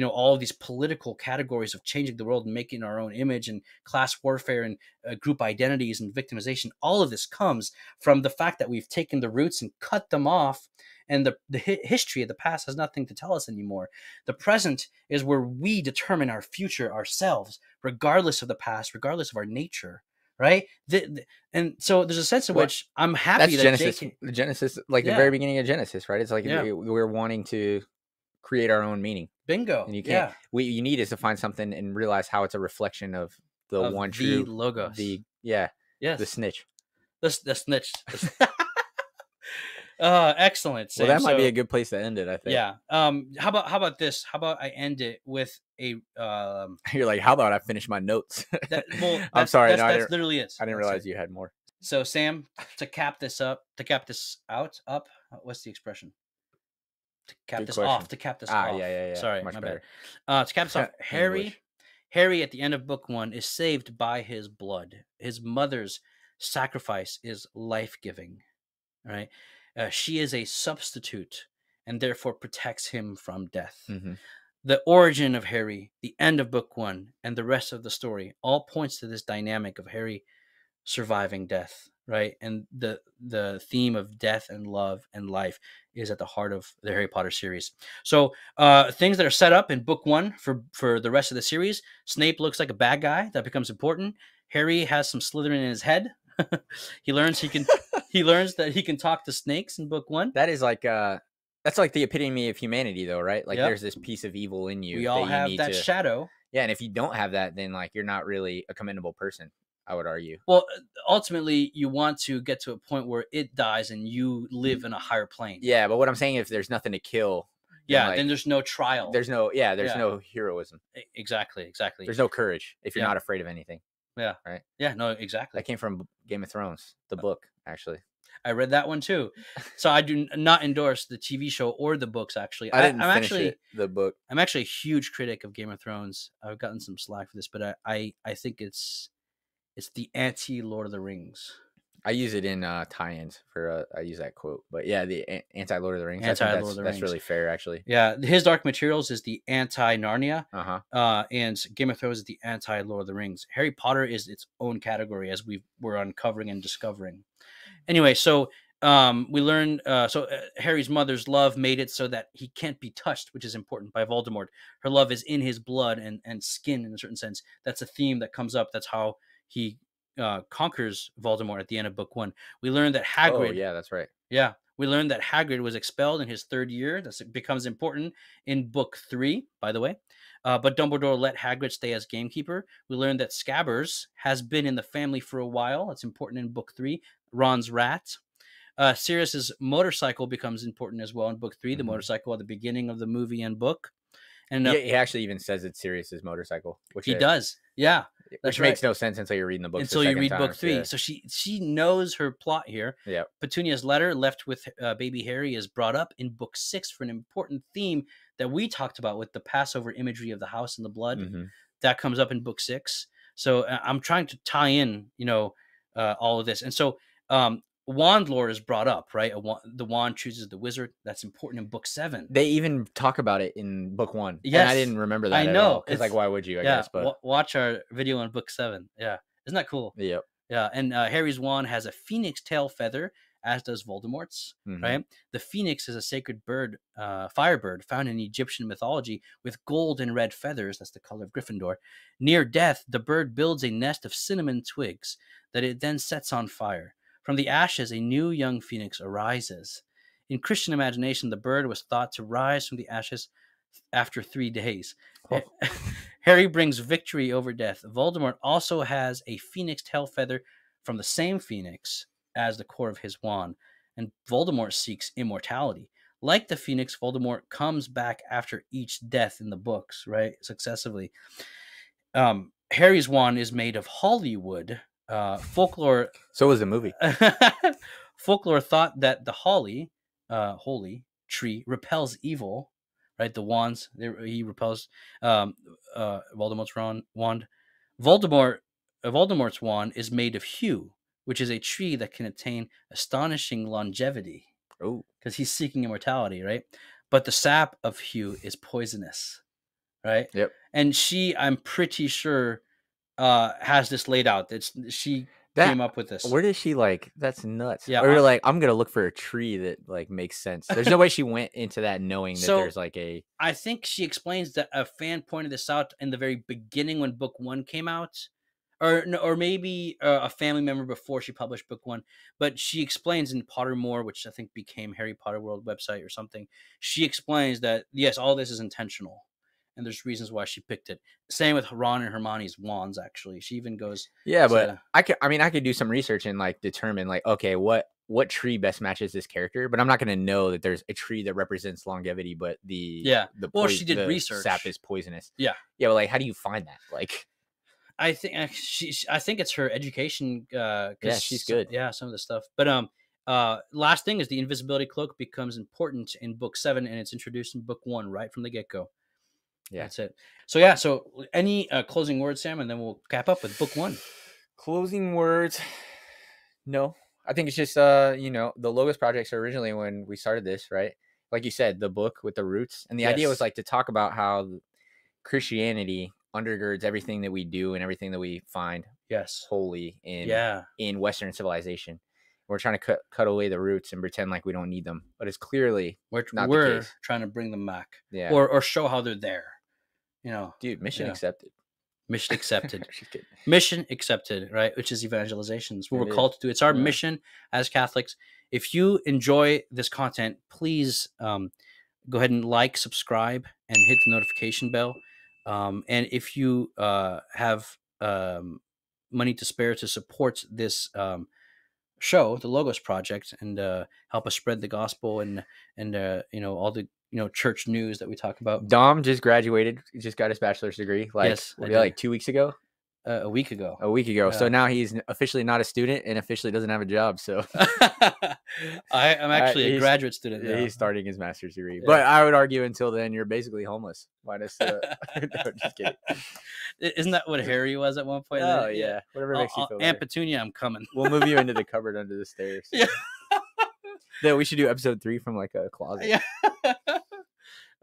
Speaker 1: all of these political categories of changing the world and making our own image, and class warfare, and group identities and victimization, all of this comes from the fact that we've taken the roots and cut them off, and the history of the past has nothing to tell us anymore. The present is where we determine our future ourselves, regardless of the past, regardless of our nature. Right, and so there's a sense in which I'm happy
Speaker 2: that's
Speaker 1: that
Speaker 2: Genesis, like the very beginning of Genesis, right? It's like we're wanting to create our own meaning.
Speaker 1: Bingo.
Speaker 2: And you can't. What you need is to find something and realize how it's a reflection of the one true
Speaker 1: logos.
Speaker 2: The snitch.
Speaker 1: The snitch. Excellent. Sam.
Speaker 2: Well, that might be a good place to end it, I think.
Speaker 1: Yeah. How about this? How about I end it with a
Speaker 2: You're like, how about I finish my notes?
Speaker 1: I'm sorry. That's literally it.
Speaker 2: I didn't realize you had more.
Speaker 1: So, Sam, to cap this out, what's the expression? To cap this off.
Speaker 2: Yeah.
Speaker 1: Sorry,
Speaker 2: much
Speaker 1: my
Speaker 2: better.
Speaker 1: bad. To cap this off, Harry at the end of book 1 is saved by his blood. His mother's sacrifice is life-giving. Right? She is a substitute and therefore protects him from death.
Speaker 2: Mm-hmm.
Speaker 1: The origin of Harry, the end of book 1, and the rest of the story all points to this dynamic of Harry surviving death, right? And the theme of death and love and life is at the heart of the Harry Potter series. So things that are set up in book 1 for the rest of the series: Snape looks like a bad guy. That becomes important. Harry has some Slytherin in his head. He learns that he can talk to snakes in book 1.
Speaker 2: That is like that's like the epitome of humanity, though, right? Like there's this piece of evil in you.
Speaker 1: We all have that shadow.
Speaker 2: Yeah, and if you don't have that, then like you're not really a commendable person, I would argue.
Speaker 1: Well, ultimately, you want to get to a point where it dies and you live in a higher plane.
Speaker 2: Yeah, but what I'm saying, if there's nothing to kill,
Speaker 1: then there's no trial.
Speaker 2: There's no heroism.
Speaker 1: Exactly.
Speaker 2: There's no courage if you're not afraid of anything.
Speaker 1: Yeah.
Speaker 2: Right.
Speaker 1: Yeah. No. Exactly.
Speaker 2: That came from Game of Thrones, the book, actually.
Speaker 1: I read that one too. So I do not endorse the TV show or the books. Actually,
Speaker 2: I didn't
Speaker 1: I'm
Speaker 2: finish
Speaker 1: actually
Speaker 2: it, the book.
Speaker 1: I'm actually a huge critic of Game of Thrones. I've gotten some slack for this, but I think it's the anti Lord of the Rings.
Speaker 2: I use it in tie-ins for I use that quote, but yeah, the anti Lord of the Rings.
Speaker 1: Anti
Speaker 2: I think
Speaker 1: Lord of the
Speaker 2: that's
Speaker 1: Rings.
Speaker 2: really fair, actually.
Speaker 1: Yeah, his Dark Materials is the anti Narnia,
Speaker 2: Uh-huh.
Speaker 1: and Game of Thrones is the anti Lord of the Rings. Harry Potter is its own category, as we're uncovering and discovering. Anyway, so we learn Harry's mother's love made it so that he can't be touched, which is important, by Voldemort. Her love is in his blood and skin, in a certain sense. That's a theme that comes up. That's how he conquers Voldemort at the end of book 1. We learned that Hagrid.
Speaker 2: Oh yeah, that's right.
Speaker 1: Yeah, we learned that Hagrid was expelled in his 3rd year. That becomes important in book 3, by the way. But Dumbledore let Hagrid stay as gamekeeper. We learned that Scabbers has been in the family for a while. That's important in book 3. Ron's rat. Sirius's motorcycle becomes important as well in book 3. The motorcycle at the beginning of the movie and book. And
Speaker 2: he actually even says it's Sirius's motorcycle, which
Speaker 1: he does. Yeah,
Speaker 2: which makes no sense until you're reading the book.
Speaker 1: Until you read book 3. Yeah. So she knows her plot here.
Speaker 2: Yeah.
Speaker 1: Petunia's letter left with baby Harry is brought up in book 6 for an important theme that we talked about with the Passover imagery of the house and the blood. That comes up in book 6. So I'm trying to tie in, all of this. And so Wand Lore is brought up, right? The wand chooses the wizard. That's important in book 7.
Speaker 2: They even talk about it in book 1.
Speaker 1: Yes,
Speaker 2: and I didn't remember that.
Speaker 1: I know.
Speaker 2: Because like, why would you? I guess. But
Speaker 1: watch our video on book 7. Yeah, isn't that cool?
Speaker 2: Yep.
Speaker 1: Yeah, and Harry's wand has a phoenix tail feather, as does Voldemort's. Right. The phoenix is a sacred bird, firebird, found in Egyptian mythology with gold and red feathers. That's the color of Gryffindor. Near death, the bird builds a nest of cinnamon twigs that it then sets on fire. From the ashes, a new young phoenix arises. In Christian imagination, the bird was thought to rise from the ashes after 3 days. Oh. Harry brings victory over death. Voldemort also has a phoenix tail feather from the same phoenix as the core of his wand, and Voldemort seeks immortality. Like the phoenix, Voldemort comes back after each death in the books, right, successively. Harry's wand is made of Hollywood. Folklore.
Speaker 2: So was the movie.
Speaker 1: Folklore thought that the holy tree repels evil, right? The wands, he repels Voldemort's wand. Voldemort's wand is made of hue, which is a tree that can attain astonishing longevity.
Speaker 2: Oh,
Speaker 1: because he's seeking immortality, right? But the sap of hue is poisonous, right?
Speaker 2: Yep.
Speaker 1: And I'm pretty sure, has this laid out. She came up with this.
Speaker 2: Where does she that's nuts.
Speaker 1: Yeah.
Speaker 2: Or I'm gonna look for a tree that makes sense. There's no way she went into that knowing that there's
Speaker 1: I think she explains that a fan pointed this out in the very beginning when book 1 came out. Or maybe a family member before she published book 1. But she explains in Pottermore, which I think became Harry Potter World website or something. She explains that, yes, all this is intentional. And there's reasons why she picked it. Same with Ron and Hermione's wands, actually. She even goes...
Speaker 2: Yeah, but I could do some research and determine okay, what tree best matches this character, but I'm not going to know that there's a tree that represents longevity, but
Speaker 1: she did research.
Speaker 2: Sap is poisonous.
Speaker 1: Yeah.
Speaker 2: Yeah, but how do you find that?
Speaker 1: I think it's her education.
Speaker 2: Yeah, she's good.
Speaker 1: Yeah, some of the stuff. But last thing is the invisibility cloak becomes important in book 7, and it's introduced in book 1 right from the get-go. Yeah, that's it. So so any closing words, Sam, and then we'll cap up with book 1.
Speaker 2: Closing words. No, I think it's just the Logos projects are originally when we started this, right? Like you said, the book with the roots, and the idea was to talk about how Christianity undergirds everything that we do and everything that we find holy in Western civilization. We're trying to cut away the roots and pretend like we don't need them, but it's clearly not the case.
Speaker 1: Trying to bring them back,
Speaker 2: yeah,
Speaker 1: or show how they're there.
Speaker 2: Dude, mission accepted.
Speaker 1: Mission accepted. Mission accepted, right? Which is evangelization. It's what we're called to do. It's our mission as Catholics. If you enjoy this content, please go ahead and subscribe, and hit the notification bell. And if you have money to spare to support this show, the Logos Project, and help us spread the gospel and all the church news that we talk about.
Speaker 2: Dom just graduated. He just got his bachelor's degree. 2 weeks ago.
Speaker 1: A week ago.
Speaker 2: A week ago.
Speaker 1: Yeah.
Speaker 2: So now he's officially not a student and officially doesn't have a job. So
Speaker 1: I'm actually a graduate student.
Speaker 2: Yeah,
Speaker 1: now.
Speaker 2: he's starting his master's degree.
Speaker 1: Yeah.
Speaker 2: But I would argue until then, you're basically homeless. Minus, no, just kidding.
Speaker 1: Isn't that what Harry was at one point?
Speaker 2: Oh, yeah. Whatever makes you feel
Speaker 1: Aunt
Speaker 2: better.
Speaker 1: Petunia, I'm coming.
Speaker 2: We'll move you into the cupboard under the stairs.
Speaker 1: Yeah.
Speaker 2: Then we should do episode 3 from like a closet.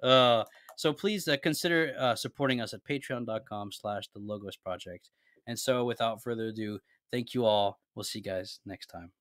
Speaker 1: Yeah. So please consider supporting us at patreon.com/the Logos Project. And so without further ado, thank you all. We'll see you guys next time.